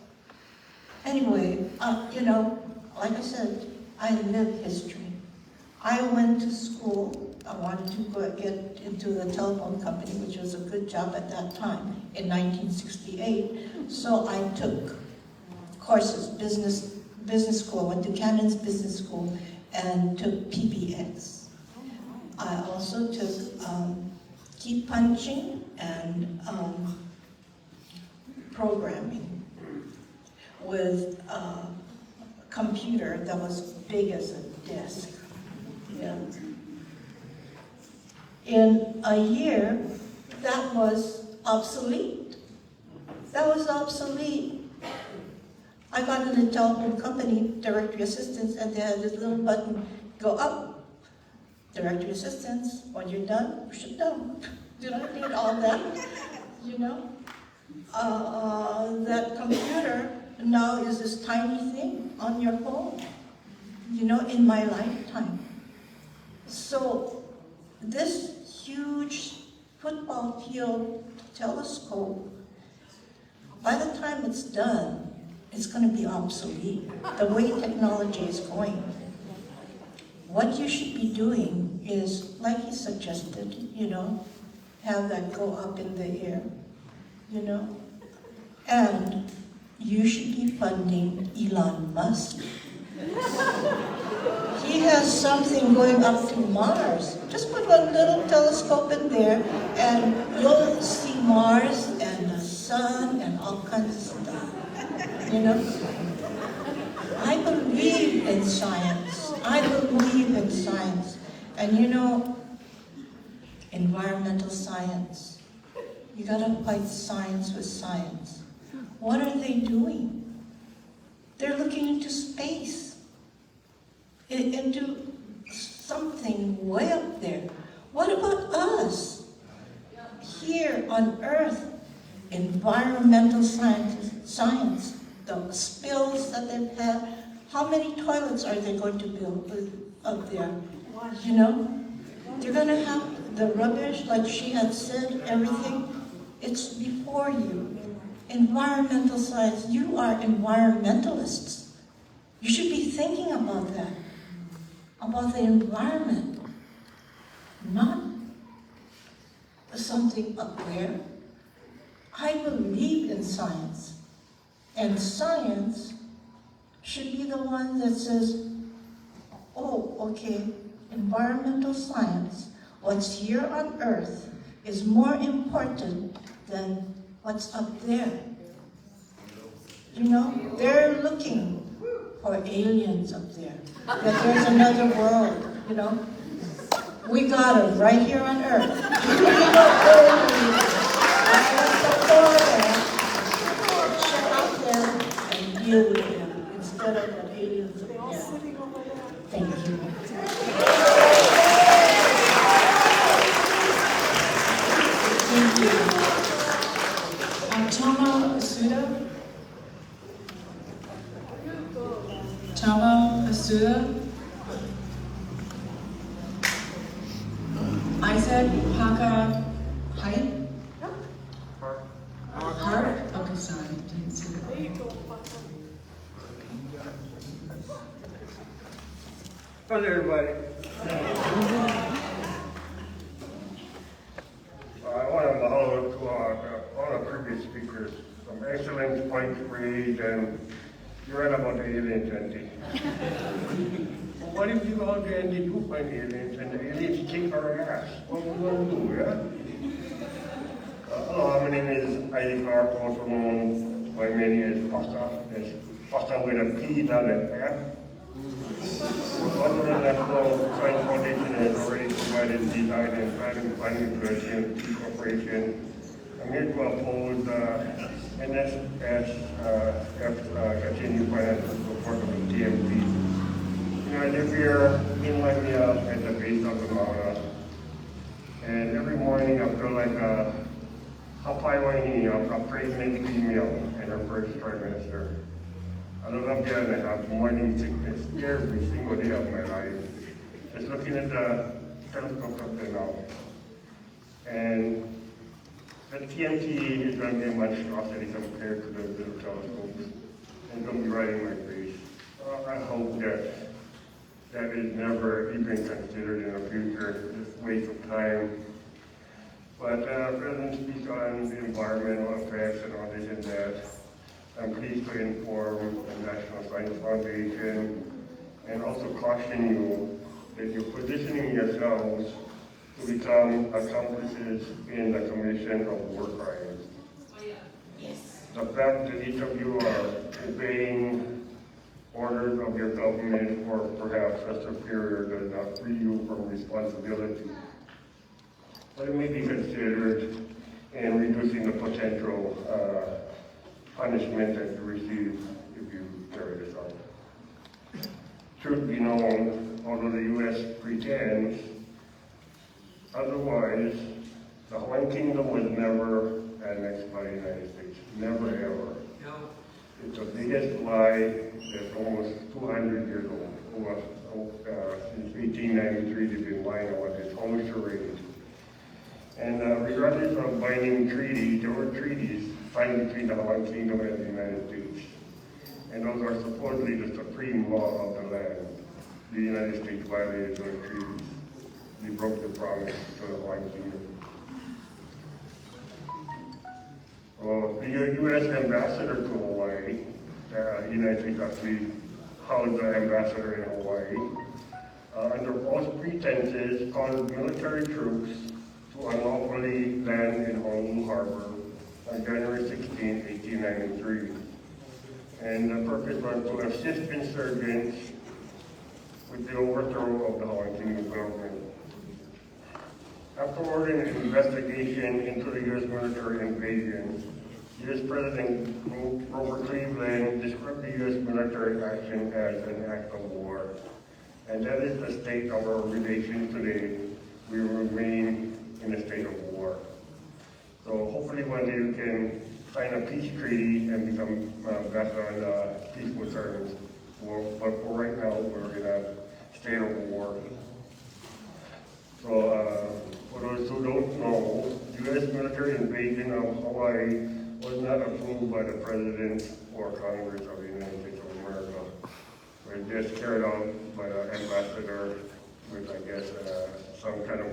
Speaker 19: anyway, you know, like I said, I live history. I went to school. I wanted to get into the telephone company, which was a good job at that time, in 1968. So I took courses, business school. I went to Cannon's Business School and took PBX. I also took key punching and programming with a computer that was big as a desk. Yeah. In a year, that was obsolete. That was obsolete. I got in a telephone company, directory assistance, and they had this little button, go up, directory assistance. When you're done, push it down. You don't need all that, you know. That computer now is this tiny thing on your phone, you know, in my lifetime. So this huge football field telescope, by the time it's done, it's going to be obsolete, the way technology is going. What you should be doing is, like he suggested, you know, have that go up in the air, you know, and you should be funding Elon Musk. He has something going up to Mars. Just put one little telescope in there and you'll see Mars and the sun and all kinds of stuff, you know. I believe in science. I believe in science. And you know, environmental science. You gotta fight science with science. What are they doing? They're looking into space, into something way up there. What about us? Here on Earth, environmental science, the spills that they've had, how many toilets are they going to build up there? You know, they're going to have the rubbish, like she had said, everything, it's before you. Environmental science, you are environmentalists. You should be thinking about that, about the environment, not something up there. I believe in science, and science should be the one that says, oh, okay, environmental science, what's here on Earth is more important than what's up there. You know, they're looking for aliens up there, that there's another world, you know. We got them right here on Earth. Out there and deal with them instead of the aliens up there. Thank you.
Speaker 8: Thank you. Toma Asuda. Toma Asuda. Isaac Haka Height. Hart? Okay, sorry, didn't see that.
Speaker 4: Hello, everybody. I want to mahalo to all the previous speakers. Some excellent points raised, and you're right about the aliens, Andy. Well, what if you out there and you do find aliens, and the aliens kick our ass? What are we going to do, yeah? Hello, my name is Isaac Hart, also known by many as Pasta with a P, not an F. Other National Science Foundation has already provided design and planning funding to the TMT Corporation. I'm here to oppose NSF continued financial support of the TMT. You know, I live here in Waimea at the base of the mountain, and every morning I feel like a pregnant female in her first trimester. I look up there and I have morning sickness every single day of my life. Just looking at the telescope up there now. And the TMT is going to be a monstrosity compared to the little telescopes. And it's going to be right in my face. I hope that is never even considered in the future. It's a waste of time. But President speaks on the environmental effects and all this and that. I'm pleased to inform the National Science Foundation and also caution you that you're positioning yourselves to become accomplices in the commission of war crimes.
Speaker 19: Yes.
Speaker 4: The fact that each of you are obeying orders of your government or perhaps a superior does not free you from responsibility. But it may be considered in reducing the potential punishment that you receive if you carry this out. Truth be known, although the U.S. pretends otherwise, the Hawaiian Kingdom was never annexed by the United States. Never, ever. It's the biggest lie that's almost 200 years old. Since 1893, they've been lying about this whole charade. And regardless of binding treaties, there were treaties signed between the Hawaiian Kingdom and the United States. And those are supposedly the supreme law of the land. The United States violated those treaties. They broke the promise to the Hawaiian Kingdom. Well, the U.S. ambassador to Hawaii, the United States actually housed the ambassador in Hawaii, under false pretenses, caused military troops to unlawfully land in Honolulu Harbor on January 16, 1893. And the purpose was to assist insurgents with the overthrow of the Hawaiian Kingdom government. After ordering an investigation into the U.S. military invasion, U.S. President Grover Cleveland described the U.S. military action as an act of war. And that is the state of our relations today. We remain in a state of war. So hopefully one day we can sign a peace treaty and become back on peaceful terms. But for right now, we're in a state of war. So for those who don't know, U.S. military invasion of Hawaii was not approved by the President or Congress of the United States of America. It was just carried out by the ambassador with, I guess, some kind of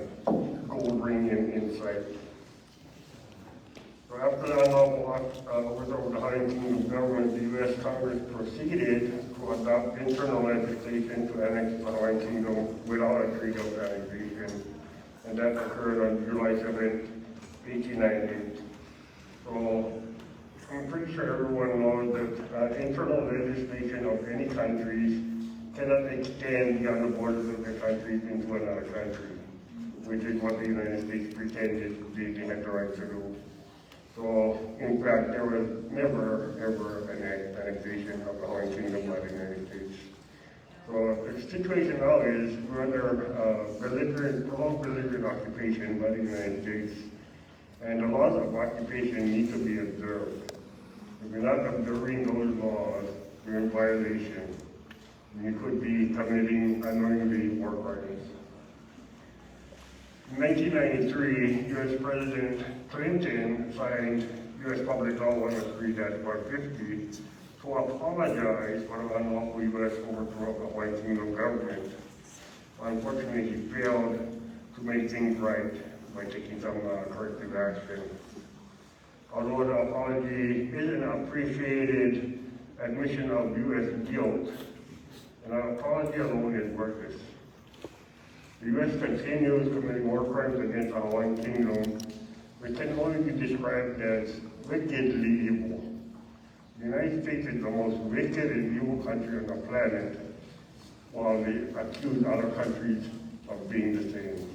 Speaker 4: gold ring inside. So after the unlawful overthrow of the Huntington government, the U.S. Congress proceeded to adopt internal legislation to annex the Hawaiian Kingdom without a treaty of annexation, and that occurred on July 7, 1898. So I'm pretty sure everyone knows that internal legislation of any countries cannot extend beyond the borders of the country into another country, which is what the United States pretended they had the right to do. So, in fact, there was never, ever an annexation of the Hawaiian Kingdom by the United States. So the situation now is we're under prolonged belligerent occupation by the United States, and the laws of occupation need to be observed. If we're not observing those laws, we're in violation. You could be committing unknowingly war crimes. In 1993, U.S. President Clinton signed U.S. Public Law 103-150 to apologize for the unlawful U.S. overthrow of the Hawaiian Kingdom government. Unfortunately, he failed to make things right by taking some corrective action. Although the apology is an appreciated admission of U.S. guilt, an apology alone is worthless. The U.S. continues committing war crimes against the Hawaiian Kingdom, which can only be described as wickedly evil. The United States is the most wicked and evil country on the planet, while they accuse other countries of being the same.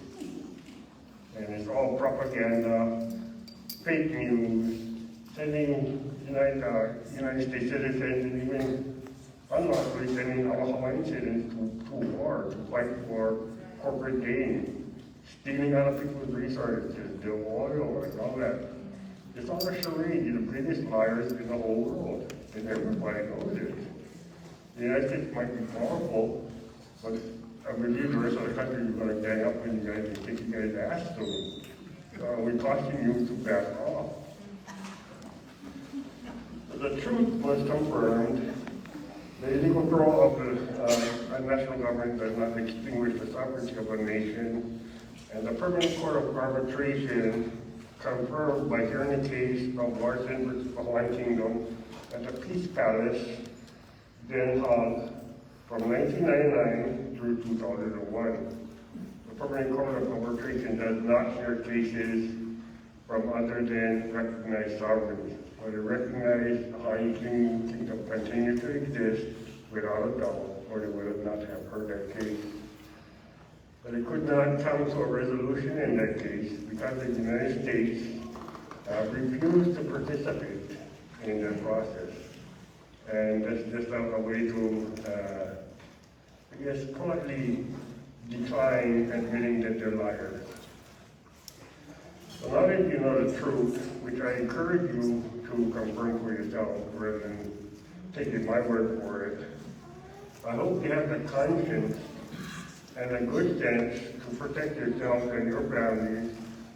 Speaker 4: And it's all propaganda, fake news, sending United States citizens and even unlawfully sending our Hawaiian citizens to war to fight for corporate gain, stealing other people's resources, the oil and all that. It's all a charade. You're the biggest liars in the whole world, and everybody knows it. The United States might be powerful, but I believe the rest of the country is going to gang up on you guys and kick you guys' ass soon. We caution you to back off. The truth was confirmed. The illegal withdrawal of the national government does not extinguish the sovereignty of a nation, and the Permanent Court of Arbitration confirmed by hearing the case of Larson versus the Hawaiian Kingdom at the Peace Palace, Den Haag, from 1999 through 2001. The Permanent Court of Arbitration does not hear cases from other than recognized sovereigns, but it recognized the Hawaiian Kingdom continues to exist without a doubt, or they would not have heard that case. But it could not come to a resolution in that case because the United States refused to participate in that process. And that's just a way to, I guess, politely decline admitting that they're liars. So now that you know the truth, which I encourage you to confirm for yourself rather than taking my word for it, I hope you have the conscience and a good sense to protect yourself and your family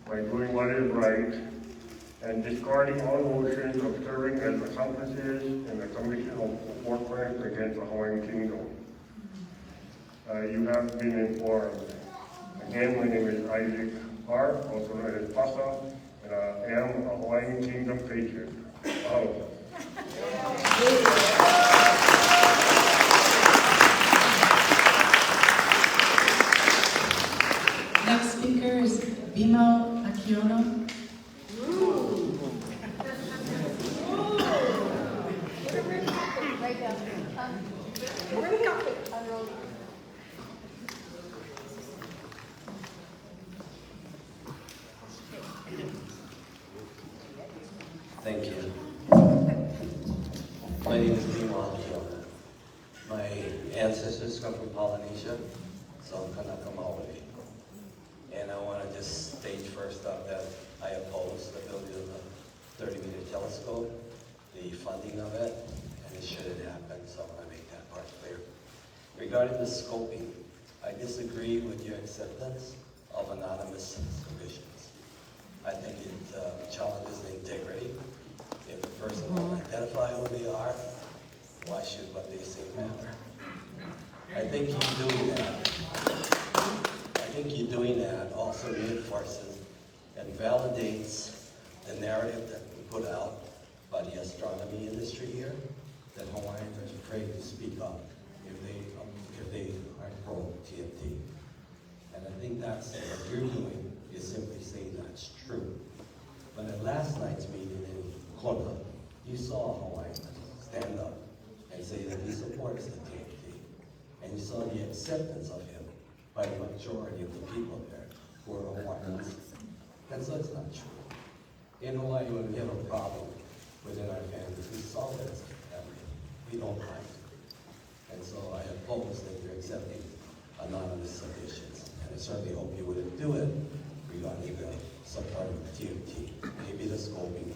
Speaker 4: by doing what is right and discarding all notions of serving as accomplices in the commission of war crimes against the Hawaiian Kingdom. You have been informed. Again, my name is Isaac R., also known as Pasa, and I am a Hawaiian Kingdom patriot.
Speaker 8: Next speaker is Bima Akiono.
Speaker 20: Thank you. My name is Bima Akiono. My ancestors come from Polynesia, so I'm Kanaka Maoli. And I want to just state first up that I oppose the building of the 30-meter telescope, the funding of it, and it shouldn't happen, so I want to make that part clear. Regarding the scoping, I disagree with your acceptance of anonymous submissions. I think it challenges the integrity. identify who they are, why should what they say matter? I think you doing that also reinforces and validates the narrative that we put out by the astronomy industry here, that Hawaiians are afraid to speak up if they are pro-TMT. And I think that's what you're doing, is simply saying that's true. But at last night's meeting in Kona, you saw a Hawaiian stand up and say that he supports the TMT. And you saw the acceptance of him by the majority of the people there who are Hawaiians. And so it's not true. In Hawaii, when we have a problem within our families, we solve it as a family. We don't fight. And so I oppose that you're accepting anonymous submissions. And I certainly hope you wouldn't do it regarding the support of TMT. Maybe the scoping,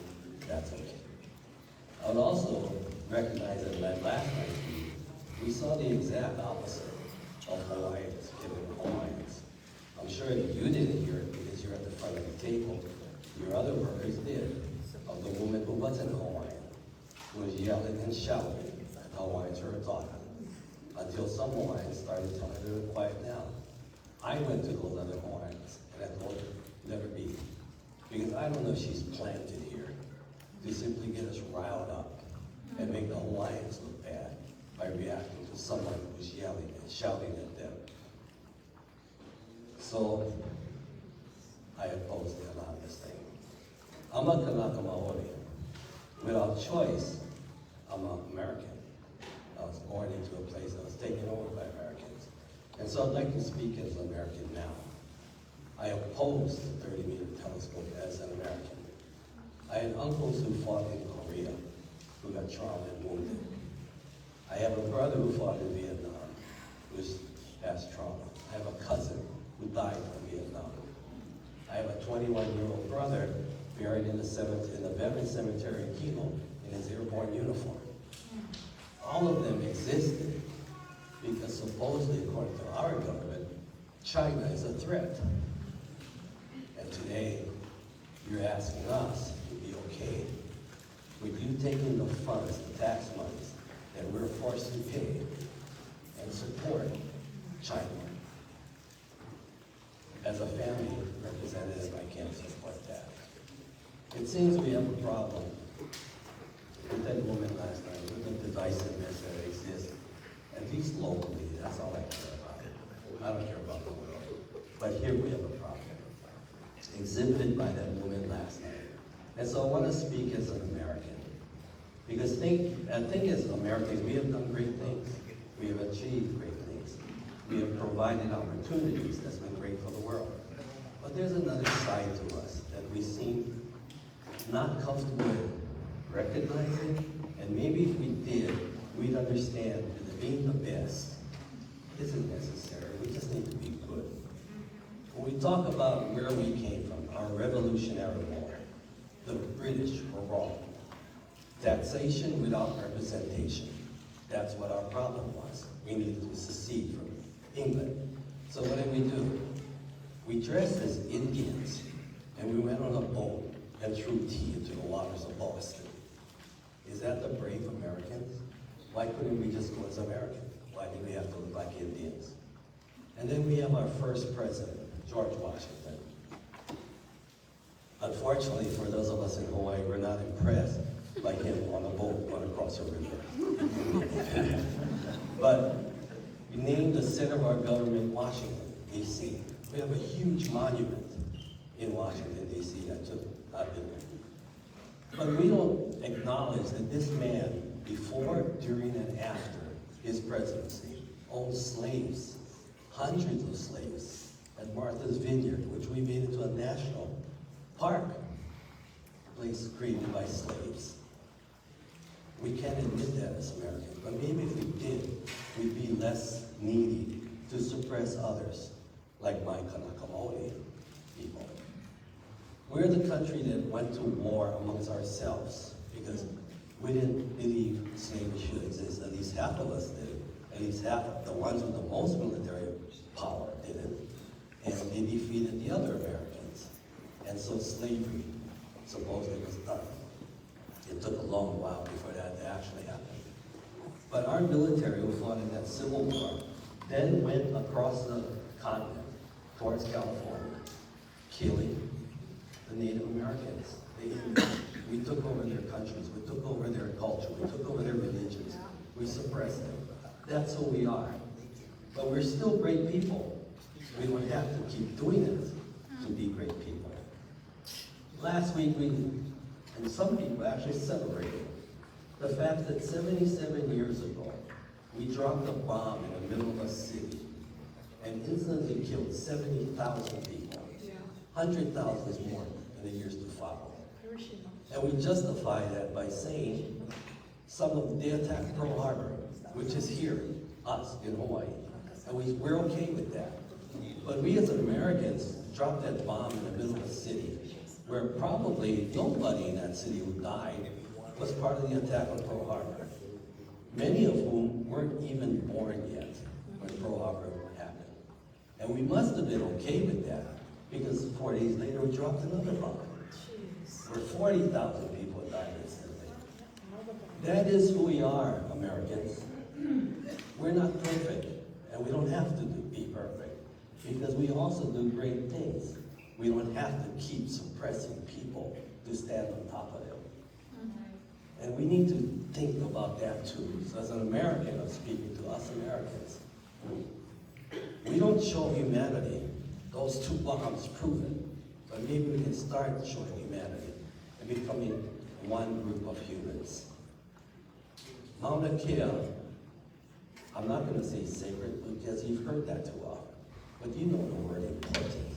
Speaker 20: that's okay. I would also recognize that in that last night's meeting, we saw the exact opposite of Hawaiians giving Hawaiians. I'm sure that you didn't hear it because you're at the front of the table. Your other workers did, of the woman who wasn't Hawaiian, who was yelling and shouting at the Hawaiians who were talking, until some Hawaiians started telling her to quiet down. I went to those other Hawaiians, and I told her, never be. Because I don't know if she's planted here to simply get us riled up and make the Hawaiians look bad by reacting to someone who's yelling and shouting at them. So, I oppose the anonymous thing. I'm a Kanaka Maori. Without choice, I'm an American. I was born into a place that was taken over by Americans. And so I'd like to speak as an American now. I oppose the 30-meter telescope as an American. I had uncles who fought in Korea, who got trauma and wounded. I have a brother who fought in Vietnam, who has trauma. I have a cousin who died in Vietnam. I have a 21-year-old brother buried in the Veterans Cemetery in Kilo in his airborne uniform. All of them existed because supposedly, according to our government, China is a threat. And today, you're asking us to be okay with you taking the funds, the tax monies, that we're forced to pay and support China. As a family representative, I can't support that. It seems we have a problem with that woman last night, with the divisiveness that exists, at least locally. That's all I care about. I don't care about the world. But here we have a problem, exhibited by that woman last night. And so I want to speak as an American. Because I think as Americans, we have done great things. We have achieved great things. We have provided opportunities that's been great for the world. But there's another side to us that we seem not comfortable recognizing, and maybe if we did, we'd understand that being the best isn't necessary. We just need to be good. When we talk about where we came from, our Revolutionary War, the British were wrong. Taxation without representation. That's what our problem was. We needed to secede from England. So what did we do? We dressed as Indians, and we went on a boat and threw tea into the waters of Boston. Is that the brave Americans? Why couldn't we just go as Americans? Why did we have to look like Indians? And then we have our first president, George Washington. Unfortunately, for those of us in Hawaii, we're not impressed by him on a boat going across a river. But we named the center of our government Washington, D.C. We have a huge monument in Washington, D.C. that I've been there. But we don't acknowledge that this man, before, during, and after his presidency, owned slaves, hundreds of slaves, at Martha's Vineyard, which we made into a national park, a place created by slaves. We can't admit that as Americans, but maybe if we did, we'd be less needy to suppress others, like my Kanaka Maoli people. We're the country that went to war amongst ourselves because we didn't believe slavery should exist. At least half of us did. At least half of the ones with the most military power didn't. And they defeated the other Americans. And so slavery supposedly was done. It took a long while before that actually happened. But our military who fought in that Civil War then went across the continent towards California, killing the Native Americans, the Indians. We took over their countries, we took over their culture, we took over their religions, we suppressed them. That's who we are. But we're still great people. We don't have to keep doing it to be great people. Last week, and some people actually celebrated the fact that 77 years ago, we dropped a bomb in the middle of a city and instantly killed 70,000 people. 100,000 more in the years to follow. And we justify that by saying they attacked Pearl Harbor, which is here, us, in Hawaii. And we're okay with that. But we as Americans dropped that bomb in the middle of a city where probably nobody in that city who died was part of the attack on Pearl Harbor. Many of whom weren't even born yet when Pearl Harbor happened. And we must have been okay with that because 4 days later we dropped another bomb where 40,000 people died instantly. That is who we are, Americans. We're not perfect, and we don't have to be perfect because we also do great things. We don't have to keep suppressing people to stand on top of them. And we need to think about that too. So as an American, I'm speaking to us Americans. We don't show humanity. Those 2 bombs prove it. But maybe we can start showing humanity and becoming one group of humans. Mauna Kea, I'm not going to say sacred because you've heard that too often. But you know the word important.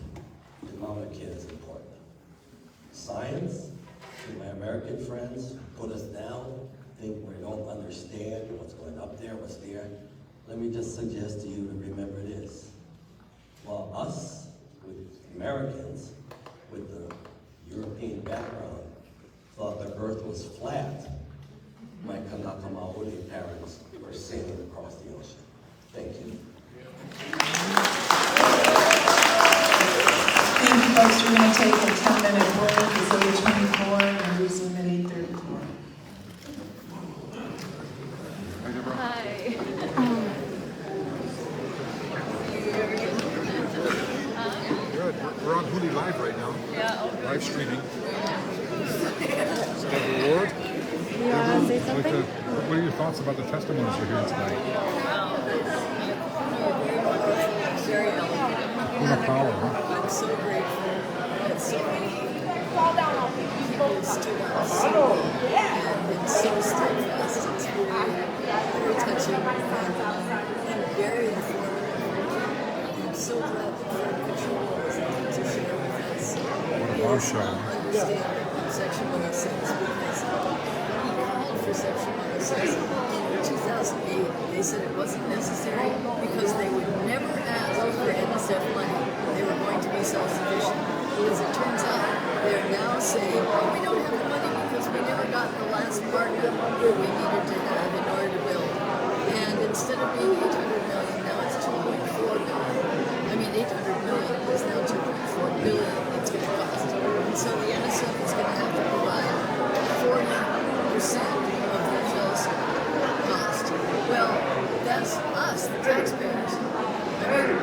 Speaker 20: And Mauna Kea is important. Science, to my American friends, put us down, think we don't understand what's going up there, what's there. Let me just suggest to you to remember this. While us, with Americans, with the European background, thought the earth was flat, my Kanaka Maoli parents were sailing across the ocean. Thank you.
Speaker 8: Thank you, folks. We're going to take a 10-minute break. It's 8:24 and resume at 8:30 tomorrow.
Speaker 5: Hi.
Speaker 3: Good. We're on Huli Live right now.
Speaker 5: Yeah.
Speaker 3: Live streaming. Deborah Ward.
Speaker 5: Yeah, say something?
Speaker 3: What are your thoughts about the testimonies we're hearing tonight?
Speaker 21: Very eloquent.
Speaker 3: Full of power, huh?
Speaker 21: I'm so grateful that so many people stood up so and been so steadfast. It's very touching and very informative. I'm so glad that Fred Control was able to share with us his understanding of sexual innocence because he called for sexual innocence in 2008. They said it wasn't necessary because they would never ask for NSF money. They were going to be self-sufficient. As it turns out, they're now saying, oh, we don't have the money because we never got the last partner we needed to have in order to build. And instead of being 800 million, now it's 2.4 billion. I mean, 800 million is now 2.4 billion it's going to cost. And so the NSF is going to have to provide 40% of the bill's cost. Well, that's us, the taxpayers. I mean,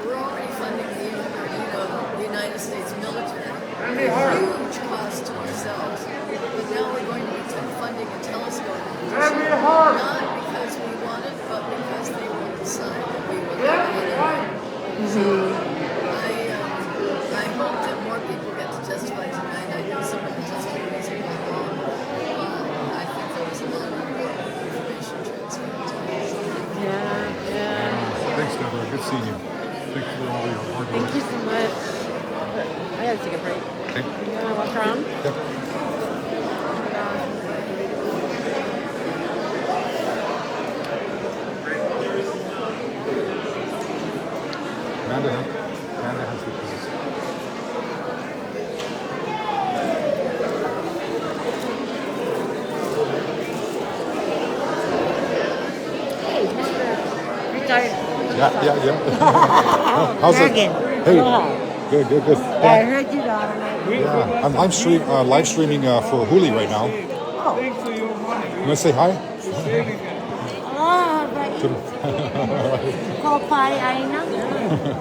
Speaker 21: we're already funding the United States military. A huge cost to ourselves. But now we're going to be funding a telescope. Not because we want it, but because they will decide that we will get it. So I hope that more people get to testify tonight. I know some of the testimonies are going on. I think there was a lot of information transferred to us.
Speaker 5: Yeah.
Speaker 3: Thanks, Deborah. Good seeing you. Thanks for all your hard work.
Speaker 5: Thank you so much. I gotta take a break.
Speaker 3: Okay.
Speaker 5: You wanna walk around?
Speaker 3: Yep. Amanda has the keys. Yeah. How's it? Hey. Good.
Speaker 15: I heard you, darling.
Speaker 3: Yeah, I'm live streaming for Huli right now.
Speaker 15: Oh.
Speaker 3: want to say hi?
Speaker 12: Oh, right. Kopai Aina.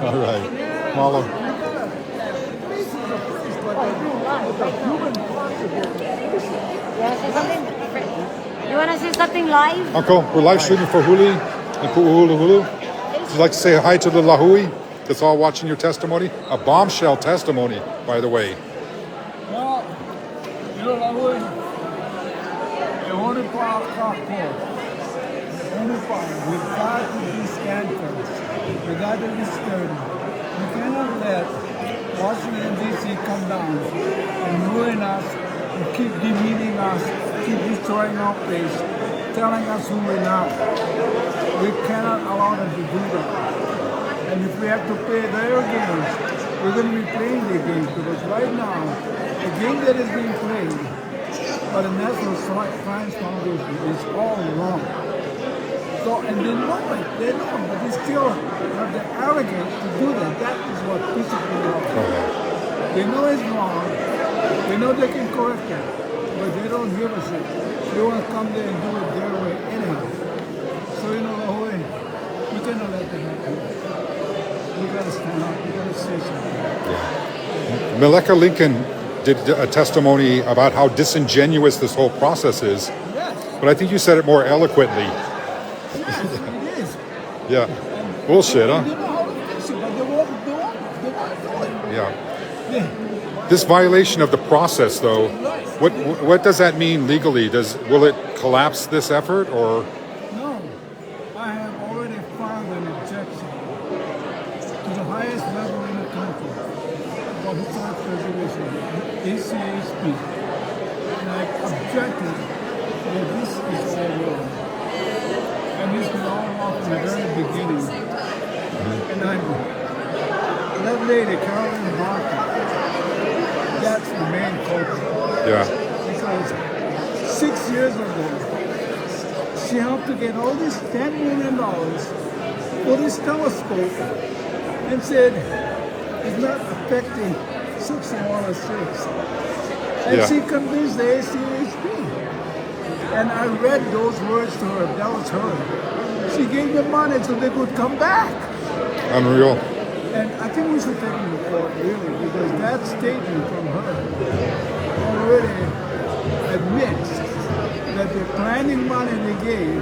Speaker 3: All right. Mahalo.
Speaker 12: You want to say something live?
Speaker 3: Uncle, we're live streaming for Huli and Pu'uhulu Hulu. Would you like to say hi to the Lahui that's all watching your testimony? A bombshell testimony, by the way.
Speaker 11: Well, you know, Lahui, the only part of we've got to be steadfast. We got to be sturdy. We cannot let Washington D.C. come down and ruin us and keep demeaning us, keep destroying our place, telling us who we're not. We cannot allow them to do that. And if we have to play their games, we're going to be playing their games, because right now, the game that is being played by the National Science Foundation is all wrong. So, and they know it, but they still have the arrogance to do that. That is what pisses me off. They know it's wrong, they know they can correct it, but they don't give a shit. They want to come there and do it their way anyhow. So, you know, the whole way, we cannot let that happen. We gotta stand up, we gotta say something.
Speaker 3: Meleka Lincoln did a testimony about how disingenuous this whole process is.
Speaker 11: Yes.
Speaker 3: But I think you said it more eloquently.
Speaker 11: Yes, it is.
Speaker 3: Yeah. Bullshit, huh?
Speaker 11: They know how to fix it, but they won't do it.
Speaker 3: Yeah. This violation of the process, though, what does that mean legally? Will it collapse this effort, or?
Speaker 11: No, I have already filed an objection to the highest level in the country for historic preservation, ACHP, and I objected that this is all wrong. And this was all wrong from the very beginning. And that lady, Carolyn Barker, that's the main culprit.
Speaker 3: Yeah.
Speaker 11: Because 6 years ago, she helped to get all this $10 million for this telescope and said it's not affecting 606. And
Speaker 3: Yeah.
Speaker 11: she convinced the ACHP. And I read those words to her. That was her. She gave them money so they could come back.
Speaker 3: Unreal.
Speaker 11: And I think we should take them to court, really, because that statement from her already admits that the planning money they gave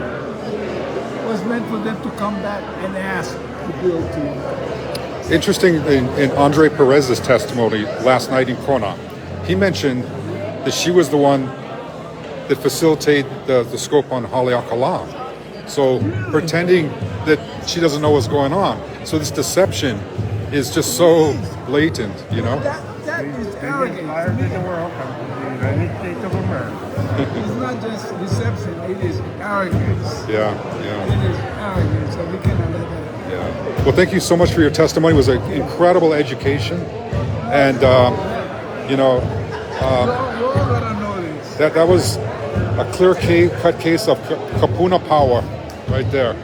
Speaker 11: was meant for them to come back and ask to build to.
Speaker 3: Interesting, in Andre Perez's testimony last night in Kona, he mentioned that she was the one that facilitated the scope on Haleakala. So pretending that she doesn't know what's going on. So this deception is just so blatant, you know?
Speaker 11: That is arrogant. The world the United States of America. It's not just deception, it is arrogance.
Speaker 3: Yeah.
Speaker 11: It is arrogance, so we cannot let that.
Speaker 3: Yeah. Well, thank you so much for your testimony. It was an incredible education. And, you know,
Speaker 11: You're all gonna know this.
Speaker 3: that was a clear-cut case of kapuna power right there.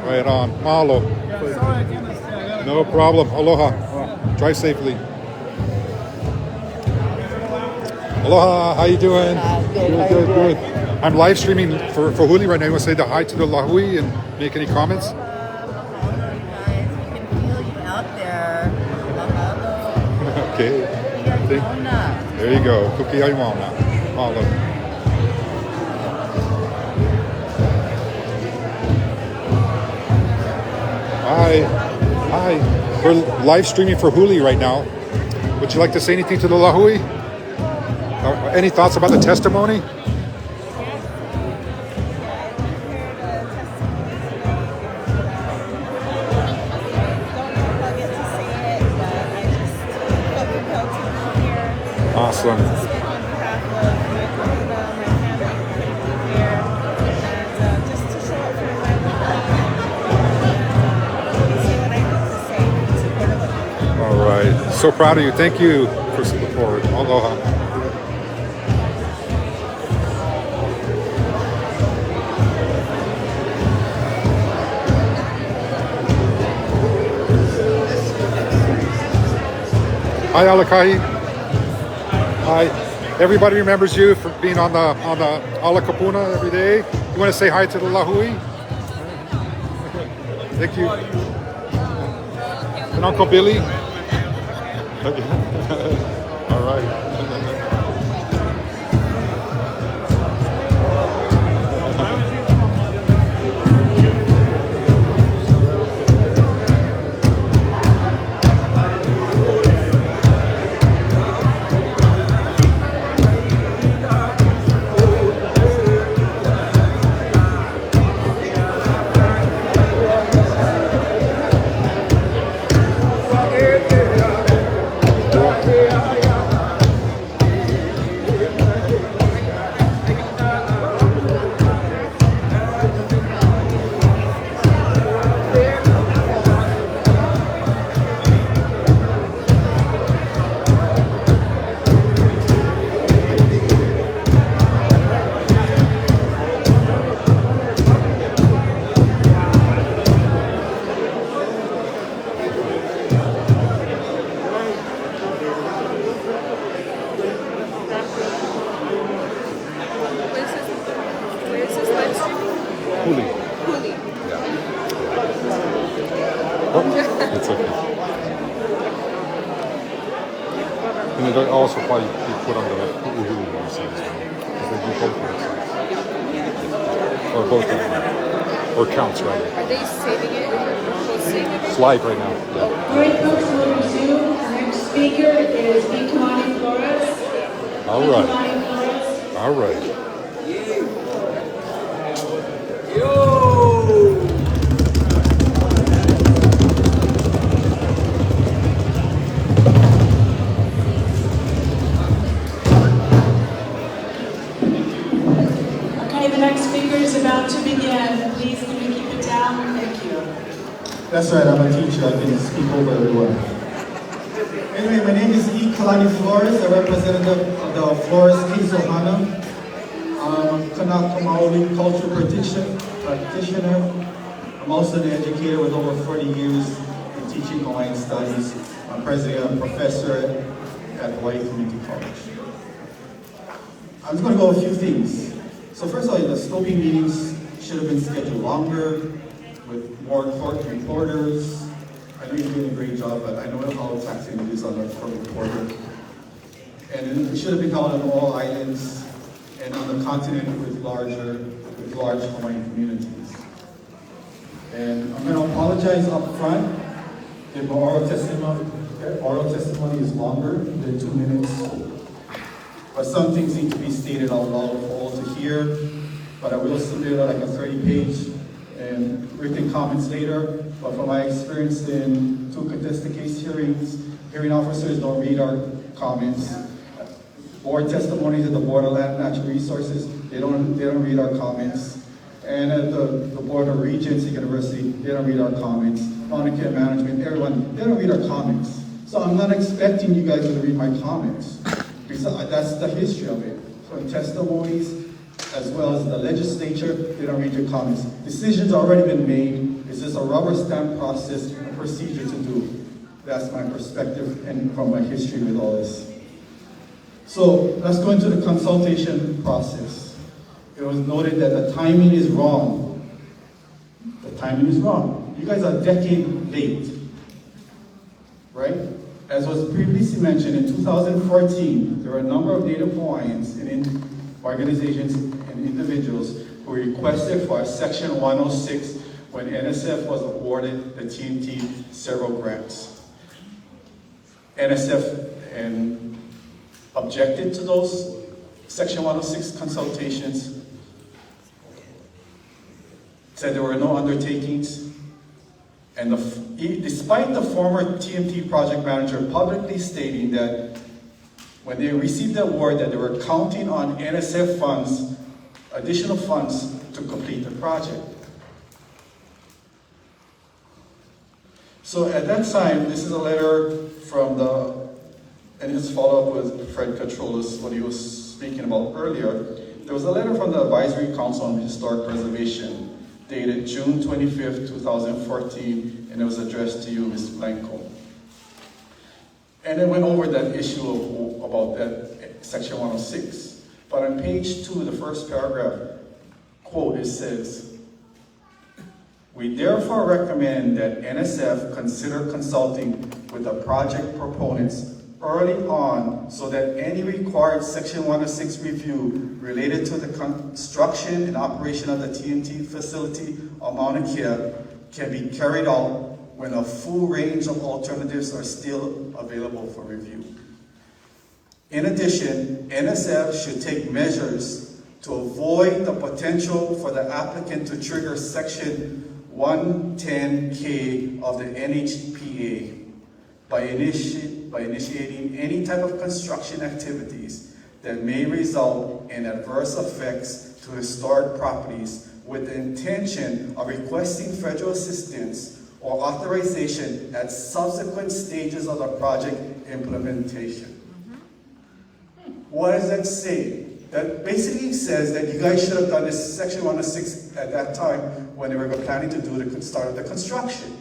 Speaker 3: Right on. Mahalo. No problem. Aloha. Drive safely. Aloha. How you doing? Good. I'm live streaming for Huli right now. You want to say the hi to the Lahui and make any comments?
Speaker 2: Out there.
Speaker 3: Okay. There you go. Kuki Aimauna. Mahalo. Hi. We're live streaming for Huli right now. Would you like to say anything to the Lahui? Any thoughts about the testimony? Awesome. All right. So proud of you. Thank you for support. Aloha. Hi, Alakahi. Hi. Everybody remembers you for being on the Ala Kapuna every day. You want to say hi to the Lahui? Thank you. And Uncle Billy. All right. It's okay. And it'll also probably be put on the Hulu website as well. Because they do both websites. Or both of them. Or counts, rather.
Speaker 5: Are they saving it?
Speaker 3: It's live right now. Yeah.
Speaker 10: All right, folks, we'll resume. Our next speaker is Ikamani Flores.
Speaker 3: All right. All right.
Speaker 10: Okay, the next speaker is about to begin. Please, can you keep it down? Thank you.
Speaker 22: That's right, I'm a teacher. I can speak over everyone. Anyway, my name is E. Kalani Flores, a representative of the Flores Kizohana. I'm a Kanaka Maoli cultural practitioner. I'm also an educator with over 40 years in teaching Hawaiian studies. I'm president and professor at Hawaii Community College. I'm just going to go over a few things. So first of all, the scoping meetings should have been scheduled longer with more court reporters. I know you're doing a great job, but I know how taxing it is on a court reporter. And it should have been held on all islands and on the continent with large Hawaiian communities. And I'm going to apologize up front if my oral testimony is longer than 2 minutes. But some things need to be stated out loud for all to hear. But I will submit like a 30-page and written comments later. But from my experience in 2 contested case hearings, hearing officers don't read our comments. Board testimonies at the Board of Land and Natural Resources, they don't read our comments. And at the Board of Regents University, they don't read our comments. Fauna Care Management, everyone, they don't read our comments. So I'm not expecting you guys to read my comments. Because that's the history of it. So in testimonies, as well as the legislature, they don't read your comments. Decisions already been made. It's just a rubber stamp process, a procedure to do. That's my perspective and from my history with all this. So let's go into the consultation process. It was noted that the timing is wrong. The timing is wrong. You guys are a decade late, right? As was previously mentioned, in 2014, there were a number of Native Hawaiians and organizations and individuals who requested for a Section 106 when NSF was awarded the TMT several grants. NSF objected to those Section 106 consultations, said there were no undertakings, and despite the former TMT project manager publicly stating that when they received the award that they were counting on NSF funds, additional funds to complete the project. So at that time, this is a letter from and his follow-up with Fred Katrolis, what he was speaking about earlier. There was a letter from the Advisory Council on Historic Preservation, dated June 25th, 2014, and it was addressed to you, Ms. Blanco. And it went over that issue about that Section 106. But on page 2, the first paragraph, quote, it says, "We therefore recommend that NSF consider consulting with the project proponents early on so that any required Section 106 review related to the construction and operation of the TMT facility on Mauna Kea can be carried out when a full range of alternatives are still available for review. In addition, NSF should take measures to avoid the potential for the applicant to trigger Section 110K of the NHPA by initiating any type of construction activities that may result in adverse effects to historic properties with the intention of requesting federal assistance or authorization at subsequent stages of the project implementation." What does that say? That basically says that you guys should have done this Section 106 at that time when they were planning to do the start of the construction.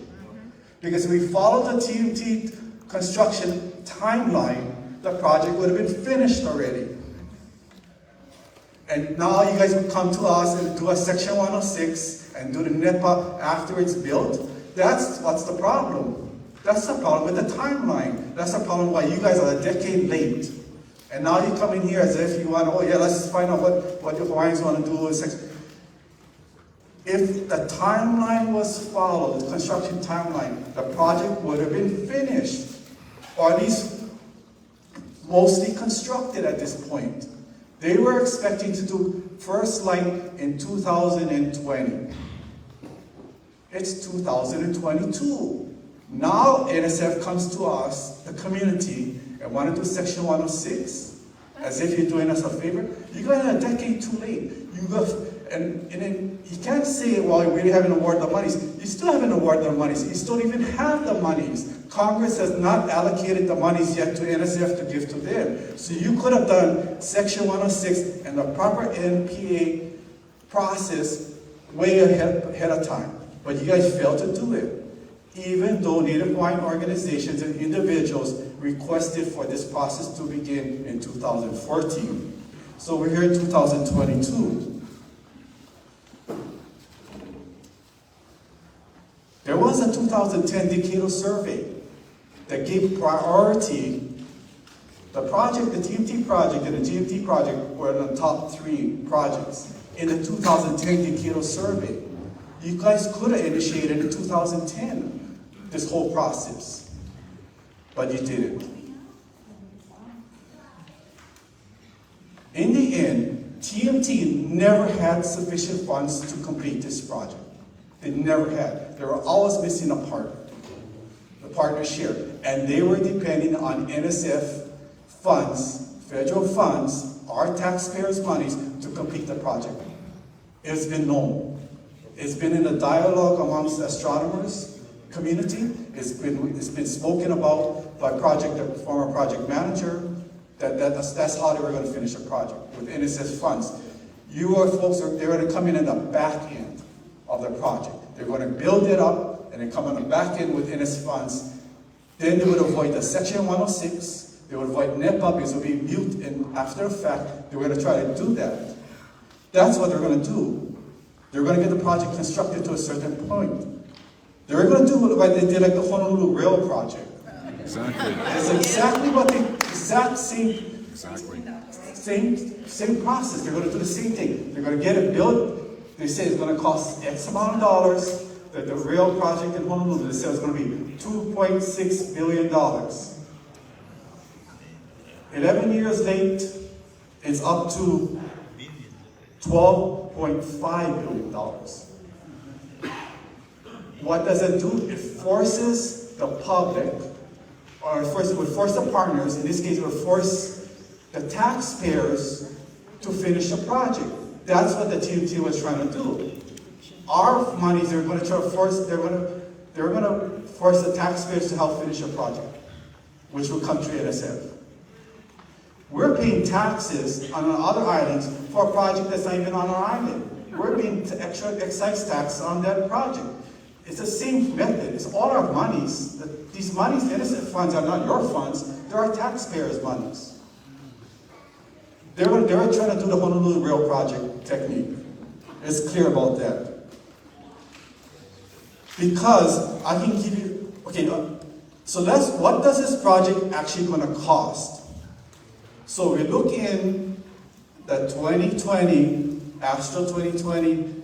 Speaker 22: Because if we followed the TMT construction timeline, the project would have been finished already. And now you guys would come to us and do a Section 106 and do the NEPA after it's built. That's what's the problem. That's the problem with the timeline. That's the problem why you guys are a decade late. And now you come in here as if you want, oh yeah, let's find out what the Hawaiians want to do with sex. If the timeline was followed, the construction timeline, the project would have been finished, or at least mostly constructed at this point. They were expecting to do first light in 2020. It's 2022. Now NSF comes to us, the community, and want to do Section 106, as if you're doing us a favor. You guys are a decade too late. And then you can't say, well, we haven't awarded the monies. You still haven't awarded the monies. You still don't even have the monies. Congress has not allocated the monies yet to NSF to give to them. So you could have done Section 106 and the proper NPA process way ahead of time. But you guys failed to do it, even though Native Hawaiian organizations and individuals requested for this process to begin in 2014. So we're here in 2022. There was a 2010 decadal survey that gave priority. The project, the TMT project and the GMT project were in the top 3 projects in the 2010 decadal survey. You guys could have initiated in 2010 this whole process, but you didn't. In the end, TMT never had sufficient funds to complete this project. They never had. They were always missing a part, the partner share, and they were depending on NSF funds, federal funds, our taxpayers' monies to complete the project. It's been known. It's been in the dialogue amongst the astronomers community. It's been spoken about by the former project manager. That's how they were going to finish the project, with NSF funds. They're going to come in at the back end of the project. They're going to build it up and then come on the back end with NSF funds. Then they would avoid the Section 106. They would avoid NEPA because it would be mute, and after the fact, they were going to try to do that. That's what they're going to do. They're going to get the project constructed to a certain point. They're going to do what they did like the Honolulu Rail project.
Speaker 3: Exactly.
Speaker 22: It's exactly what the exact same process. They're going to do the same thing. They're going to get it built. They say it's going to cost X amount of dollars. The rail project in Honolulu, they say it's going to be $2.6 billion. 11 years late, it's up to $12.5 billion. What does it do? It forces the public, or it would force the partners, in this case it would force the taxpayers to finish the project. That's what the TMT was trying to do. Our monies, they're going to force the taxpayers to help finish a project, which will come to NSF. We're paying taxes on other islands for a project that's not even on our island. We're paying extra excise tax on that project. It's the same method. It's all our monies. These monies, NSF funds, are not your funds. They're our taxpayers' monies. They were trying to do the Honolulu Rail Project technique. It's clear about that. Because I can give you, okay, so what does this project actually going to cost? So we look in the 2020, Astro 2020,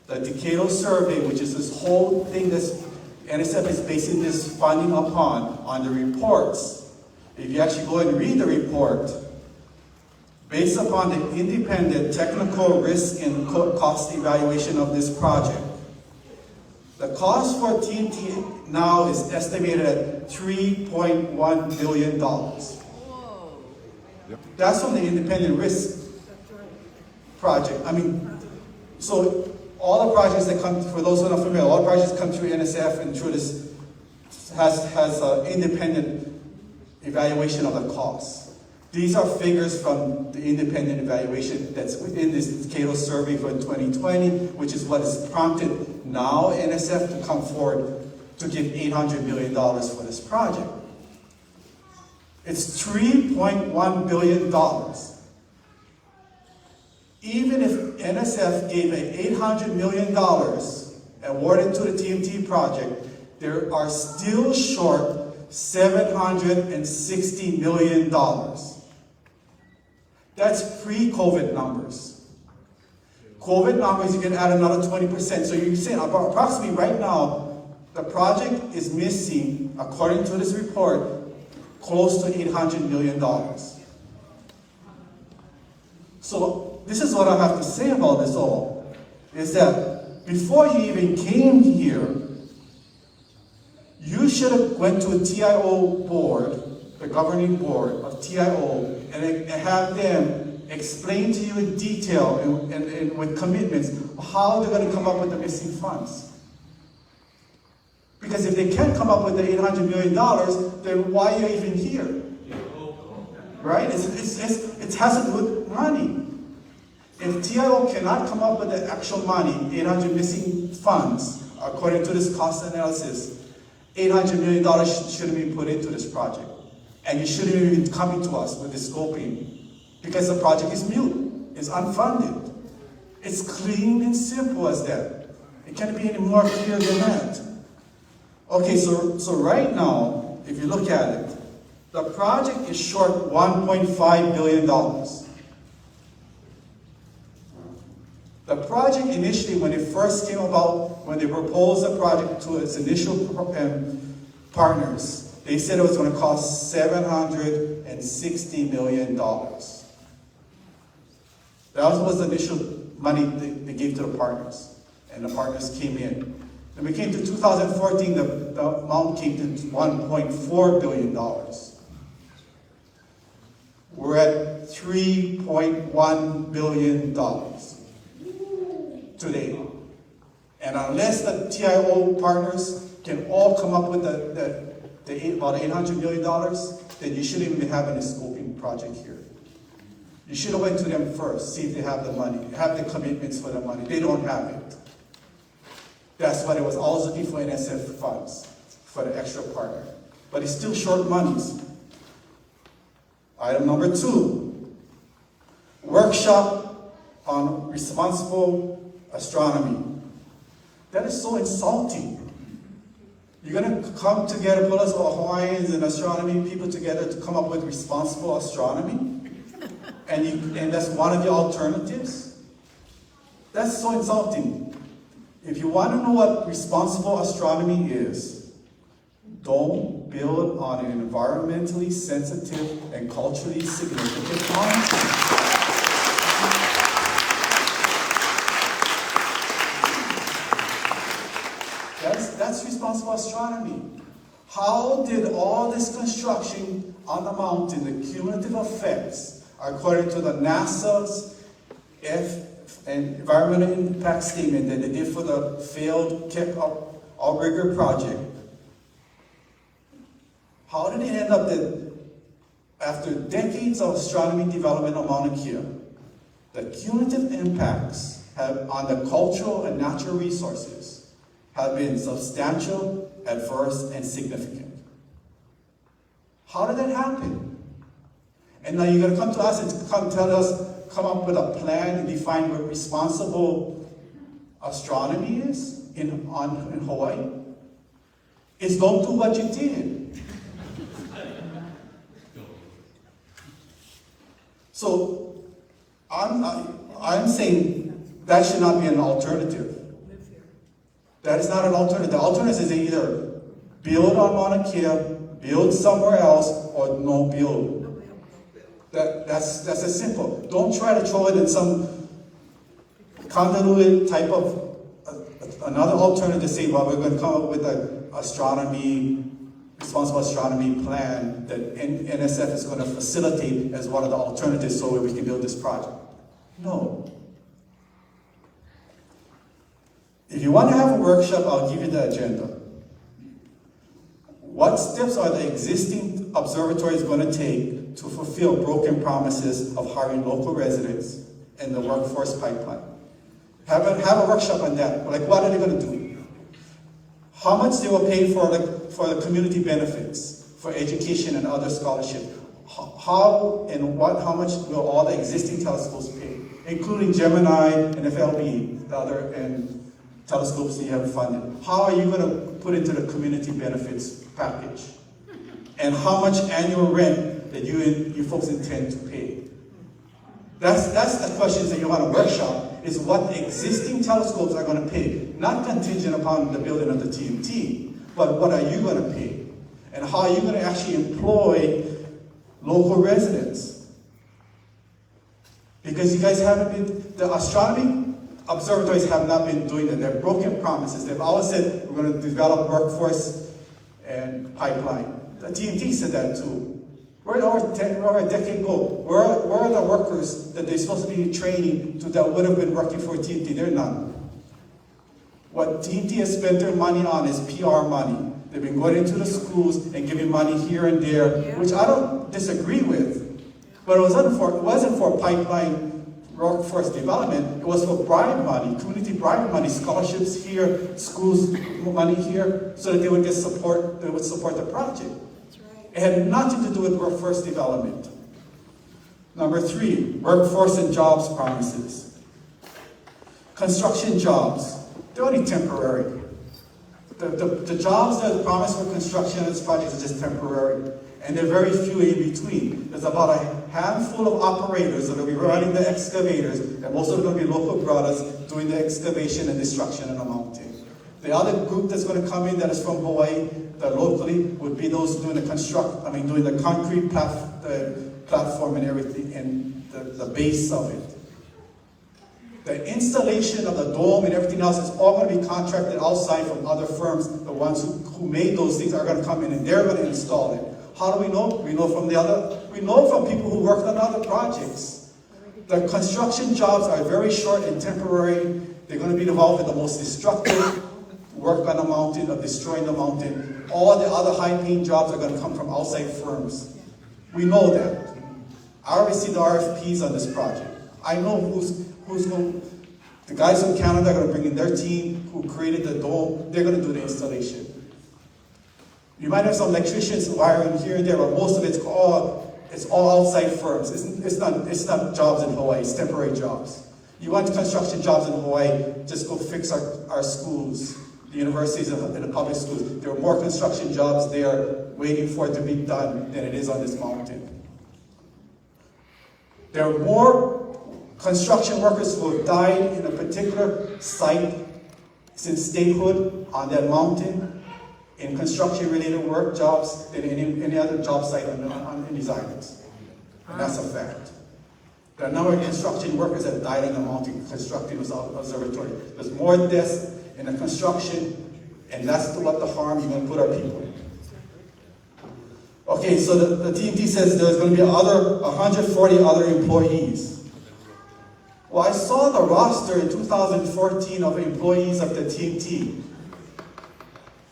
Speaker 22: the decadal survey, which is this whole thing that NSF is basing this funding upon, on the reports. If you actually go and read the report, based upon the independent technical risk and cost evaluation of this project, the cost for TMT now is estimated at $3.1 billion. That's from the independent risk project. I mean, so all the projects that come, for those who are not familiar, all the projects come through NSF and through this has independent evaluation of the costs. These are figures from the independent evaluation that's within this decadal survey for 2020, which is what has prompted now NSF to come forward to give $800 million for this project. It's $3.1 billion. Even if NSF gave $800 million awarded to the TMT project, they are still short $760 million. That's pre-COVID numbers. COVID numbers, you can add another 20%. So you can say approximately right now, the project is missing, according to this report, close to $800 million. So this is what I have to say about this all, is that before you even came here, you should have went to a TIO board, the governing board of TIO, and have them explain to you in detail and with commitments how they're going to come up with the missing funds. Because if they can't come up with the $800 million, then why are you even here? Right? It has to do with money. If TIO cannot come up with the actual money, 800 missing funds, according to this cost analysis, $800 million shouldn't be put into this project. And you shouldn't even be coming to us with this scoping, because the project is mute, it's unfunded. It's clean and simple as that. It can't be any more clear than that. Okay, so right now, if you look at it, the project is short $1.5 billion. The project initially, when it first came about, when they proposed the project to its initial partners, they said it was going to cost $760 million. That was the initial money they gave to the partners, and the partners came in. When we came to 2014, the amount came to $1.4 billion. We're at $3.1 billion today. And unless the TIO partners can all come up with about $800 million, then you shouldn't even be having a scoping project here. You should have went to them first, see if they have the money, have the commitments for the money. They don't have it. That's why it was always looking for NSF funds for the extra partner. But it's still short monies. Item number 2, workshop on responsible astronomy. That is so insulting. You're going to come together, put us all Hawaiians and astronomy people together to come up with responsible astronomy? And that's one of the alternatives? That's so insulting. If you want to know what responsible astronomy is, don't build on an environmentally sensitive and culturally significant concept. That's responsible astronomy. How did all this construction on the mountain, the cumulative effects, according to the NASA's environmental impact statement that they did for the failed Cape Outrigger project, how did it end up that after decades of astronomy development on Mauna Kea, the cumulative impacts on the cultural and natural resources have been substantial, adverse, and significant? How did that happen? And now you're going to come to us and come up with a plan and define what responsible astronomy is in Hawaii? It's don't do what you did. So I'm saying that should not be an alternative. That is not an alternative. The alternative is either build on Mauna Kea, build somewhere else, or no build. That's as simple. Don't try to throw it in some convoluted type of another alternative to say, well, we're going to come up with an responsible astronomy plan that NSF is going to facilitate as one of the alternatives so that we can build this project. No. If you want to have a workshop, I'll give you the agenda. What steps are the existing observatories going to take to fulfill broken promises of hiring local residents and the workforce pipeline? Have a workshop on that. Like, what are they going to do? How much they will pay for the community benefits, for education and other scholarship? How much will all the existing telescopes pay, including Gemini and FLB, the other telescopes that you have funded? How are you going to put into the community benefits package? And how much annual rent that you folks intend to pay? That's the questions that you want to workshop, is what the existing telescopes are going to pay, not contingent upon the building of the TMT, but what are you going to pay? And how are you going to actually employ local residents? Because you guys haven't been, the astronomy observatories have not been doing that. They're broken promises. They've always said, we're going to develop workforce and pipeline. The TMT said that too. We're a decade ago. Where are the workers that they're supposed to be training to that would have been working for TMT? They're none. What TMT has spent their money on is PR money. They've been going into the schools and giving money here and there, which I don't disagree with. But it wasn't for pipeline workforce development. It was for bribe money, community bribe money, scholarships here, schools money here, so that they would get support. They would support the project. It had nothing to do with workforce development. Number 3, workforce and jobs promises. Construction jobs, they're only temporary. The jobs that are promised for construction of this project are just temporary. And they're very few in between. There's about a handful of operators that will be running the excavators, and most of them will be local brothers doing the excavation and destruction on the mountain. The other group that's going to come in that is from Hawaii, that locally, would be those doing the concrete platform and everything, and the base of it. The installation of the dome and everything else is all going to be contracted outside from other firms. The ones who made those things are going to come in and they're going to install it. How do we know? We know from people who worked on other projects. The construction jobs are very short and temporary. They're going to be involved in the most destructive work on the mountain, of destroying the mountain. All the other high-paying jobs are going to come from outside firms. We know that. I already see the RFPs on this project. I know who's going. The guys from Canada are going to bring in their team who created the dome. They're going to do the installation. You might have some electricians wiring here and there, but most of it's all outside firms. It's not jobs in Hawaii. It's temporary jobs. You want construction jobs in Hawaii? Just go fix our schools, the universities and the public schools. There are more construction jobs there waiting for it to be done than it is on this mountain. There are more construction workers who have died in a particular site since statehood on that mountain in construction-related work jobs than any other job site on these islands. And that's a fact. There are a number of construction workers that died on the mountain constructing this observatory. There's more deaths in the construction, and that's what the harm you're going to put our people in. Okay, so the TMT says there's going to be 140 other employees. Well, I saw the roster in 2014 of employees of the TMT.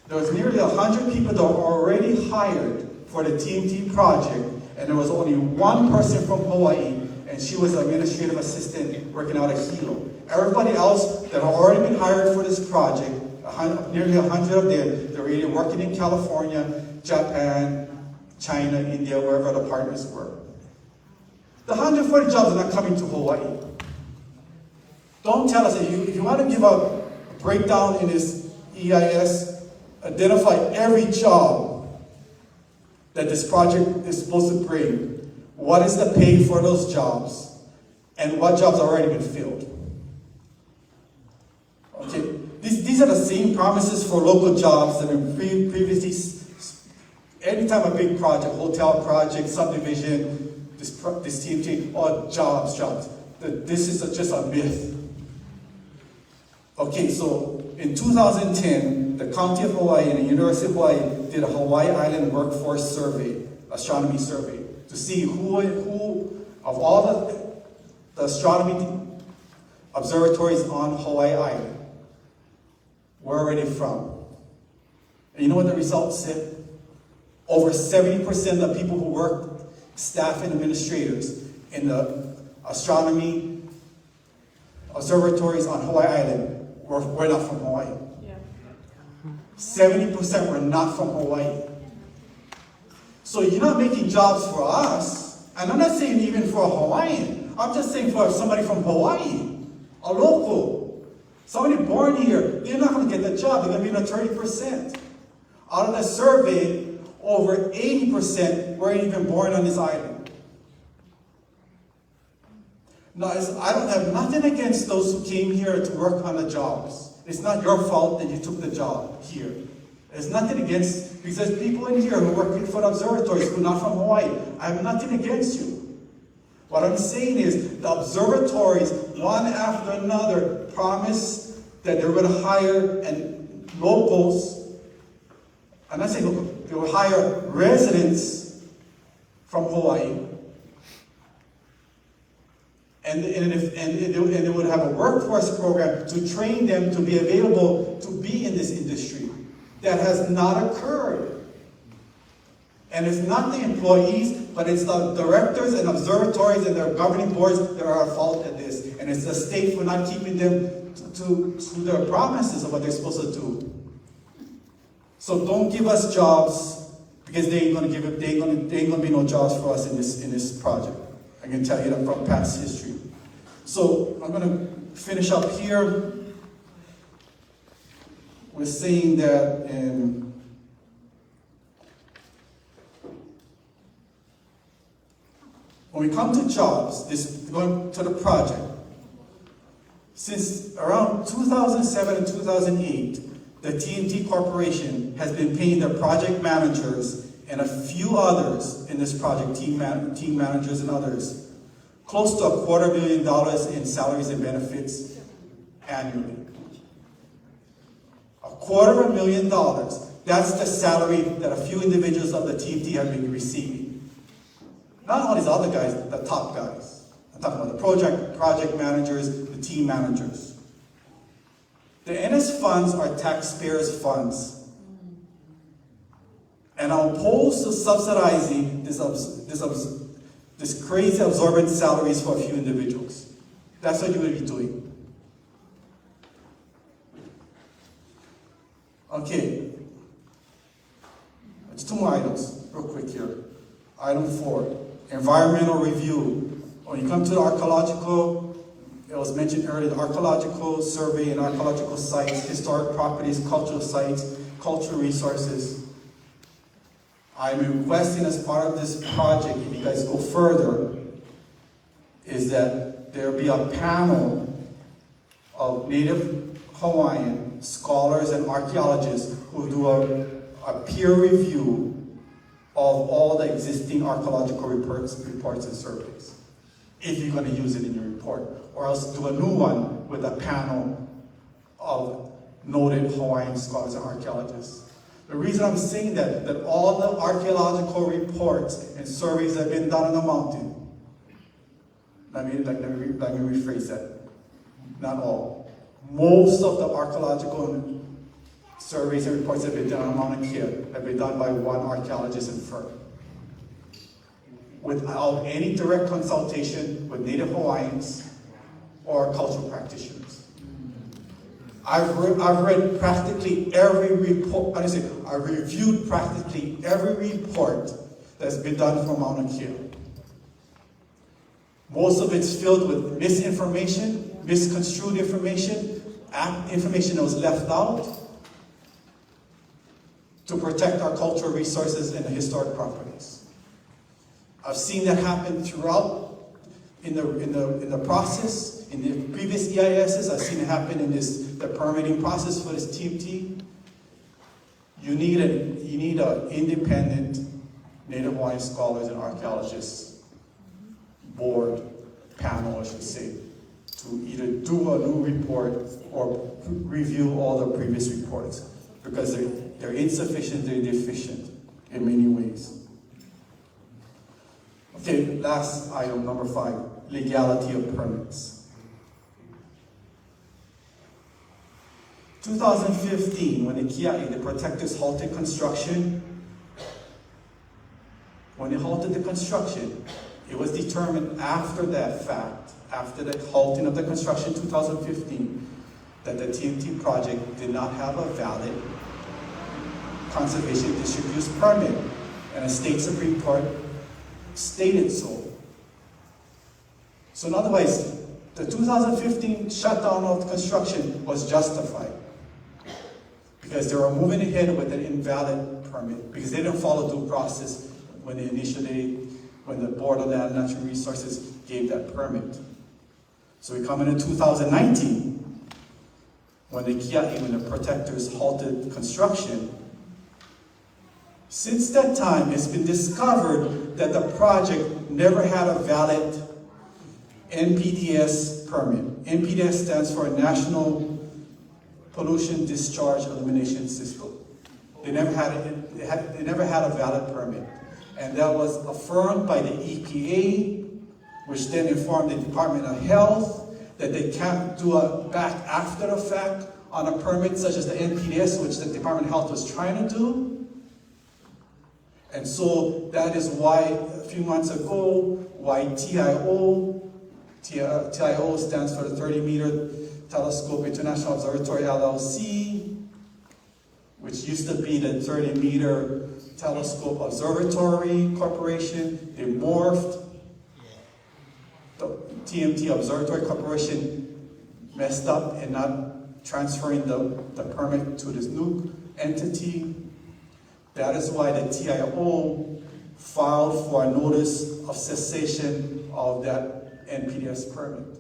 Speaker 22: There was nearly 100 people that were already hired for the TMT project, and there was only one person from Hawaii, and she was an administrative assistant working out of Hilo. Everybody else that had already been hired for this project, nearly 100 of them, they're either working in California, Japan, China, India, wherever the partners were. The 140 jobs are not coming to Hawaii. Don't tell us that if you want to give a breakdown in this EIS, identify every job that this project is supposed to bring. What is the pay for those jobs? And what jobs have already been filled? Okay, these are the same promises for local jobs that have been previously. Anytime a big project, hotel project, subdivision, this TMT, all jobs. This is just a myth. Okay, so in 2010, the County of Hawaii and the University of Hawaii did a Hawaii Island workforce survey, astronomy survey, to see who of all the astronomy observatories on Hawaii Island, where are they from? And you know what the results said? Over 70% of people who work, staff and administrators in the astronomy observatories on Hawaii Island were not from Hawaii. 70% were not from Hawaii. So you're not making jobs for us, and I'm not saying even for a Hawaiian. I'm just saying for somebody from Hawaii, a local, somebody born here, they're not going to get the job. They're going to be in the 30%. Out of the survey, over 80% weren't even born on this island. Now, I don't have nothing against those who came here to work on the jobs. It's not your fault that you took the job here. There's nothing against, because there's people in here who work for the observatories who are not from Hawaii. I have nothing against you. What I'm saying is the observatories, one after another, promise that they're going to hire and locals, I'm not saying local, they will hire residents from Hawaii. And they would have a workforce program to train them to be available to be in this industry. That has not occurred. And it's not the employees, but it's the directors and observatories and their governing boards that are at fault at this. And it's the state for not keeping them to their promises of what they're supposed to do. So don't give us jobs, because they ain't gonna be no jobs for us in this project. I can tell you that from past history. So I'm going to finish up here with saying that when we come to jobs, going to the project, since around 2007 and 2008, the TMT Corporation has been paying their project managers and a few others in this project, team managers and others, close to $250,000 in salaries and benefits annually. $250,000. That's the salary that a few individuals of the TMT have been receiving. Not all these other guys, the top guys. I'm talking about the project managers, the team managers. The NS funds are taxpayers' funds. And I'm opposed to subsidizing this crazy absorbent salaries for a few individuals. That's what you would be doing. Okay. Just two more items, real quick here. Item 4, environmental review. When you come to the archaeological, it was mentioned earlier, the archaeological survey and archaeological sites, historic properties, cultural sites, cultural resources. I'm requesting as part of this project, if you guys go further, is that there be a panel of Native Hawaiian scholars and archaeologists who do a peer review of all the existing archaeological reports and surveys, if you're going to use it in your report. Or else do a new one with a panel of noted Hawaiian scholars and archaeologists. The reason I'm saying that all the archaeological reports and surveys that have been done on the mountain, let me rephrase that, not all. Most of the archaeological surveys and reports that have been done on Mauna Kea have been done by one archaeologist and firm, without any direct consultation with Native Hawaiians or cultural practitioners. I've read practically every report, I've reviewed practically every report that's been done for Mauna Kea. Most of it's filled with misinformation, misconstrued information, information that was left out to protect our cultural resources and the historic properties. I've seen that happen throughout in the process, in the previous EISs. I've seen it happen in the permitting process for this TMT. You need an independent Native Hawaiian scholars and archaeologists board, panel I should say, to either do a new report or review all the previous reports, because they're insufficient, they're deficient in many ways. Okay, last item, number 5, legality of permits. 2015, when the Kia'i, the protectors, halted construction, when they halted the construction, it was determined after that fact, after the halting of the construction in 2015, that the TMT project did not have a valid conservation district use permit, and a state Supreme Court stated so. So in other words, the 2015 shutdown of construction was justified because they were moving ahead with an invalid permit because they didn't follow due process when the Board of Land and Natural Resources gave that permit. So we come into 2019, when the protectors halted construction. Since that time, it's been discovered that the project never had a valid NPDES permit. NPDES stands for National Pollution Discharge Elimination System. They never had a valid permit. And that was affirmed by the EPA, which then informed the Department of Health that they can't do a back after the fact on a permit such as the NPDES, which the Department of Health was trying to do. And so that is why a few months ago, why TIO stands for the 30-meter Telescope International Observatory LLC, which used to be the 30-meter Telescope Observatory Corporation. They morphed. The TMT Observatory Corporation messed up in not transferring the permit to this new entity. That is why the TIO filed for a notice of cessation of that NPDES permit.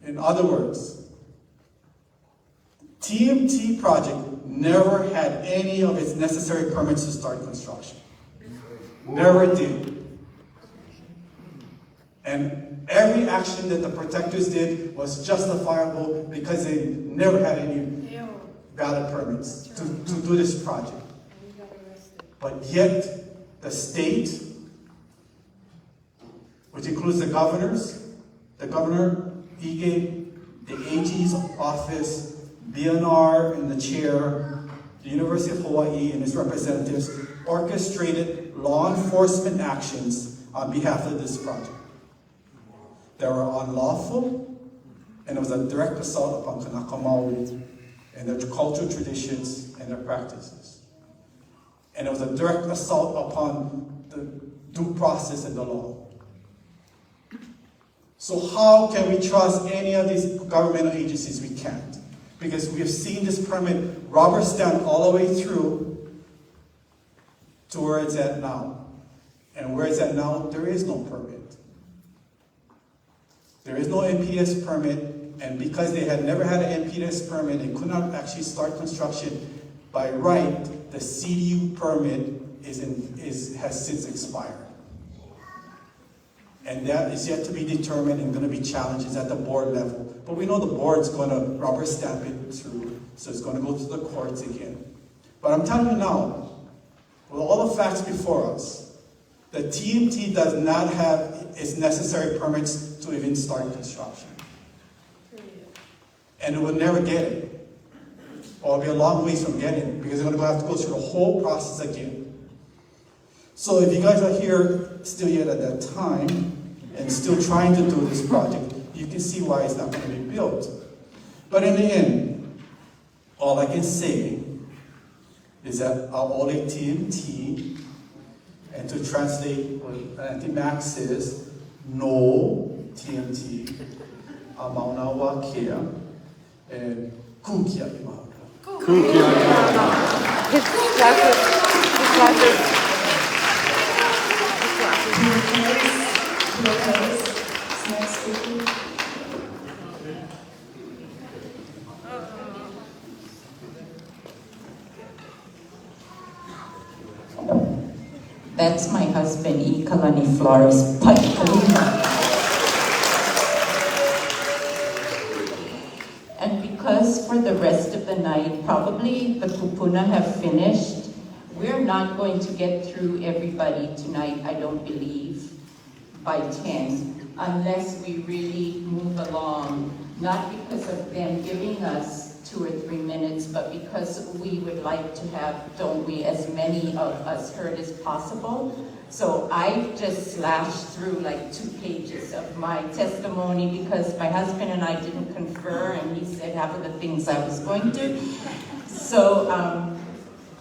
Speaker 22: In other words, TMT project never had any of its necessary permits to start construction. Never did. And every action that the protectors did was justifiable because they never had any valid permits to do this project. But yet, the state, which includes the governor, EGA, the AG's office, BNR and the chair, the University of Hawaii and its representatives orchestrated law enforcement actions on behalf of this project. They were unlawful, and it was a direct assault upon Kanaka Maoli and their cultural traditions and their practices. And it was a direct assault upon the due process and the law. So how can we trust any of these governmental agencies? We can't. Because we have seen this permit rubber stamped all the way through to where it's at now. And where it's at now, there is no permit. There is no NPDES permit, and because they had never had an NPDES permit, they could not actually start construction. By right, the CDU permit has since expired. And that is yet to be determined and going to be challenges at the board level. But we know the board's going to rubber stamp it through, so it's going to go to the courts again. But I'm telling you now, with all the facts before us, the TMT does not have its necessary permits to even start construction. And it will never get it. Or it'll be a long ways from getting it, because they're going to have to go through the whole process again. So if you guys are here still yet at that time, and still trying to do this project, you can see why it's not going to be built. But in the end, all I can say is that our only TMT And to translate what Auntie Max says, no TMT, Mauna Wakea, and Kukia Imaka.
Speaker 3: Kukia Imaka.
Speaker 5: His glasses. His glasses.
Speaker 6: That's my husband, E. Kalani Flores, Paikalima. And because for the rest of the night, probably the kupuna have finished, we're not going to get through everybody tonight, I don't believe, by 10, unless we really move along, not because of them giving us 2 or 3 minutes, but because we would like to have, don't we, as many of us heard as possible. So I just slashed through like 2 pages of my testimony because my husband and I didn't confer, and he said half of the things I was going to. So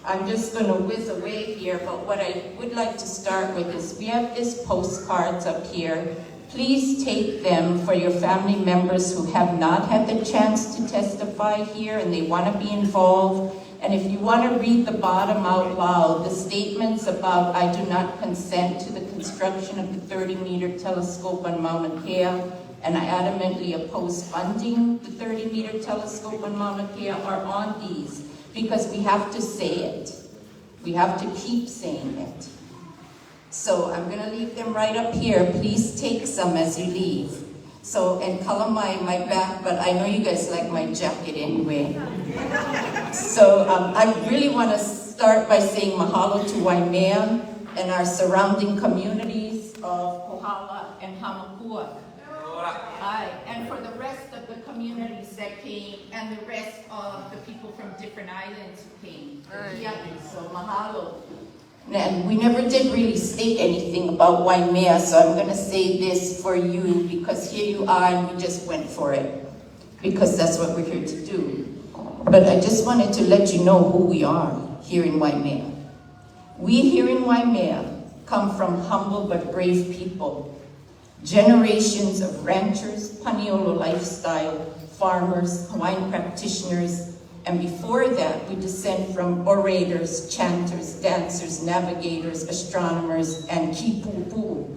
Speaker 6: I'm just going to whiz away here, but what I would like to start with is we have these postcards up here. Please take them for your family members who have not had the chance to testify here and they want to be involved. And if you want to read the bottom out loud, the statements about I do not consent to the construction of the 30-meter telescope on Mauna Kea, and I adamantly oppose funding the 30-meter telescope on Mauna Kea are on these, because we have to say it. We have to keep saying it. So I'm going to leave them right up here. Please take some as you leave. So, and color my back, but I know you guys like my jacket anyway. So I really want to start by saying mahalo to Waimea and our surrounding communities of Kohala and Hamakua. Aye. And for the rest of the communities that came and the rest of the people from different islands who came. So mahalo. And we never did really state anything about Waimea, so I'm going to say this for you because here you are and we just went for it because that's what we're here to do. But I just wanted to let you know who we are here in Waimea. We here in Waimea come from humble but brave people. Generations of ranchers, Paniolo lifestyle, farmers, Hawaiian practitioners, and before that, we descend from orators, chanters, dancers, navigators, astronomers, and kipupu,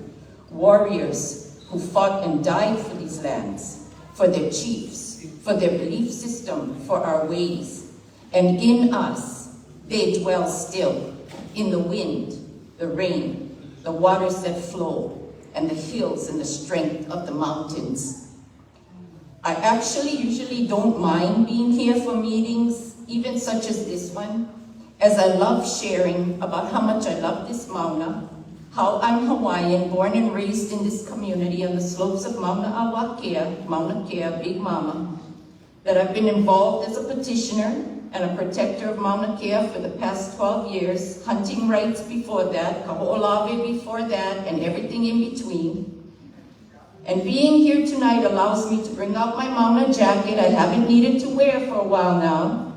Speaker 6: warriors who fought and died for these lands, for their chiefs, for their belief system, for our ways. And in us, they dwell still, in the wind, the rain, the waters that flow, and the hills and the strength of the mountains. I actually usually don't mind being here for meetings, even such as this one, as I love sharing about how much I love this Mauna, how I'm Hawaiian, born and raised in this community on the slopes of Mauna Kea, Big Mama, that I've been involved as a petitioner and a protector of Mauna Kea for the past 12 years, hunting rights before that, kaho'olawe before that, and everything in between. And being here tonight allows me to bring out my Mauna jacket I haven't needed to wear for a while now.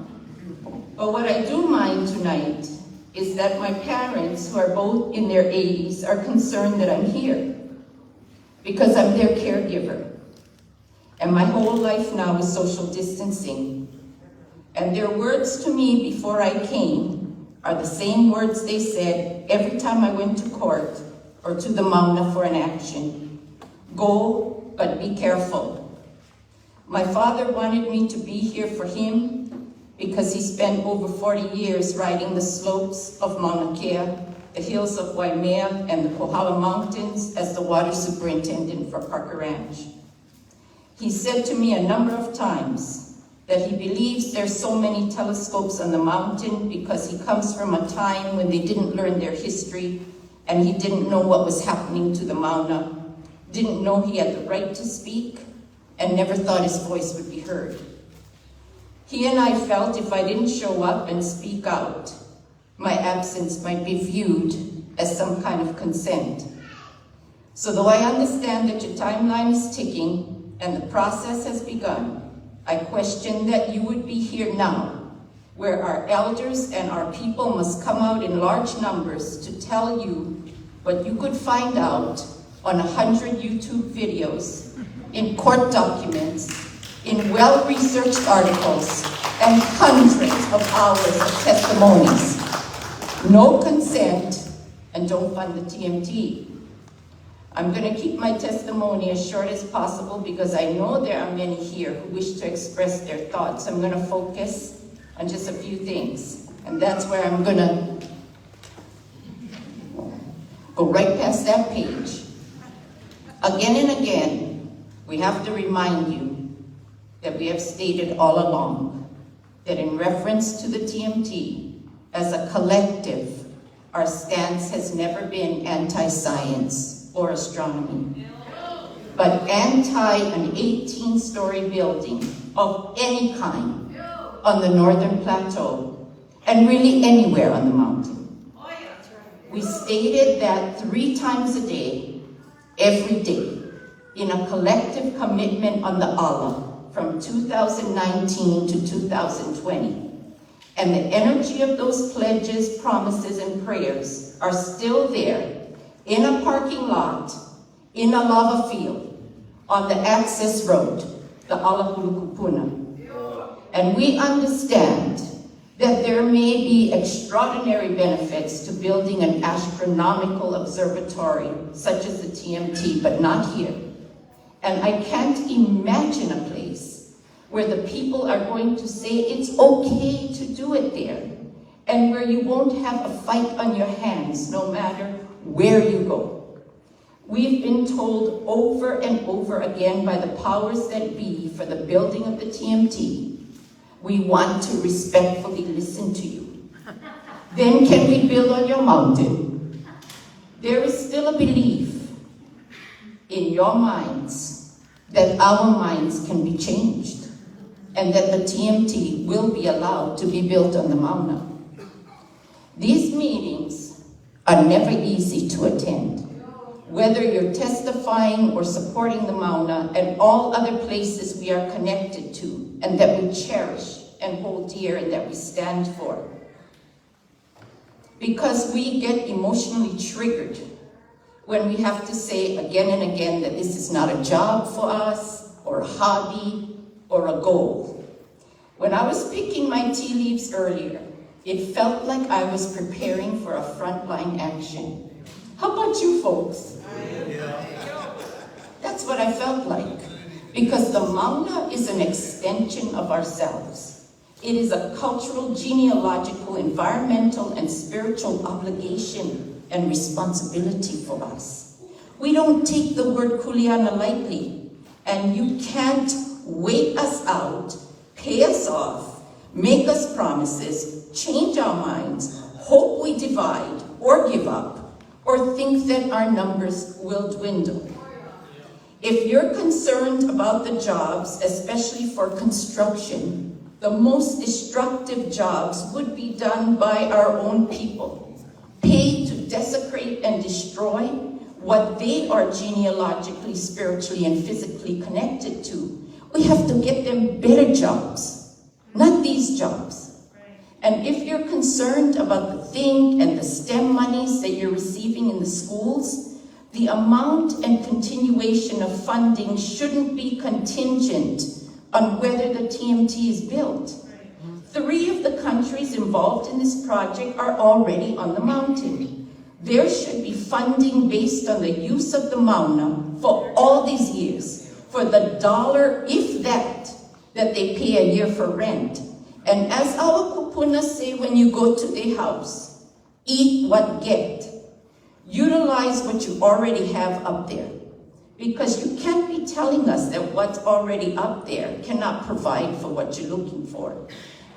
Speaker 6: But what I do mind tonight is that my parents, who are both in their 80s, are concerned that I'm here because I'm their caregiver. And my whole life now is social distancing. And their words to me before I came are the same words they said every time I went to court or to the Mauna for an action. Go, but be careful. My father wanted me to be here for him because he spent over 40 years riding the slopes of Mauna Kea, the hills of Waimea, and the Kohala Mountains as the water superintendent for Parker Ranch. He said to me a number of times that he believes there's so many telescopes on the mountain because he comes from a time when they didn't learn their history and he didn't know what was happening to the Mauna, didn't know he had the right to speak, and never thought his voice would be heard. He and I felt if I didn't show up and speak out, my absence might be viewed as some kind of consent. So though I understand that your timeline is ticking and the process has begun, I question that you would be here now, where our elders and our people must come out in large numbers to tell you what you could find out on 100 YouTube videos, in court documents, in well-researched articles, and hundreds of hours of testimonies. No consent, and don't fund the TMT. I'm going to keep my testimony as short as possible because I know there are many here who wish to express their thoughts. I'm going to focus on just a few things, and that's where I'm going to go right past that page. Again and again, we have to remind you that we have stated all along that in reference to the TMT, as a collective, our stance has never been anti-science or astronomy, but anti an 18-story building of any kind on the Northern Plateau, and really anywhere on the mountain. We stated that 3 times a day, every day, in a collective commitment on the Allah from 2019 to 2020. And the energy of those pledges, promises, and prayers are still there in a parking lot, in a lava field, on the access road, the Alahulukupuna. And we understand that there may be extraordinary benefits to building an astronomical observatory such as the TMT, but not here. And I can't imagine a place where the people are going to say it's okay to do it there, and where you won't have a fight on your hands no matter where you go. We've been told over and over again by the powers that be for the building of the TMT, we want to respectfully listen to you. Then can we build on your mountain? There is still a belief in your minds that our minds can be changed, and that the TMT will be allowed to be built on the Mauna. These meetings are never easy to attend, whether you're testifying or supporting the Mauna and all other places we are connected to and that we cherish and hold dear and that we stand for. Because we get emotionally triggered when we have to say again and again that this is not a job for us, or a hobby, or a goal. When I was picking my tea leaves earlier, it felt like I was preparing for a frontline action. How about you folks? That's what I felt like, because the Mauna is an extension of ourselves. It is a cultural, genealogical, environmental, and spiritual obligation and responsibility for us. We don't take the word Kuleana lightly, and you can't wait us out, pay us off, make us promises, change our minds, hope we divide or give up, or think that our numbers will dwindle. If you're concerned about the jobs, especially for construction, the most destructive jobs would be done by our own people, paid to desecrate and destroy what they are genealogically, spiritually, and physically connected to. We have to get them better jobs, not these jobs. And if you're concerned about the think and the STEM monies that you're receiving in the schools, the amount and continuation of funding shouldn't be contingent on whether the TMT is built. 3 of the countries involved in this project are already on the mountain. There should be funding based on the use of the Mauna for all these years, for the dollar, if that they pay a year for rent. And as our kupunas say when you go to their house, eat what get. Utilize what you already have up there. Because you can't be telling us that what's already up there cannot provide for what you're looking for.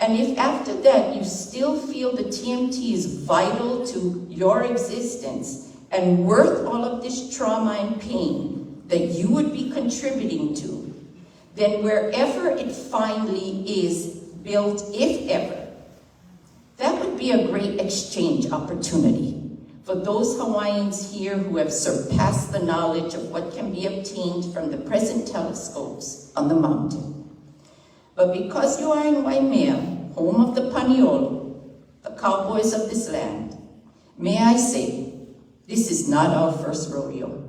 Speaker 6: And if after that you still feel the TMT is vital to your existence and worth all of this trauma and pain that you would be contributing to, then wherever it finally is built, if ever, that would be a great exchange opportunity for those Hawaiians here who have surpassed the knowledge of what can be obtained from the present telescopes on the mountain. But because you are in Waimea, home of the Paniolo, the cowboys of this land, may I say This is not our first rodeo.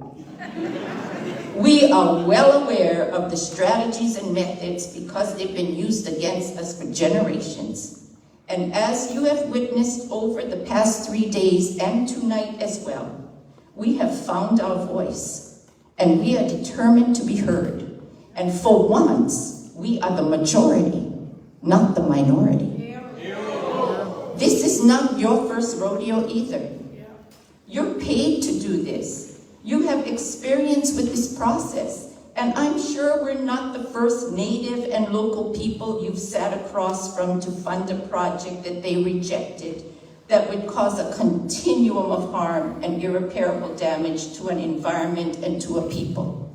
Speaker 6: We are well aware of the strategies and methods because they've been used against us for generations. And as you have witnessed over the past 3 days and tonight as well, we have found our voice and we are determined to be heard. And for once, we are the majority, not the minority. This is not your first rodeo either. You're paid to do this. You have experience with this process, and I'm sure we're not the first Native and local people you've sat across from to fund a project that they rejected that would cause a continuum of harm and irreparable damage to an environment and to a people.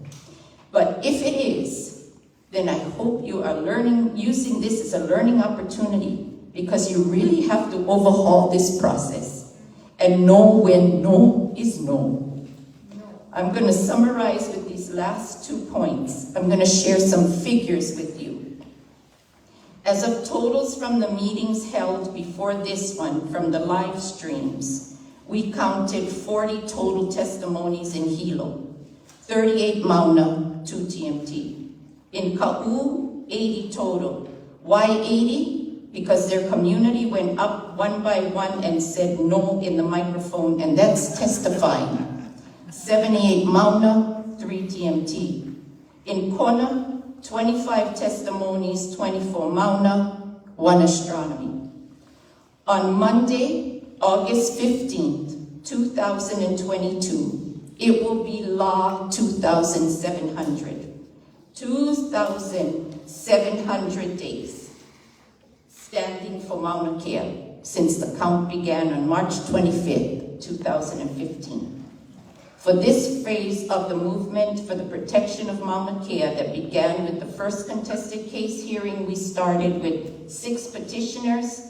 Speaker 6: But if it is, then I hope you are using this as a learning opportunity, because you really have to overhaul this process and know when no is no. I'm going to summarize with these last 2 points. I'm going to share some figures with you. As of totals from the meetings held before this one, from the live streams, we counted 40 total testimonies in Hilo, 38 Mauna, 2 TMT. In Ka'u, 80 total. Why 80? Because their community went up one by one and said no in the microphone, and that's testifying. 78 Mauna, 3 TMT. In Kona, 25 testimonies, 24 Mauna, 1 astronomy. On Monday, August 15th, 2022, it will be Law 2,700. 2,700 days standing for Mauna Kea since the count began on March 25th, 2015. For this phase of the movement for the protection of Mauna Kea that began with the first contested case hearing, we started with 6 petitioners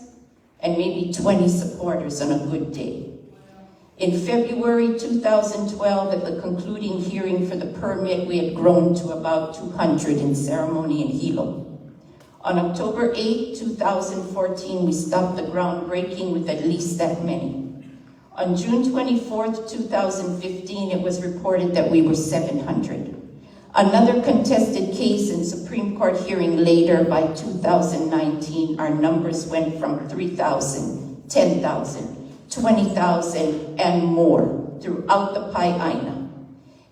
Speaker 6: and maybe 20 supporters on a good day. In February 2012, at the concluding hearing for the permit, we had grown to about 200 in ceremony in Hilo. On October 8, 2014, we stopped the groundbreaking with at least that many. On June 24th, 2015, it was reported that we were 700. Another contested case in Supreme Court hearing later, by 2019, our numbers went from 3,000, 10,000, 20,000, and more throughout the Pai'aina.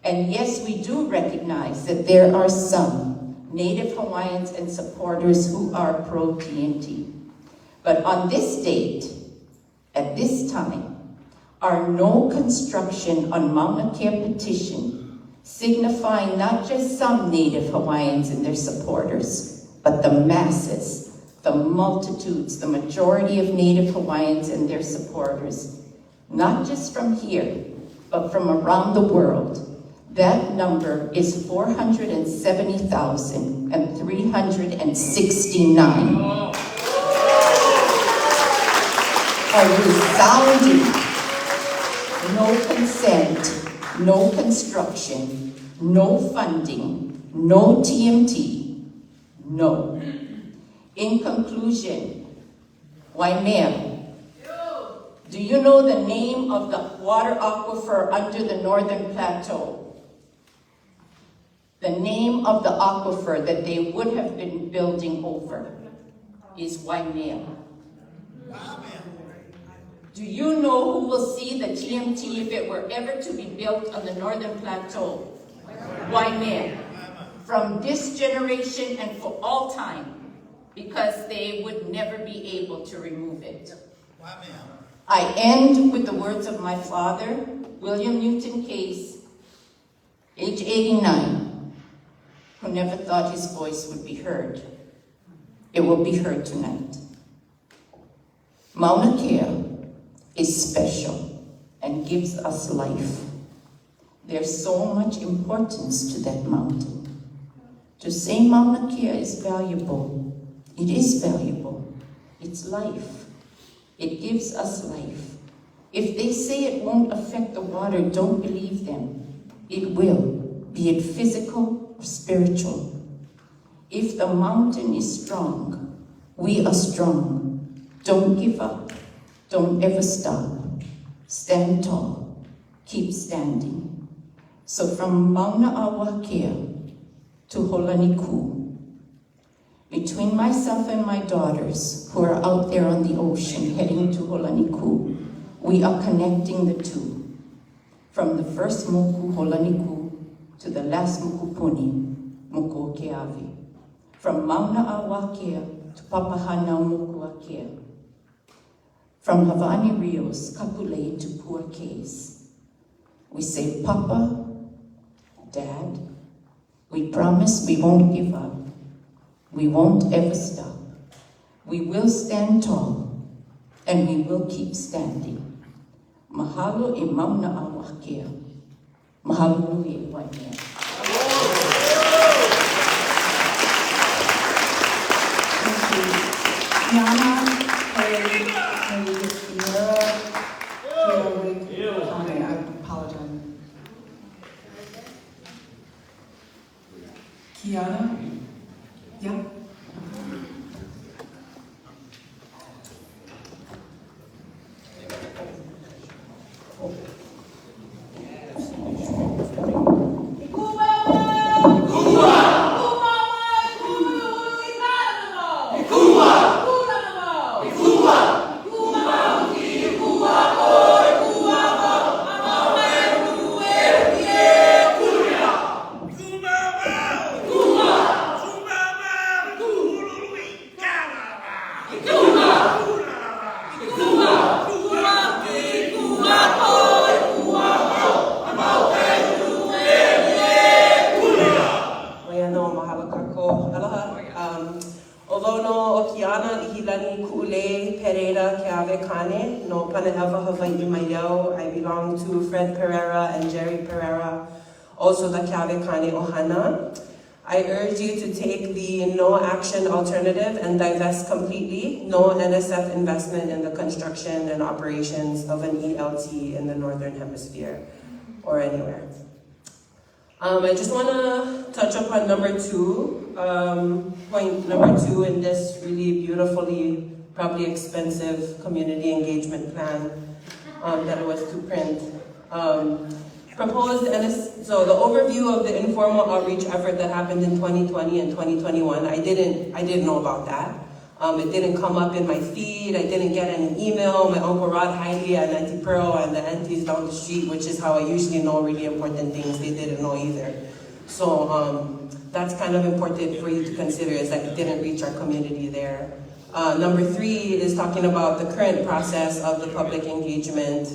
Speaker 6: And yes, we do recognize that there are some Native Hawaiians and supporters who are pro-TNT. But on this date, at this time, our no construction on Mauna Kea petition, signifying not just some Native Hawaiians and their supporters, but the masses, the multitudes, the majority of Native Hawaiians and their supporters, not just from here, but from around the world. That number is 470,369. A resounding no consent, no construction, no funding, no TMT, no. In conclusion, Waimea, do you know the name of the water aquifer under the Northern Plateau? The name of the aquifer that they would have been building over is Waimea. Do you know who will see the TMT if it were ever to be built on the Northern Plateau? Waimea. From this generation and for all time, because they would never be able to remove it. I end with the words of my father, William Newton Case, age 89, who never thought his voice would be heard. It will be heard tonight. Mauna Kea is special and gives us life. There's so much importance to that mountain. To say Mauna Kea is valuable, it is valuable. It's life. It gives us life. If they say it won't affect the water, don't believe them. It will, be it physical or spiritual. If the mountain is strong, we are strong. Don't give up. Don't ever stop. Stand tall. keep standing. So from Mauna Awakea to Holaniku, between myself and my daughters who are out there on the ocean heading to Holaniku, we are connecting the two. From the first moku Holaniku to the last mukupuni, Moku Keawe. From Mauna Awakea to Papahanau Mokuakea. From Havani Rios, Kapulei to Pua Cays. We say, Papa, Dad, we promise we won't give up. We won't ever stop. We will stand tall, and we will keep standing. Mahalo e Mauna Awakea. Mahalo nui e Waimea.
Speaker 10: Kiana, I apologize. Kiana? Yeah.
Speaker 7: Although no Okiana ihilani ku'ule Pereira Keawe Kane, no Pane'ewa Hawaii Maiau, I belong to Fred Pereira and Jerry Pereira, also the Keawe Kane Ohana. I urge you to take the no action alternative and divest completely, no NSF investment in the construction and operations of an ELT in the Northern Hemisphere or anywhere. I just want to touch upon point number two in this really beautifully, probably expensive community engagement plan that it was to print. So the overview of the informal outreach effort that happened in 2020 and 2021, I didn't know about that. It didn't come up in my feed. I didn't get an email. My Uncle Rod Hiley and Auntie Pearl and the aunties down the street, which is how I usually know really important things, they didn't know either. So that's kind of important for you to consider, is that it didn't reach our community there. Number three is talking about the current process of the public engagement.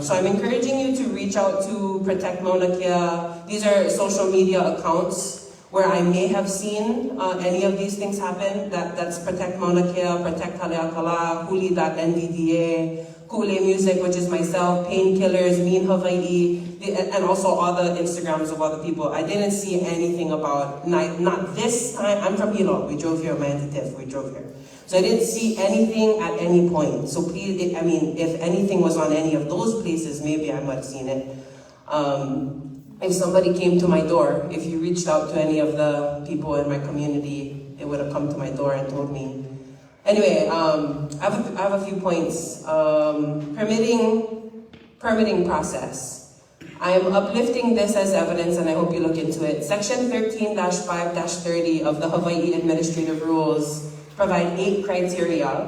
Speaker 7: So I'm encouraging you to reach out to Protect Mauna Kea. These are social media accounts where I may have seen any of these things happen. That's Protect Mauna Kea, Protect Haleakala, Huli.NVDA, Ku'ule Music, which is myself, Painkillers, Mean Hawaii, and also all the Instagrams of other people. I didn't see anything about, not this time, I'm from Hilo, we drove here, my Auntie Tiff, we drove here. So I didn't see anything at any point. So please, if anything was on any of those places, maybe I might have seen it. If somebody came to my door, if you reached out to any of the people in my community, they would have come to my door and told me. Anyway, I have a few points. Permitting process. I am uplifting this as evidence, and I hope you look into it. Section 13-5-30 of the Hawaii Administrative Rules provide 8 criteria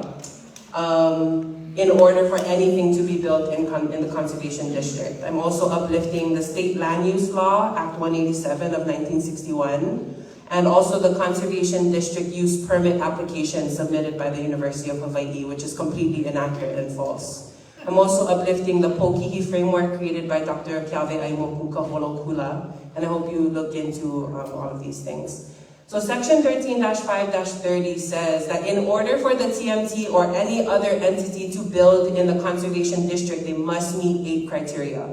Speaker 7: in order for anything to be built in the Conservation District. I'm also uplifting the State Land Use Law, Act 187 of 1961, and also the Conservation District Use Permit application submitted by the University of Hawaii, which is completely inaccurate and false. I'm also uplifting the Pokihi framework created by Dr. Keawe Aimokuka Holokula, and I hope you look into all of these things. So section 13-5-30 says that in order for the TMT or any other entity to build in the Conservation District, they must meet 8 criteria.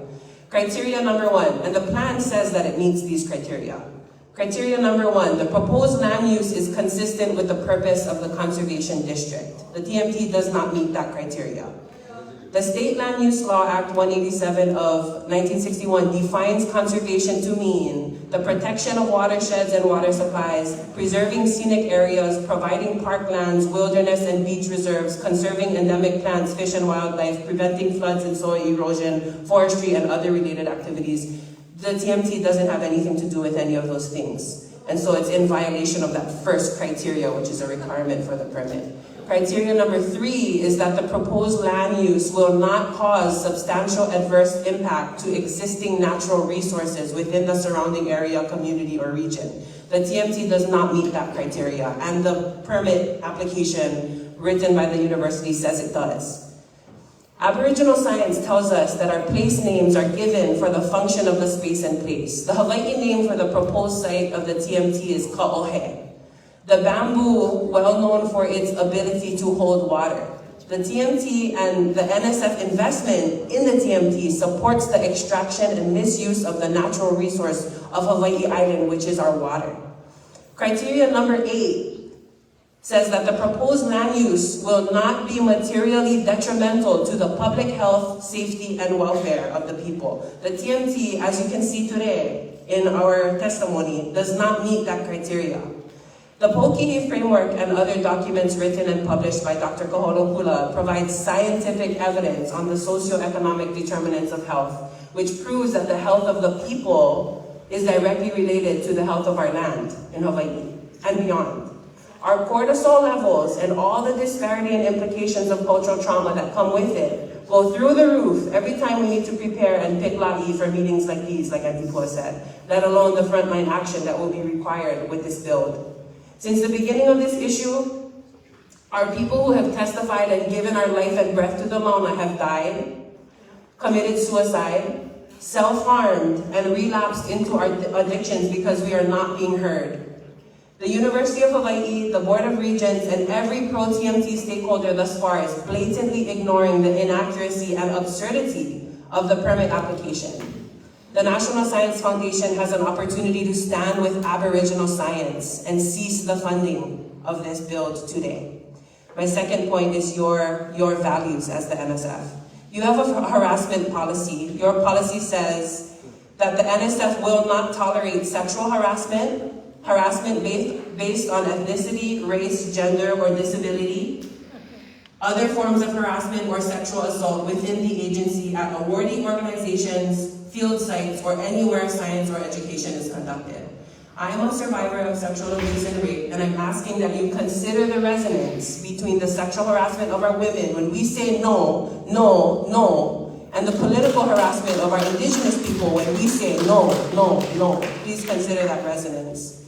Speaker 7: Criteria number 1, and the plan says that it meets these criteria. Criteria number 1, the proposed land use is consistent with the purpose of the Conservation District. The TMT does not meet that criteria. The State Land Use Law Act 187 of 1961 defines conservation to mean the protection of watersheds and water supplies, preserving scenic areas, providing parklands, wilderness and beach reserves, conserving endemic plants, fish and wildlife, preventing floods and soil erosion, forestry and other related activities. The TMT doesn't have anything to do with any of those things. And so it's in violation of that first criteria, which is a requirement for the permit. Criteria number 3 is that the proposed land use will not cause substantial adverse impact to existing natural resources within the surrounding area, community, or region. The TMT does not meet that criteria, and the permit application written by the university says it does. Aboriginal science tells us that our place names are given for the function of the space and place. The Hawaii name for the proposed site of the TMT is Ka'ohe. The bamboo, well known for its ability to hold water. The TMT and the NSF investment in the TMT supports the extraction and misuse of the natural resource of Hawaii Island, which is our water. Criteria number 8 says that the proposed land use will not be materially detrimental to the public health, safety, and welfare of the people. The TMT, as you can see today in our testimony, does not meet that criteria. The Pokihi framework and other documents written and published by Dr. Kaholokula provide scientific evidence on the socioeconomic determinants of health, which proves that the health of the people is directly related to the health of our land in Hawaii and beyond. Our cortisol levels and all the disparity and implications of cultural trauma that come with it go through the roof every time we need to prepare and pick la'i for meetings like these, like Auntie Pua said, let alone the frontline action that will be required with this build. Since the beginning of this issue, our people who have testified and given our life and breath to the Mauna have died, committed suicide, self-harmed, and relapsed into our addictions because we are not being heard. The University of Hawaii, the Board of Regents, and every pro-TMT stakeholder thus far is blatantly ignoring the inaccuracy and absurdity of the permit application. The National Science Foundation has an opportunity to stand with Aboriginal science and cease the funding of this build today. My second point is your values as the NSF. You have a harassment policy. Your policy says that the NSF will not tolerate sexual harassment based on ethnicity, race, gender, or disability, other forms of harassment or sexual assault within the agency at awardee organizations, field sites, or anywhere science or education is conducted. I am a survivor of sexual abuse and rape, and I'm asking that you consider the resonance between the sexual harassment of our women when we say no, no, no, and the political harassment of our indigenous people when we say no, no, no. Please consider that resonance.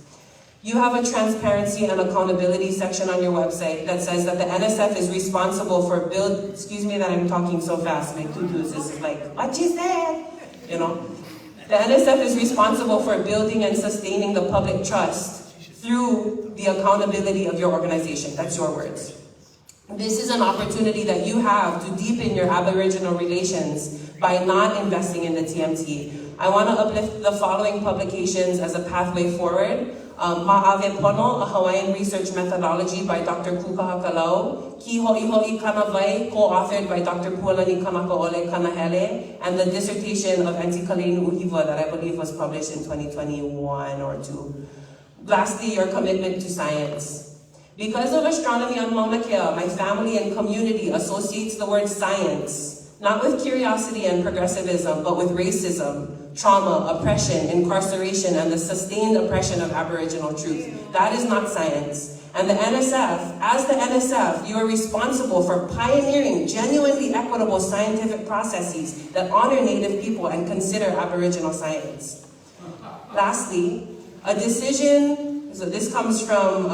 Speaker 7: You have a transparency and accountability section on your website that says that the NSF is responsible for excuse me that I'm talking so fast, my tutus is like, what you said? You know? The NSF is responsible for building and sustaining the public trust through the accountability of your organization. That's your words. This is an opportunity that you have to deepen your Aboriginal relations by not investing in the TMT. I want to uplift the following publications as a pathway forward. Ma'ave Pono, a Hawaiian research methodology by Dr. Kukahakalau, Ki Ho'i Kanawai, co-authored by Dr. Pualani Kanakaole Kanahele, and the dissertation of Auntie Kaleinu Uhiwa that I believe was published in 2021 or 2. Lastly, your commitment to science. Because of astronomy on Mauna Kea, my family and community associates the word science, not with curiosity and progressivism, but with racism, trauma, oppression, incarceration, and the sustained oppression of Aboriginal truth. That is not science. And the NSF, as the NSF, you are responsible for pioneering genuinely equitable scientific processes that honor Native people and consider Aboriginal science. Lastly, a decision, so this comes from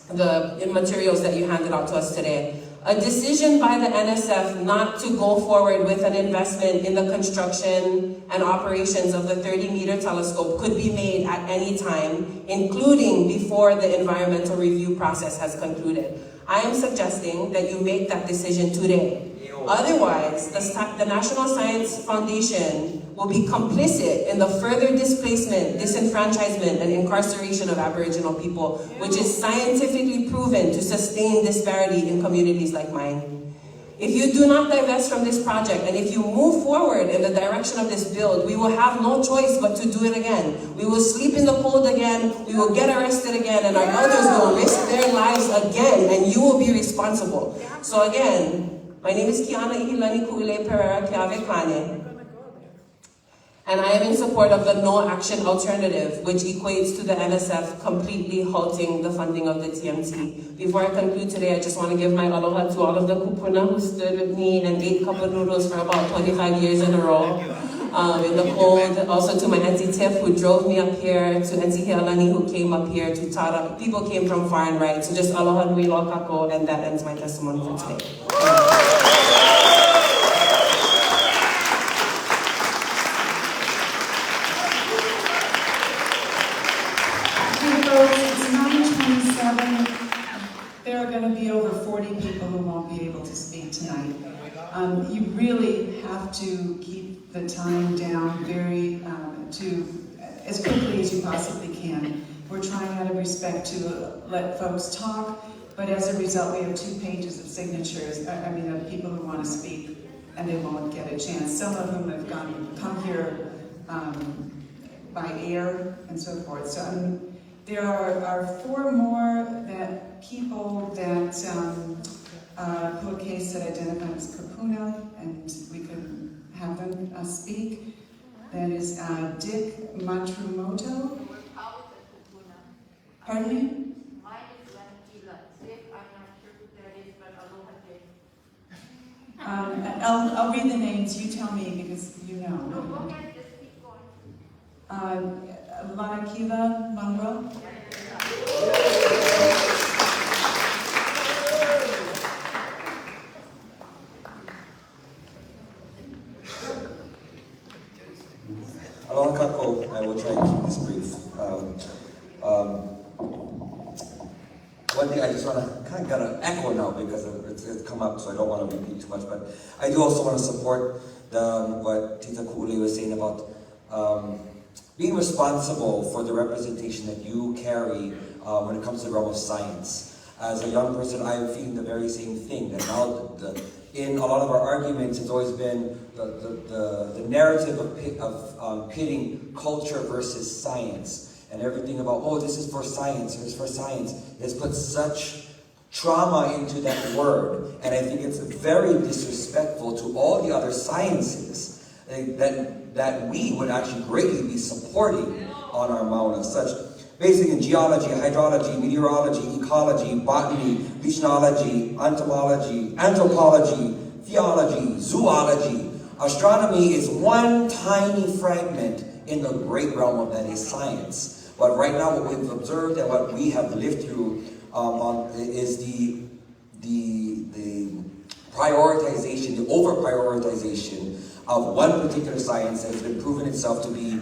Speaker 7: the materials that you handed out to us today. A decision by the NSF not to go forward with an investment in the construction and operations of the 30-meter telescope could be made at any time, including before the environmental review process has concluded. I am suggesting that you make that decision today. Otherwise, the National Science Foundation will be complicit in the further displacement, disenfranchisement, and incarceration of Aboriginal people, which is scientifically proven to sustain disparity in communities like mine. If you do not divest from this project, and if you move forward in the direction of this build, we will have no choice but to do it again. We will sleep in the cold again, we will get arrested again, and our elders will risk their lives again, and you will be responsible. So again, my name is Kiana Ihilani Kuile Pereira Kiave Kane, and I am in support of the no action alternative, which equates to the NSF completely halting the funding of the TMT. Before I conclude today, I just want to give my aloha to all of the kupuna who stood with me and ate cup of noodles for about 25 years in a row in the cold. Also to my Auntie Tiff who drove me up here, to Auntie Hialani who came up here, to Tara. People came from far and right. So just aloha nui loa kako, and that ends my testimony for today.
Speaker 8: It's 9:27. There are going to be over 40 people who won't be able to speak tonight. You really have to keep the time down as quickly as you possibly can. We're trying out of respect to let folks talk, but as a result, we have 2 pages of signatures, of people who want to speak, and they won't get a chance. Some of them have come here by air and so forth. So there are 4 more people that put a case that identified as kapuna, and we could have them speak. That is Dick Matsumoto. Pardon me?
Speaker 2: Mine is Lankila. Dick, I'm not sure who that is, but aloha Dick.
Speaker 8: I'll read the names. You tell me because you know.
Speaker 2: No, go ahead, just keep going.
Speaker 8: Lanakila Monroe.
Speaker 1: Aloha kako, I will try to keep this brief. One thing I just want to kind of got an echo now because it's come up, so I don't want to repeat too much. But I do also want to support what Tita Ku'ule was saying about being responsible for the representation that you carry when it comes to the realm of science. As a young person, I am feeling the very same thing. That now, in a lot of our arguments, it's always been the narrative of pitting culture versus science. And everything about, oh, this is for science, this is for science, has put such trauma into that word. And I think it's very disrespectful to all the other sciences that we would actually greatly be supporting on our Mauna, such basic in geology, hydrology, meteorology, ecology, botany, oceanology, anthropology, theology, zoology. Astronomy is one tiny fragment in the great realm of that is science. But right now what we've observed and what we have lived through is the prioritization, the over-prioritization of one particular science that has been proven itself to be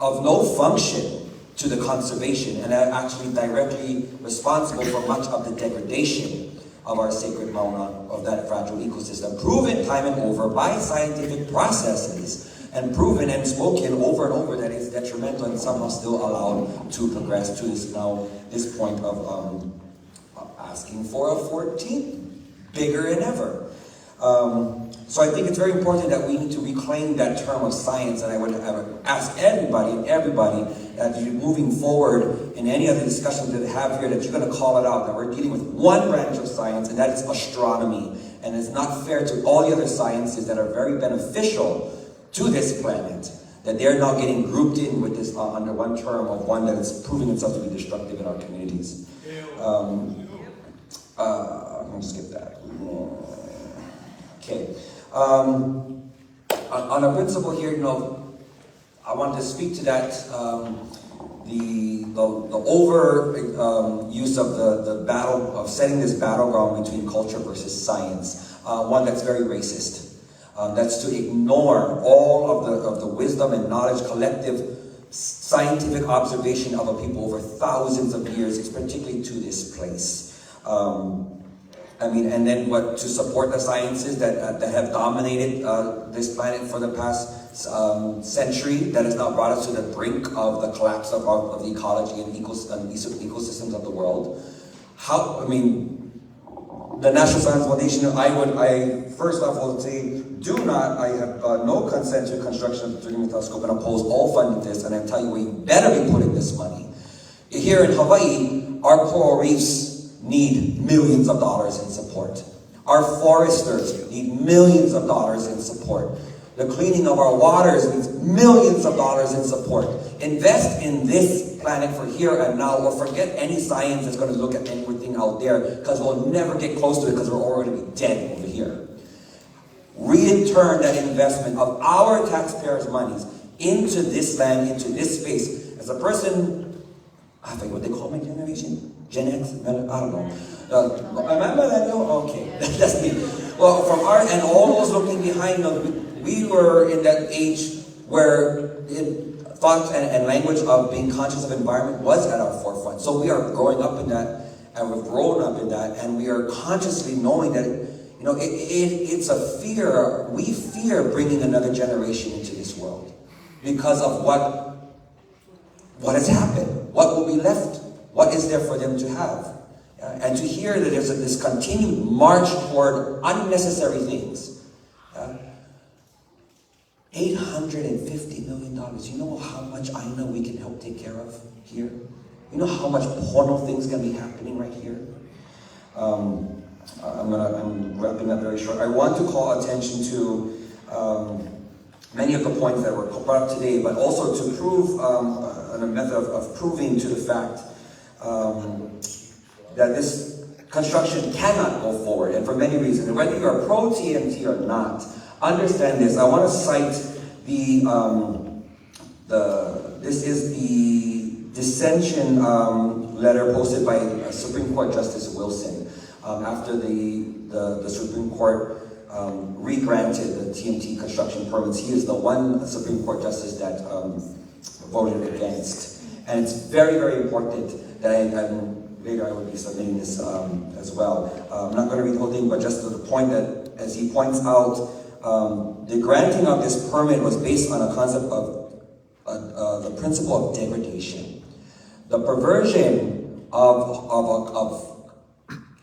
Speaker 1: of no function to the conservation and actually directly responsible for much of the degradation of our sacred mauna, of that fragile ecosystem, proven time and over by scientific processes, and proven and spoken over and over that it's detrimental and somehow still allowed to progress to this point of asking for a 14th, bigger than ever. So I think it's very important that we need to reclaim that term of science, and I would ask everybody that you're moving forward in any other discussions that we have here, that you're going to call it out, that we're dealing with one branch of science, and that is astronomy. And it's not fair to all the other sciences that are very beneficial to this planet, that they're now getting grouped in with this under one term of one that is proving itself to be destructive in our communities. I'm going to skip that. Okay. On a principle here, I want to speak to that, the over use of the battle, of setting this battleground between culture versus science, one that's very racist. That's to ignore all of the wisdom and knowledge, collective scientific observation of a people over thousands of years, particularly to this place. And then to support the sciences that have dominated this planet for the past century, that has now brought us to the brink of the collapse of the ecology and ecosystems of the world. the National Science Foundation, I first off will say, I have no consent to construction of the 3-meter telescope and oppose all funding this, and I tell you, we better be putting this money. Here in Hawaii, our coral reefs need millions of dollars in support. Our foresters need millions of dollars in support. The cleaning of our waters needs millions of dollars in support. Invest in this planet for here and now, or forget any science that's going to look at anything out there, because we'll never get close to it because we're already going to be dead over here. Return that investment of our taxpayers' monies into this land, into this space. As a person, I forget what they call my generation? Gen X? I don't know. Remember that? Okay, that's me. Well, from our, and all those looking behind them, we were in that age where thought and language of being conscious of environment was at our forefront. So we are growing up in that, and we've grown up in that, and we are consciously knowing that, it's a fear. We fear bringing another generation into this world because of what has happened, what will be left, what is there for them to have. And to hear that there's this continued march toward unnecessary things. $850 million. You know how much I know we can help take care of here? You know how much porno things can be happening right here? I'm wrapping up very short. I want to call attention to many of the points that were brought up today, but also to prove, a method of proving to the fact that this construction cannot go forward, and for many reasons. And whether you are pro-TMT or not, understand this. I want to cite this is the dissension letter posted by Supreme Court Justice Wilson after the Supreme Court re-granted the TMT construction permits. He is the one Supreme Court justice that voted against. And it's very, very important that later I will be submitting this as well. I'm not going to read the whole thing, but just to the point that, as he points out, the granting of this permit was based on a concept of the principle of degradation. The perversion of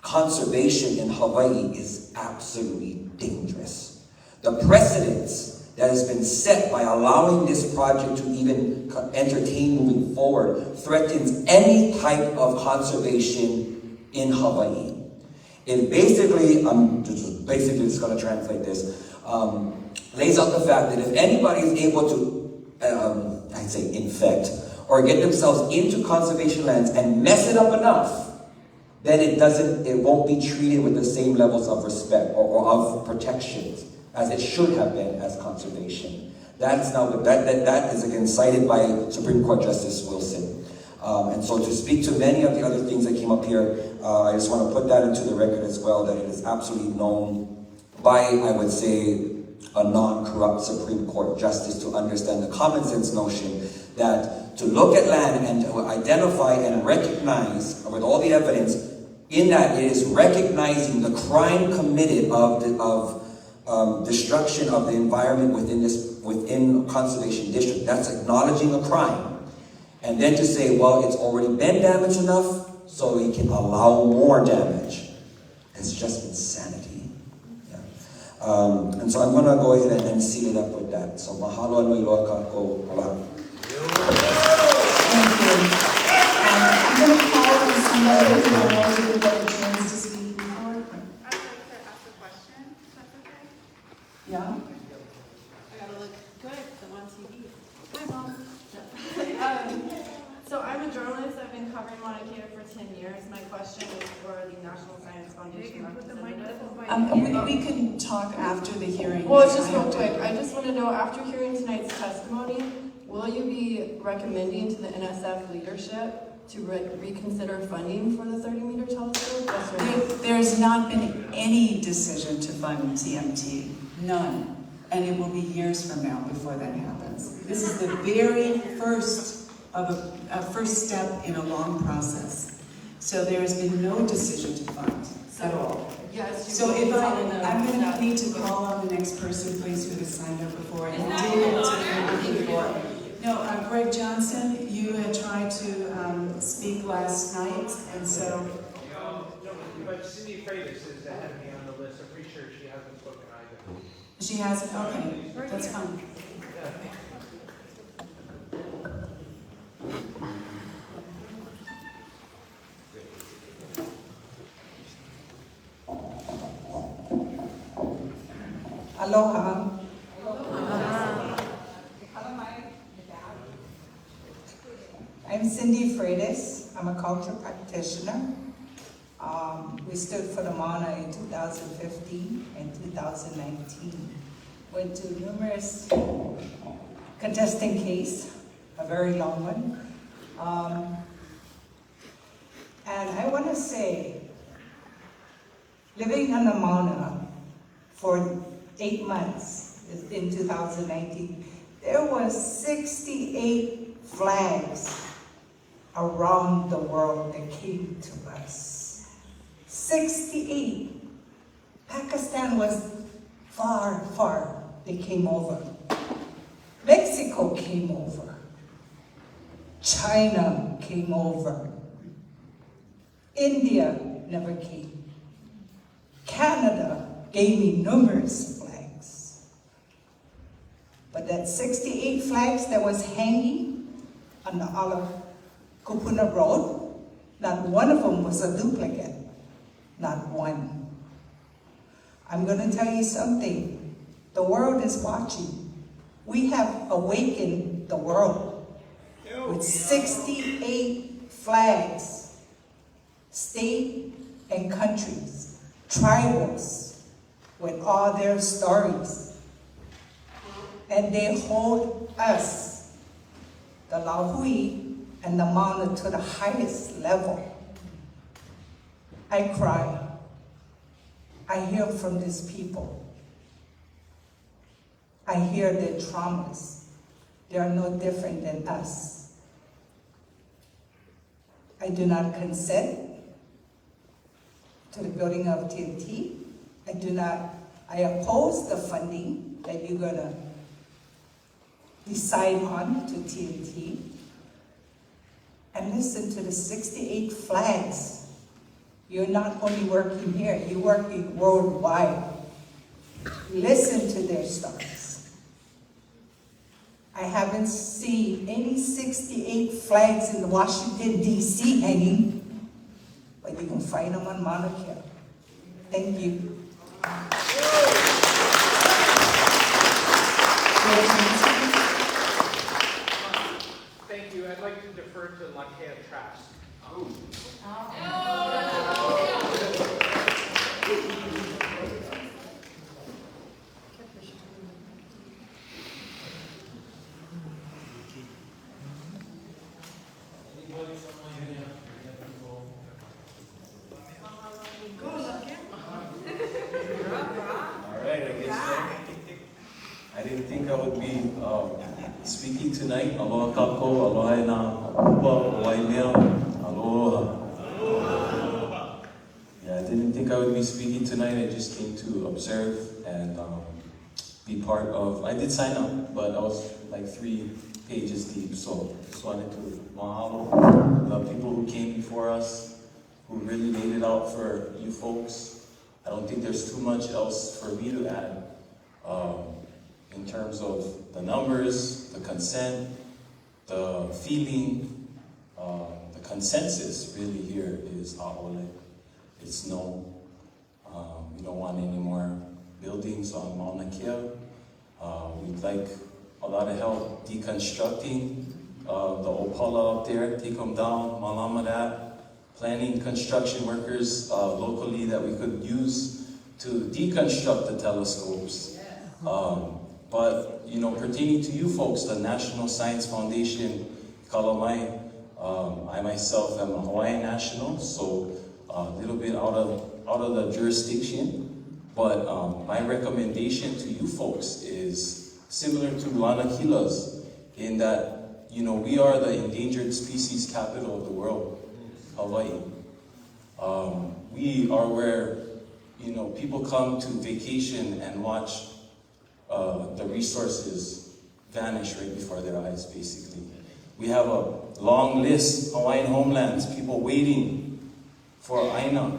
Speaker 1: conservation in Hawaii is absolutely dangerous. The precedence that has been set by allowing this project to even entertain moving forward threatens any type of conservation in Hawaii. It basically, I'm just going to translate this, lays out the fact that if anybody is able to, I'd say infect, or get themselves into conservation lands and mess it up enough, then it won't be treated with the same levels of respect or of protections as it should have been as conservation. That's now, that is again cited by Supreme Court Justice Wilson. And so to speak to many of the other things that came up here, I just want to put that into the record as well, that it is absolutely known by, I would say, a non-corrupt Supreme Court justice to understand the common sense notion that to look at land and to identify and recognize with all the evidence, in that it is recognizing the crime committed of destruction of the environment within conservation district. That's acknowledging a crime. And then to say, well, it's already been damaged enough, so we can allow more damage. It's just insanity. Yeah. And so I'm going to go ahead and seal it up with that. So mahalo nui loa kākou ala.
Speaker 10: Thank you. I'm going to call on somebody who knows who got a chance to speak before.
Speaker 13: I'd like to ask a question, if that's okay.
Speaker 10: Yeah?
Speaker 13: I gotta look good, I'm on TV. Hi, Mom. So I'm a journalist. I've been covering Mauna Kea for 10 years. My question is for the National Science Foundation representative.
Speaker 8: We can talk after the hearing.
Speaker 13: Well, it's just real quick. I just want to know, after hearing tonight's testimony, will you be recommending to the NSF leadership to reconsider funding for the 30-meter telescope? Yes or no?
Speaker 8: There's not been any decision to fund TMT. None. And it will be years from now before that happens. This is the very first of a first step in a long process. So there has been no decision to fund at all.
Speaker 13: Yes.
Speaker 8: So if I'm going to need to call on the next person, please, who has signed up before and didn't answer before. No, Greg Johnson, you had tried to speak last night, and so
Speaker 14: But Cindy Freitas is ahead of me on the list. I'm pretty sure she hasn't spoken either.
Speaker 8: She has it, okay, that's fine.
Speaker 16: Aloha. I'm Cindy Freitas. I'm a culture practitioner. We stood for the Mauna in 2015 and 2019. Went to numerous contesting case, a very long one. And I want to say, living on the Mauna for 8 months in 2019, there was 68 flags around the world that came to us. 68. Pakistan was far, far. They came over. Mexico came over. China came over. India never came. Canada gave me numerous flags. But that 68 flags that was hanging on the Ala Kupuna Road, not one of them was a duplicate. Not one. I'm going to tell you something. The world is watching. We have awakened the world with 68 flags, state and countries, tribals, with all their stories. And they hold us, the Lahui and the Mauna, to the highest level. I cry. I hear from these people. I hear their traumas. They are no different than us. I do not consent to the building of TMT. I oppose the funding that you're gonna decide on to TMT. And listen to the 68 flags. You're not only working here, you're working worldwide. Listen to their stories. I haven't seen any 68 flags in Washington, D.C. hanging, but you can find them on Mauna Kea. Thank you.
Speaker 14: Thank you. I'd like to defer to Lakea Trask.
Speaker 23: I didn't think I would be speaking tonight. Aloha kako, aloha na upa, Waimea, aloha. Yeah, I didn't think I would be speaking tonight. I just came to observe and be part of. I did sign up, but I was like 3 pages deep, so just wanted to mahalo the people who came before us, who really laid it out for you folks. I don't think there's too much else for me to add. In terms of the numbers, the consent, the feeling, the consensus really here is a'ole. It's no. We don't want any more buildings on Mauna Kea. We'd like a lot of help deconstructing the opala up there, take them down, malama that, planning construction workers locally that we could use to deconstruct the telescopes. But, you know, pertaining to you folks, the National Science Foundation, Kalamai, I myself am a Hawaiian national, so a little bit out of the jurisdiction. But my recommendation to you folks is similar to Lanakila's, in that, you know, we are the endangered species capital of the world, Hawaii. We are where, you know, people come to vacation and watch the resources vanish right before their eyes, basically. We have a long list, Hawaiian homelands, people waiting for Aina,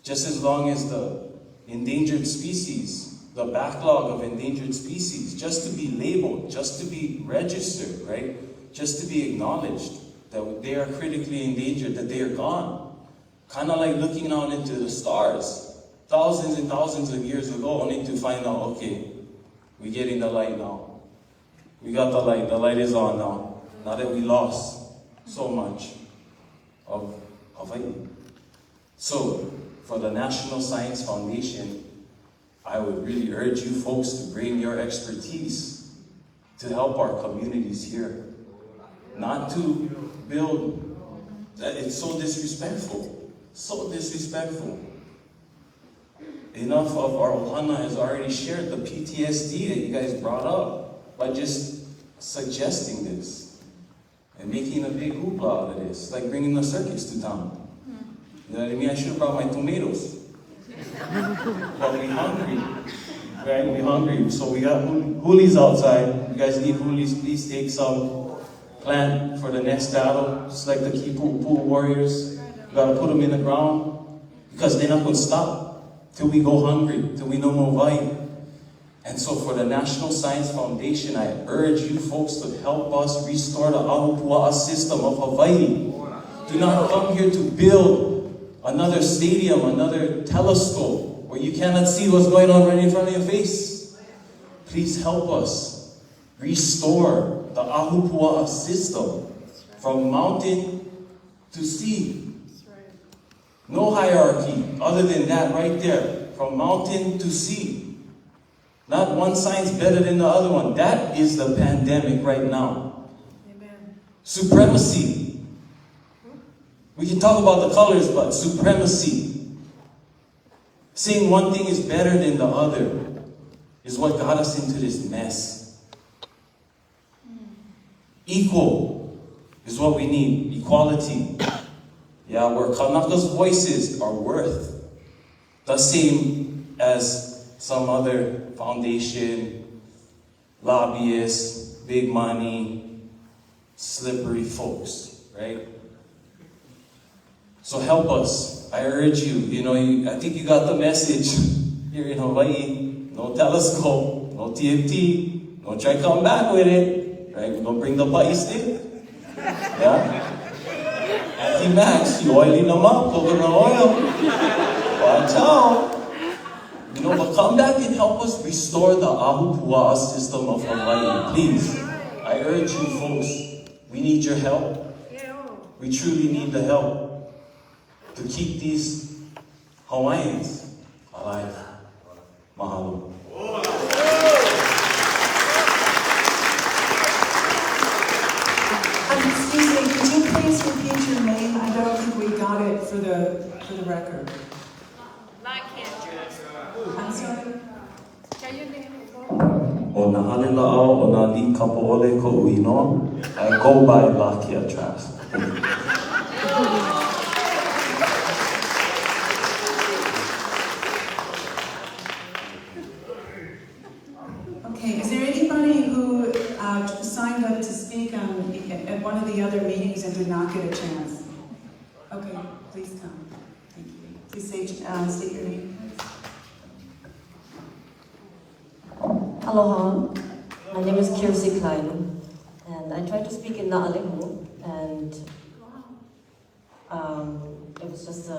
Speaker 23: Just as long as the endangered species, the backlog of endangered species, just to be labeled, just to be registered, right? Just to be acknowledged that they are critically endangered, that they are gone. Kind of like looking out into the stars, thousands and thousands of years ago, only to find out, okay, we're getting the light now. We got the light is on now. Now that we lost so much of Hawaii. So, for the National Science Foundation, I would really urge you folks to bring your expertise to help our communities here. Not to build, it's so disrespectful. So disrespectful. Enough of our ohana has already shared the PTSD that you guys brought up by just suggesting this and making a big hoopla out of this, like bringing the circus to town. You know what I mean? I should have brought my tomatoes. But we're hungry, right? We're hungry. So we got hoolies outside. You guys need hoolies, please take some plant for the next battle, just like the Kipu warriors. You gotta put them in the ground because they're not gonna stop till we go hungry, till we no more Hawaii. And so for the National Science Foundation, I urge you folks to help us restore the Ahupua'a system of Hawaii. Do not come here to build another stadium, another telescope, where you cannot see what's going on right in front of your face. Please help us restore the Ahupua'a system from mountain to sea. No hierarchy other than that right there, from mountain to sea. Not one side's better than the other one. That is the pandemic right now. Amen. Supremacy. We can talk about the colors, but supremacy. Saying one thing is better than the other is what got us into this mess. Equal is what we need. Equality. Yeah, where Kanaka's voices are worth the same as some other foundation, lobbyists, big money, slippery folks, right? So help us. I urge you. You know, I think you got the message here in Hawaii. No telescope, no TMT. Don't try to come back with it, right? We're gonna bring the bite stick. Yeah? Anti-Max, you oiling them up, coconut oil. Watch out. You know, but come back and help us restore the Ahupua'a system of Hawaii, please. I urge you folks, we need your help. We truly need the help to keep these Hawaiians alive. Mahalo.
Speaker 8: Excuse me, could you please repeat your name? I don't think we got it for the record. I'm sorry.
Speaker 23: O na halela au o na li kapa ole ko uino, I go by Lakia Traps.
Speaker 8: Okay, is there anybody who signed up to speak at one of the other meetings and did not get a chance? Okay, please come. Thank you. Please state your name.
Speaker 9: Aloha, my name is Kirsi Klein, and I tried to speak in Na'alehu, and it was just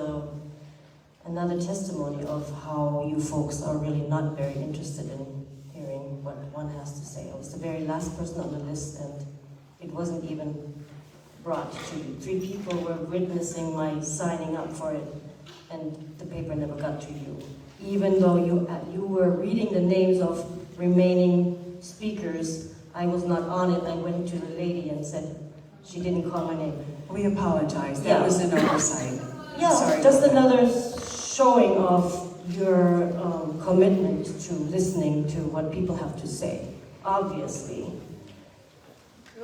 Speaker 9: another testimony of how you folks are really not very interested in hearing what one has to say. I was the very last person on the list, and it wasn't even brought to you. 3 people were witnessing my signing up for it, and the paper never got to you. Even though you were reading the names of remaining speakers, I was not on it. I went to the lady and said, she didn't call my name.
Speaker 8: We apologize. That was an oversight.
Speaker 9: Yeah,
Speaker 8: sorry
Speaker 9: just another showing of your commitment to listening to what people have to say. Obviously.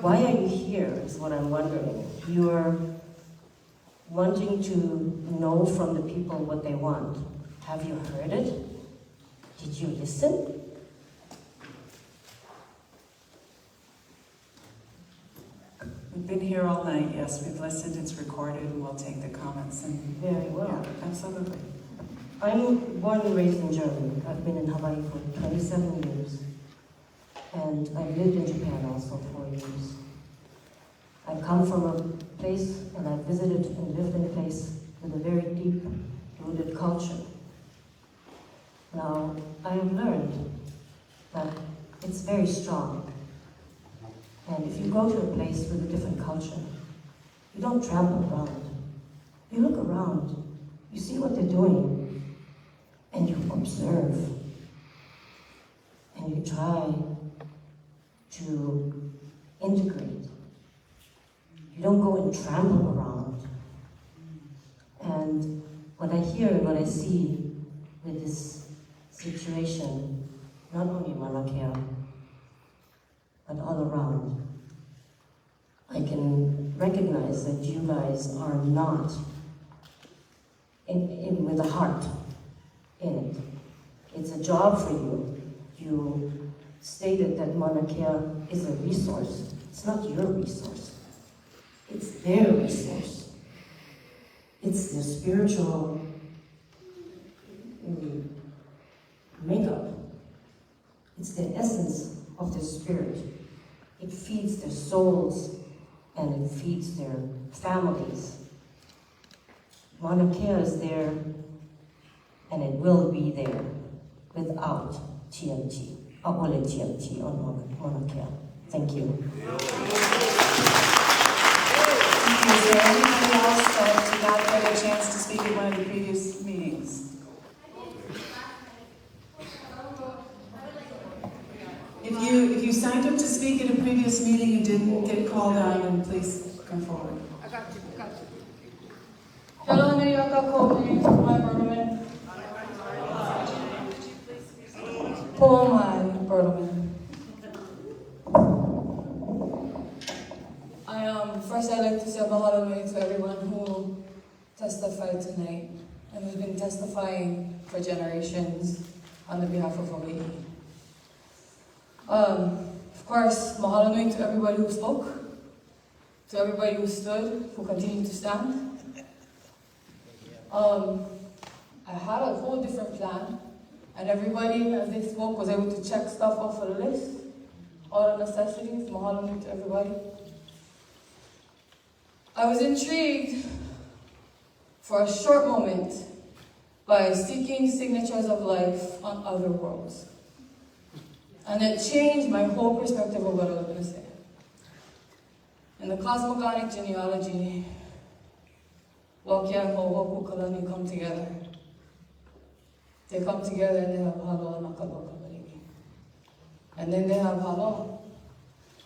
Speaker 9: Why are you here is what I'm wondering. You're wanting to know from the people what they want. Have you heard it? Did you listen?
Speaker 8: We've been here all night, yes, we've listened, it's recorded, and we'll take the comments. And
Speaker 9: very well.
Speaker 8: Yeah, absolutely.
Speaker 9: I'm born and raised in Germany. I've been in Hawaii for 27 years. And I've lived in Japan also 4 years. I come from a place, and I've visited and lived in a place with a very deep-rooted culture. Now, I have learned that it's very strong. And if you go to a place with a different culture, you don't trample around. You look around, you see what they're doing, and you observe. And you try to integrate. You don't go and trample around. And what I hear and what I see with this situation, not only in Mauna Kea, but all around, I can recognize that you guys are not in with a heart in it. It's a job for you. You stated that Mauna Kea is a resource. It's not your resource. It's their resource. It's their spiritual makeup. It's the essence of their spirit. It feeds their souls and it feeds their families. Mauna Kea is there and it will be there without TMT. Awole TMT on Mauna Kea. Thank you.
Speaker 10: Is there anybody else that did not get a chance to speak at one of the previous meetings? If you signed up to speak at a previous meeting and didn't get called on, then please come forward.
Speaker 17: Hello, my name is Berman. Pullman Berman. First, I'd like to say a mahalo to everyone who testified tonight and who's been testifying for generations on the behalf of Hawaii. Of course, mahalo nui to everybody who spoke, to everybody who stood, who continued to stand. I had a whole different plan, and everybody, as they spoke, was able to check stuff off of the list, all the necessities. Mahalo nui to everybody. I was intrigued for a short moment by seeking signatures of life on other worlds. And it changed my whole perspective of what I was going to say. In the cosmogonic genealogy, Wakia and Hohoku Kalani come together. They come together and they have Halo Nakalo Kabalini. And then they have Halo,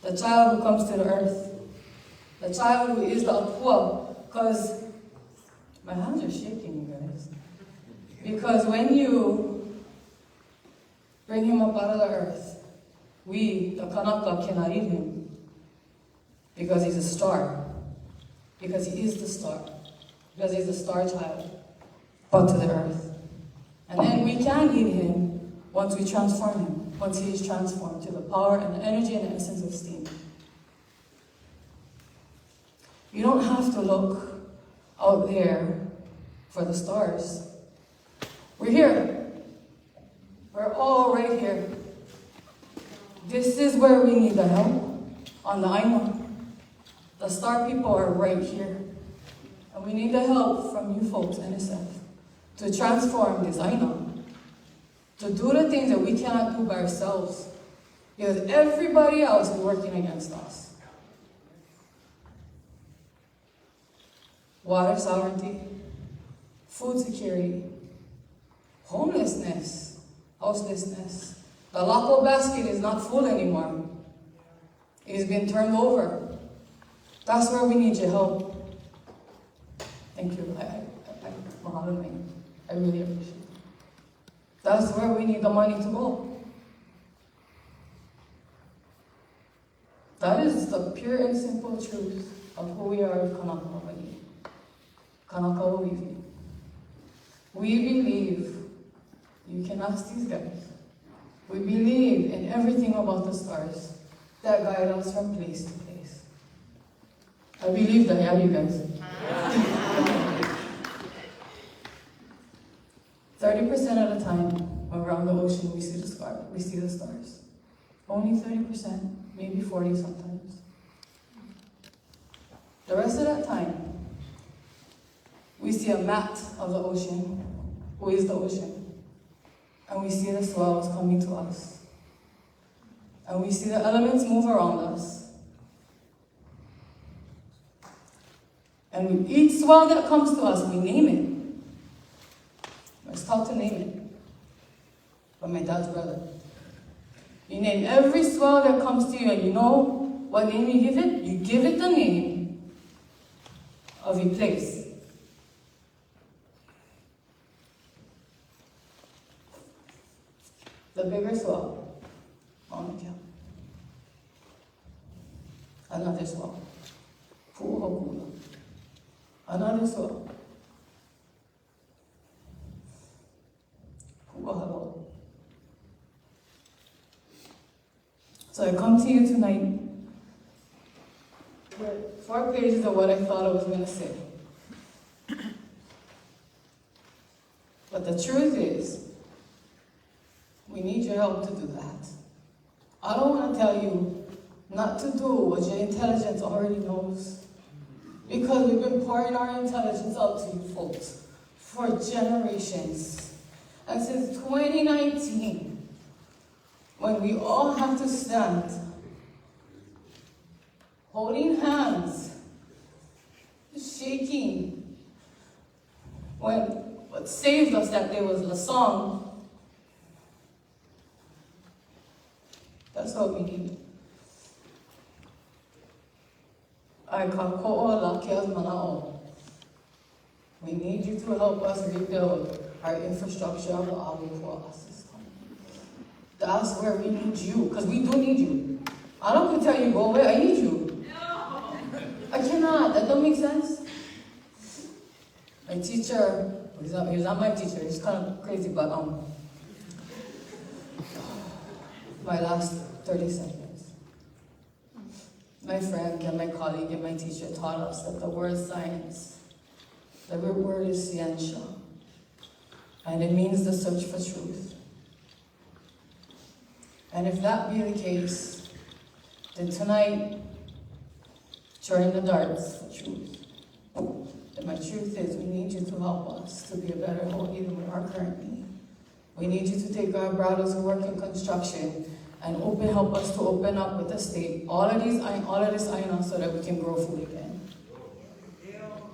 Speaker 17: the child who comes to the earth. The child who is the Apua, because my hands are shaking, you guys. Because when you bring him up out of the earth, we, the Kanaka, cannot eat him. Because he's a star. Because he is the star. Because he's the star child brought to the earth. And then we can eat him once we transform him, once he is transformed to the power and the energy and the essence of steam. You don't have to look out there for the stars. We're here. We're all right here. This is where we need the help, on the Aina. The star people are right here. And we need the help from you folks, NSF, to transform this Aina. To do the things that we cannot do by ourselves. Because everybody else is working against us. Water sovereignty, food security, homelessness, houselessness. The Lako basket is not full anymore. It has been turned over. That's where we need your help. Thank you. I really appreciate it. That's where we need the money to go. That is the pure and simple truth of who we are with Kanaka Hawaii. Kanaka Hawaii. We believe, you can ask these guys, we believe in everything about the stars that guide us from place to place. I believe that, yeah, you guys. 30% of the time when we're on the ocean, we see the stars. Only 30%, maybe 40 sometimes. The rest of that time, we see a mat of the ocean, who is the ocean, and we see the swells coming to us. And we see the elements move around us. And with each swell that comes to us, we name it. Let's talk to name it. But my dad's brother. You name every swell that comes to you, and you know what name you give it? You give it the name of a place. The bigger swell, Mauna Kea. Another swell, Pu'uhokula. Another swell, Pu'uhalo. So I come to you tonight with 4 pages of what I thought I was going to say. But the truth is, we need your help to do that. I don't want to tell you not to do what your intelligence already knows. Because we've been pouring our intelligence out to you folks for generations. And since 2019, when we all have to stand, holding hands, shaking, when what saved us that day was the song. That's what we need. We need you to help us rebuild our infrastructure of the Agua system. That's where we need you, because we do need you. I don't can tell you go away, I need you. I cannot, that don't make sense. My teacher, he's not my teacher, he's kind of crazy, but my last 30 seconds. My friend and my colleague and my teacher taught us that the word science, the root word is ciencia, and it means the search for truth. And if that be the case, then tonight, throwing the darts for truth. And my truth is, we need you to help us to be a better whole even we are currently. We need you to take our brothers who work in construction and help us to open up with the state all of this iron so that we can grow food again.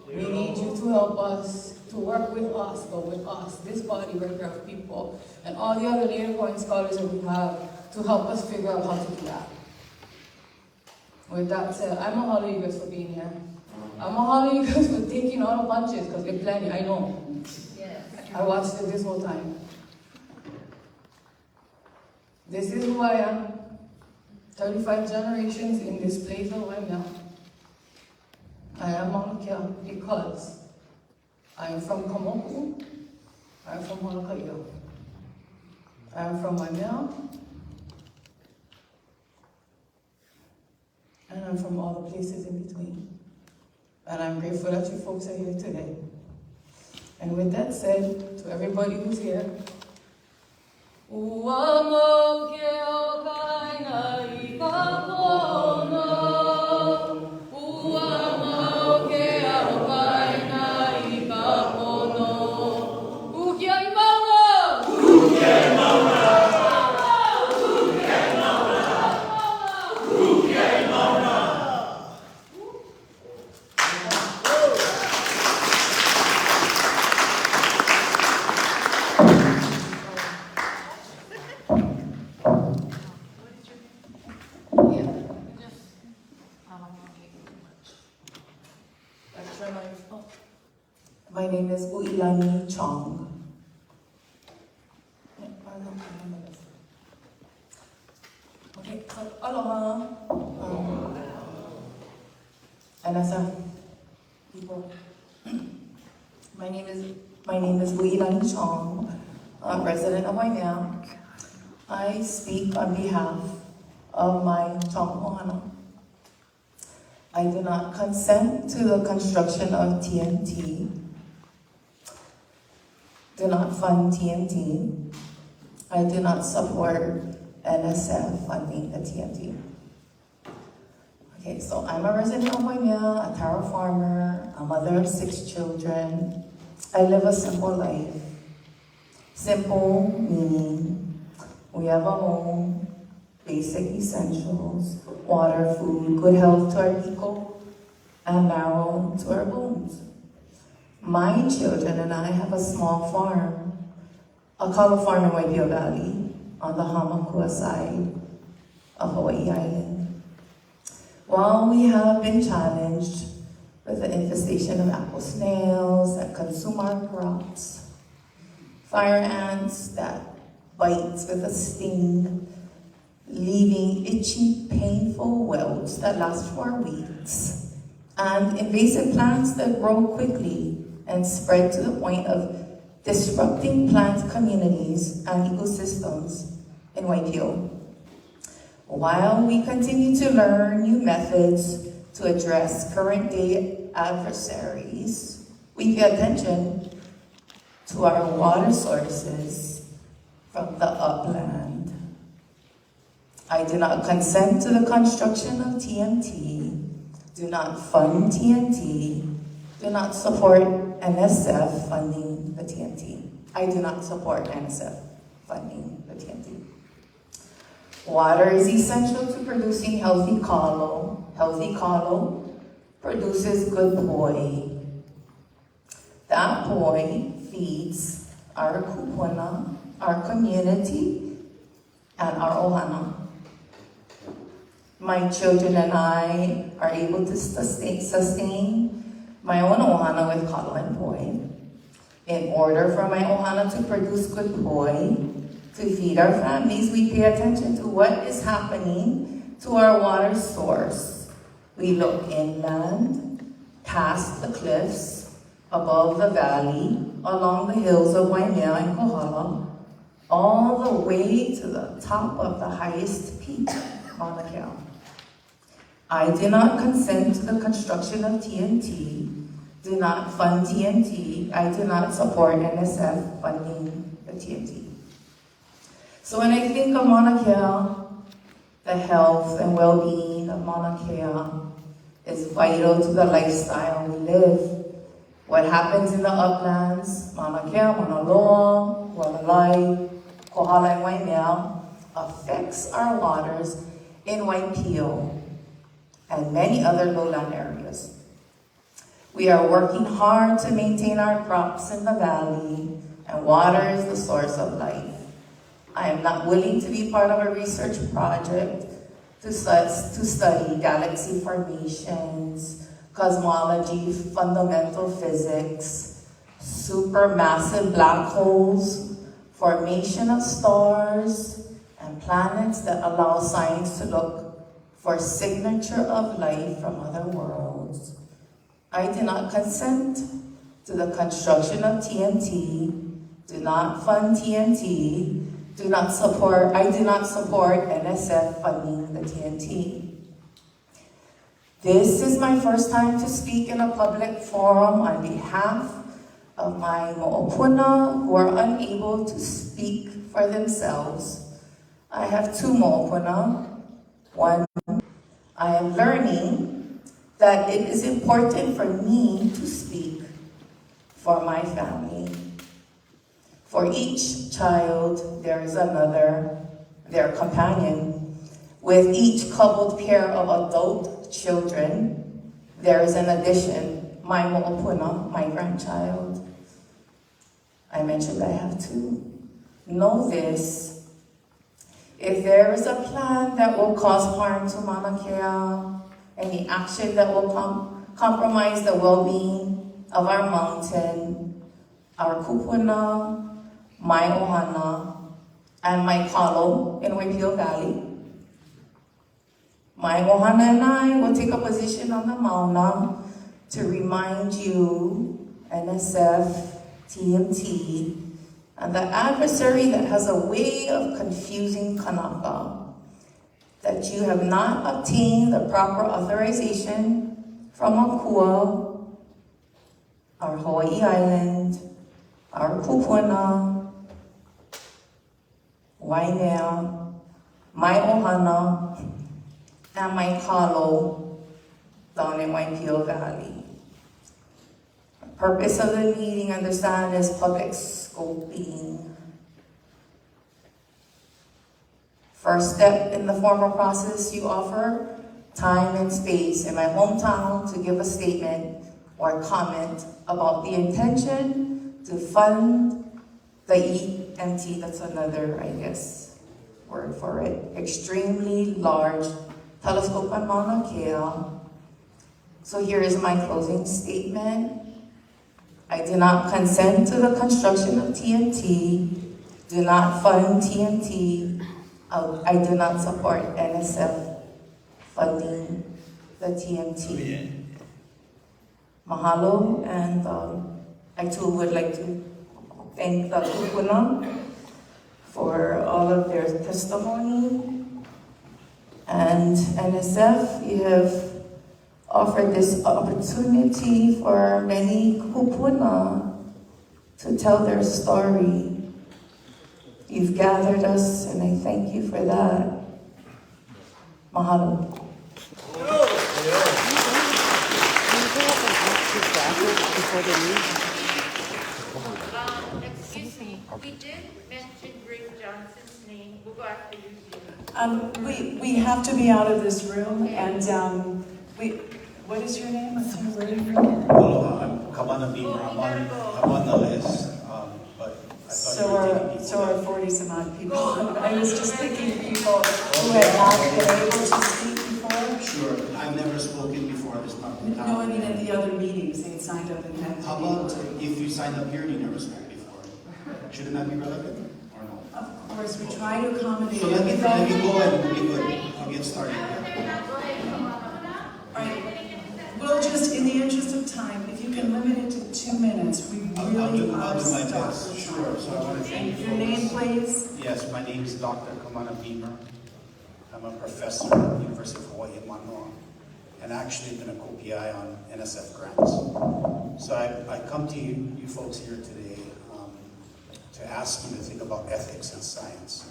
Speaker 17: We need you to help us, to work with us, but with us, this body right here of people, and all the other Native Hawaiian scholars that we have to help us figure out how to do that. With that said, I'm a holler you guys for being here. I'm a holler you guys for taking all the punches, because they're plenty, I know. I watched it this whole time. This is who I am. 35 generations in this place of Waimea. I am Mauna Kea because I am from Kamoku. I am from Holokai'o. I am from Waimea. And I'm from all the places in between. And I'm grateful that you folks are here today. And with that said, to everybody who's here, Uamo ke o kaina I kapono. Uamo ke o kaina I kapono. Ukiai mauna. Ukiai mauna. Ukiai mauna. Ukiai mauna.
Speaker 4: My name is Uilani Chong.
Speaker 17: Okay, aloha. NSF people.
Speaker 4: My name is Uilani Chong. I'm resident of Waimea. I speak on behalf of my Chong Ohana. I do not consent to the construction of TMT. do not fund TMT. I do not support NSF funding the TMT. Okay, so I'm a resident of Waimea, a taro farmer, a mother of 6 children. I live a simple life. Simple meaning we have a home, basic essentials, water, food, good health to our people, and marrow to our bones. My children and I have a small farm, a cattle farm in Waimea Valley, on the Hamakua side of Hawaii Island. While we have been challenged with the infestation of apple snails that consume our crops, fire ants that bite with a sting, leaving itchy, painful welts that last for weeks, and invasive plants that grow quickly and spread to the point of disrupting plant communities and ecosystems in Waipio. While we continue to learn new methods to address current day adversaries, we pay attention to our water sources from the upland. I do not consent to the construction of TMT, do not fund TMT, do not support NSF funding the TMT. I do not support NSF funding the TMT. Water is essential to producing healthy kalo. Healthy kalo produces good poi. That poi feeds our kupuna, our community, and our ohana. My children and I are able to sustain my own ohana with kalo and poi. In order for my ohana to produce good poi, to feed our families, we pay attention to what is happening to our water source. We look inland, past the cliffs, above the valley, along the hills of Waimea and Kohala, all the way to the top of the highest peak, Mauna Kea. I do not consent to the construction of TMT, do not fund TMT, I do not support NSF funding the TMT. So when I think of Mauna Kea, the health and well-being of Mauna Kea is vital to the lifestyle we live. What happens in the uplands, Mauna Kea, Mauna Loa, Hualalai, Kohala, and Waimea, affects our waters in Waipio and many other lowland areas. We are working hard to maintain our crops in the valley, and water is the source of life. I am not willing to be part of a research project to study galaxy formations, cosmology, fundamental physics, supermassive black holes, formation of stars, and planets that allow science to look for signature of life from other worlds. I do not consent to the construction of TMT, do not fund TMT, I do not support NSF funding the TMT. This is my first time to speak in a public forum on behalf of my mo'opuna who are unable to speak for themselves. I have 2 mo'opuna. One, I am learning that it is important for me to speak for my family. For each child, there is another, their companion. With each coupled pair of adult children, there is an addition, my mo'opuna, my grandchild. I mentioned I have 2. Know this, if there is a plan that will cause harm to Mauna Kea, any action that will compromise the well-being of our mountain, our kupuna, my ohana, and my kalo in Waipio Valley. My ohana and I will take a position on the mauna to remind you, NSF, TMT, and the adversary that has a way of confusing Kanaka, that you have not obtained the proper authorization from Akua, our Hawaii Island, our kupuna, Waimea, my ohana, and my kalo down in Waipio Valley. The purpose of the meeting, understand, is public scoping. First step in the formal process, you offer time and space in my hometown to give a statement or comment about the intention to fund the TMT, that's another, I guess, word for it, extremely large telescope on Mauna Kea. So here is my closing statement. I do not consent to the construction of TMT, do not fund TMT, I do not support NSF funding the TMT. Mahalo, and I too would like to thank the kupuna for all of their testimony. And NSF, you have offered this opportunity for many kupuna to tell their story. You've gathered us, and I thank you for that. Mahalo.
Speaker 2: Excuse me, we did mention Rick Johnson's name. We'll go after you, Gina.
Speaker 10: We have to be out of this room, and what is your name?
Speaker 18: Hello, I'm Kamana Beamer. I'm on the list, but I thought you were taking people.
Speaker 10: So are 40 some odd people. I was just thinking people who had not been able to speak before.
Speaker 18: Sure, I've never spoken before this public.
Speaker 10: No, I mean at the other meetings, they'd signed up and had to
Speaker 18: How
Speaker 10: be able
Speaker 18: about
Speaker 10: to.
Speaker 18: if you signed up here and you never spoke before? Shouldn't that be relevant, or no?
Speaker 10: Of course, we try to accommodate.
Speaker 18: So let me go and we'll be good. I'll get started.
Speaker 10: All right. We'll just, in the interest of time, if you can limit it to 2 minutes, we really
Speaker 18: I'll do my
Speaker 10: stuck.
Speaker 18: best. Sure. So I want to thank you.
Speaker 10: Your name, please.
Speaker 18: Yes, my name is Dr. Kamana Beamer. I'm a professor at the University of Hawaii in Manoa, and actually been a co-PI on NSF grants. So I come to you folks here today to ask you to think about ethics and science.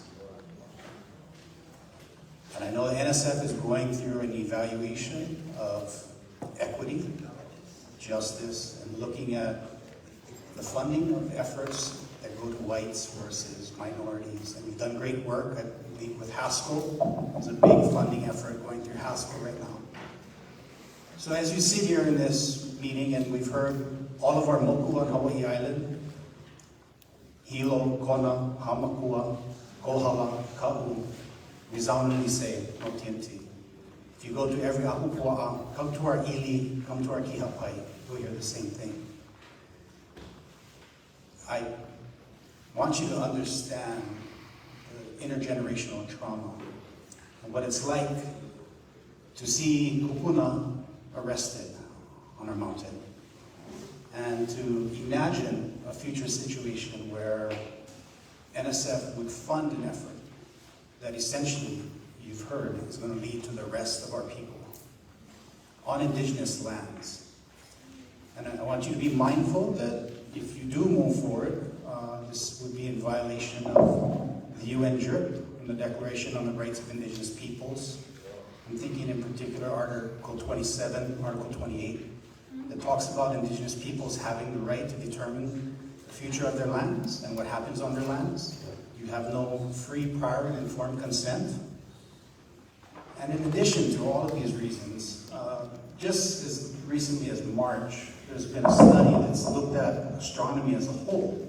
Speaker 18: And I know the NSF is going through an evaluation of equity, justice, and looking at the funding of efforts that go to whites versus minorities. And we've done great work, I believe, with Haskell. There's a big funding effort going through Haskell right now. So as you sit here in this meeting, and we've heard all of our moku on Hawaii Island, Hilo, Kona, Hamakua, Kohala, Ka'u, resoundingly say, no TMT. If you go to every ahupua'a, come to our ili, come to our kihapai, you'll hear the same thing. I want you to understand the intergenerational trauma and what it's like to see kupuna arrested on our mountain, and to imagine a future situation where NSF would fund an effort that essentially, you've heard, is going to lead to the rest of our people on indigenous lands. And I want you to be mindful that if you do move forward, this would be in violation of the UN JRIP and the Declaration on the Rights of Indigenous Peoples. I'm thinking in particular Article 27, Article 28, that talks about Indigenous peoples having the right to determine the future of their lands and what happens on their lands. You have no free, prior, and informed consent. And in addition to all of these reasons, just as recently as March, there's been a study that's looked at astronomy as a whole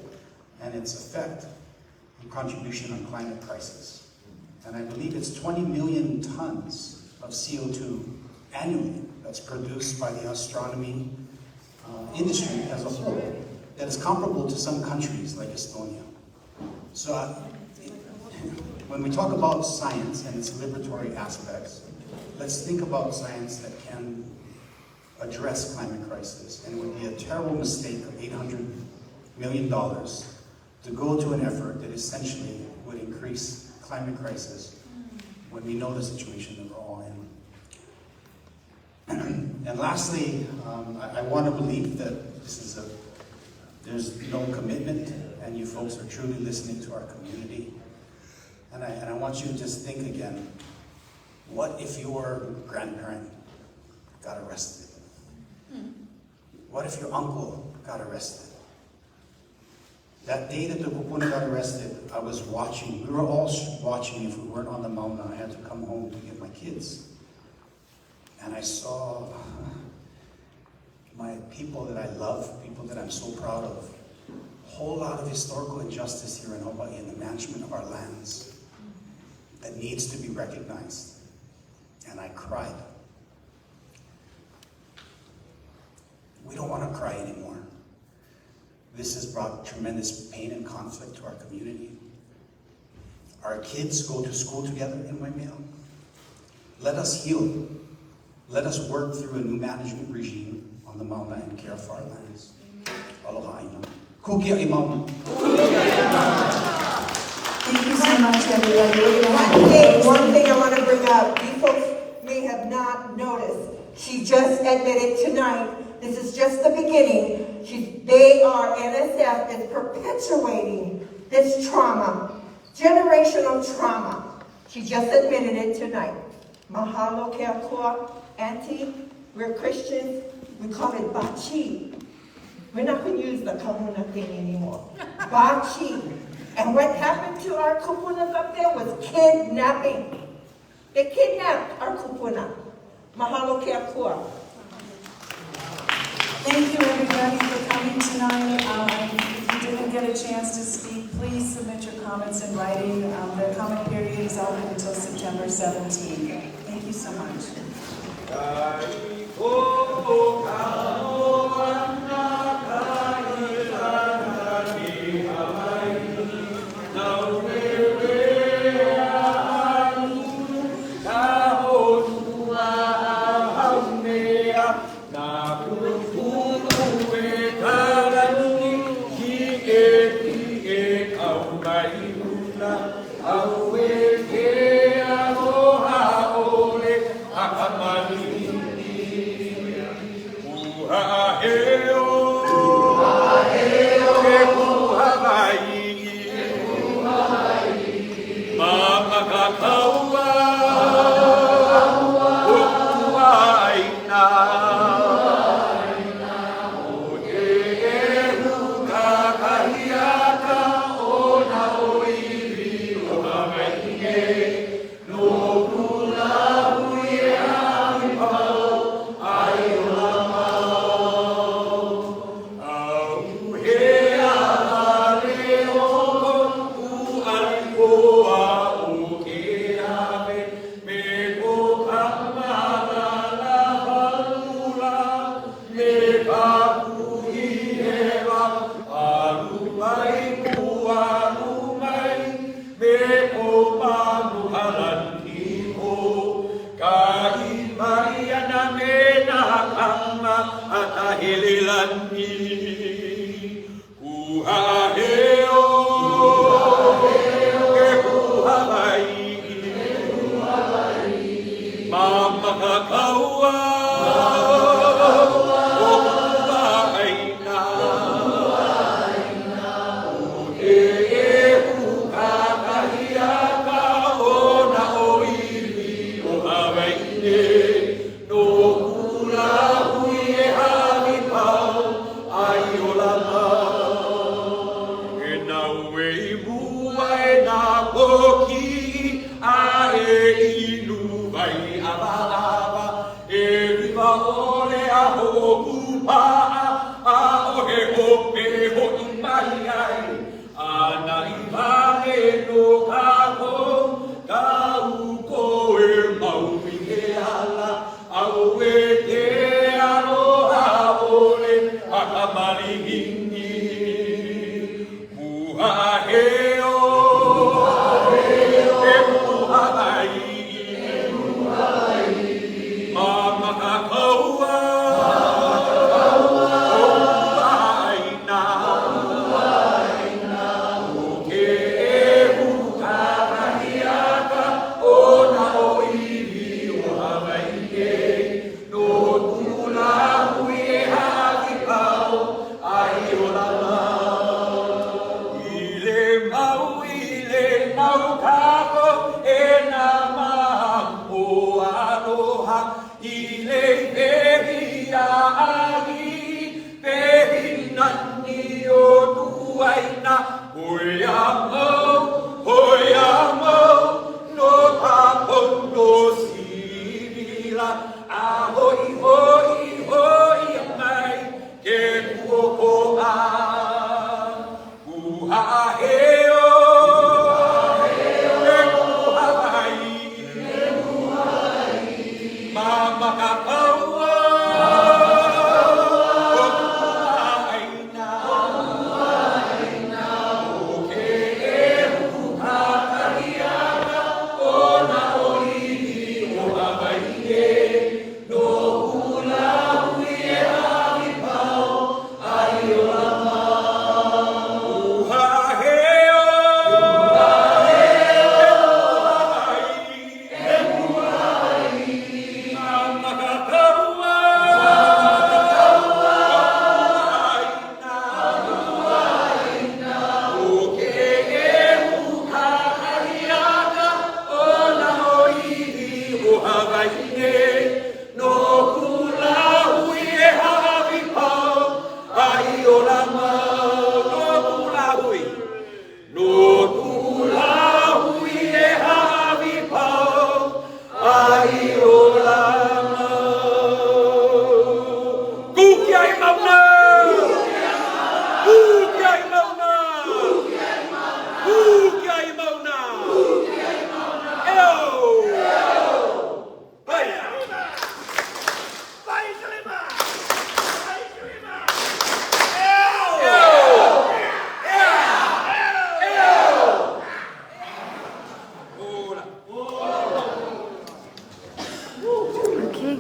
Speaker 18: and its effect and contribution on climate crisis. And I believe it's 20 million tons of CO2 annually that's produced by the astronomy industry as a whole that is comparable to some countries like Estonia. So when we talk about science and its liberatory aspects, let's think about science that can address climate crisis. And it would be a terrible mistake of $800 million to go to an effort that essentially would increase climate crisis when we know the situation that we're all in. And lastly, I want to believe that this is There's no commitment, and you folks are truly listening to our community. And I want you to just think again, what if your grandparent got arrested? What if your uncle got arrested? That day that the kupuna got arrested, I was watching. We were all watching. If we weren't on the mauna, I had to come home to get my kids. And I saw my people that I love, people that I'm so proud of. A whole lot of historical injustice here in Hawaii in the management of our lands that needs to be recognized. And I cried. We don't want to cry anymore. This has brought tremendous pain and conflict to our community. Our kids go to school together in Waimea. Let us heal. Let us work through a new management regime on the mauna and care for our lands. Aloha ina. Kukia imam.
Speaker 10: Thank you so much, everybody.
Speaker 19: One thing I want to bring up, you folks may have not noticed, she just admitted tonight, this is just the beginning, NSF is perpetuating this trauma, generational trauma. She just admitted it tonight. Mahalo ke akua, Auntie, we're Christians, we call it bachi. We're not going to use the kahuna thing anymore. Bachi. And what happened to our kupunas up there was kidnapping. They kidnapped our kupuna. Mahalo ke akua.
Speaker 10: Thank you, everybody, for coming tonight. If you didn't get a chance to speak, please submit your comments in writing. The comment period is open until September 17th. Thank you so much.
Speaker 20: I
Speaker 5: Okay.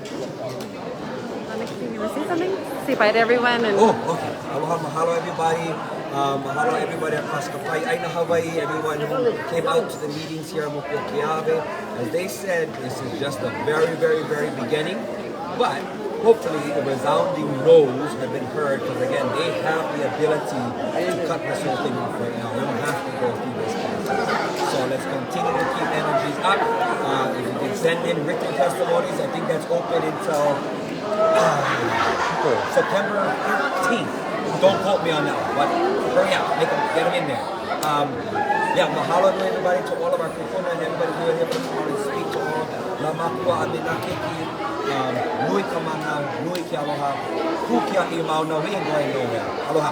Speaker 5: Alex, you want to say something? Say bye to everyone. And
Speaker 15: okay. Aloha, mahalo everybody. Mahalo everybody across Kapai'aina, Hawaii, everyone who came out to the meetings here in Mokuokeawe. As they said, this is just the very, very, very beginning. But hopefully the resounding no's have been heard because again, they have the ability to cut this whole thing off right now. We don't have to go through this process. So let's continue to keep energies up. If you can send in written testimonies, I think that's open until September 13th. Don't quote me on that one, but hurry up, get them in there. Yeah, mahalo to everybody, to all of our kupuna and everybody who are here to come and speak to all. Lamakua aminakeki, nui kamana, nui ki aloha, ku kia i mauna, we ain't going nowhere. Aloha.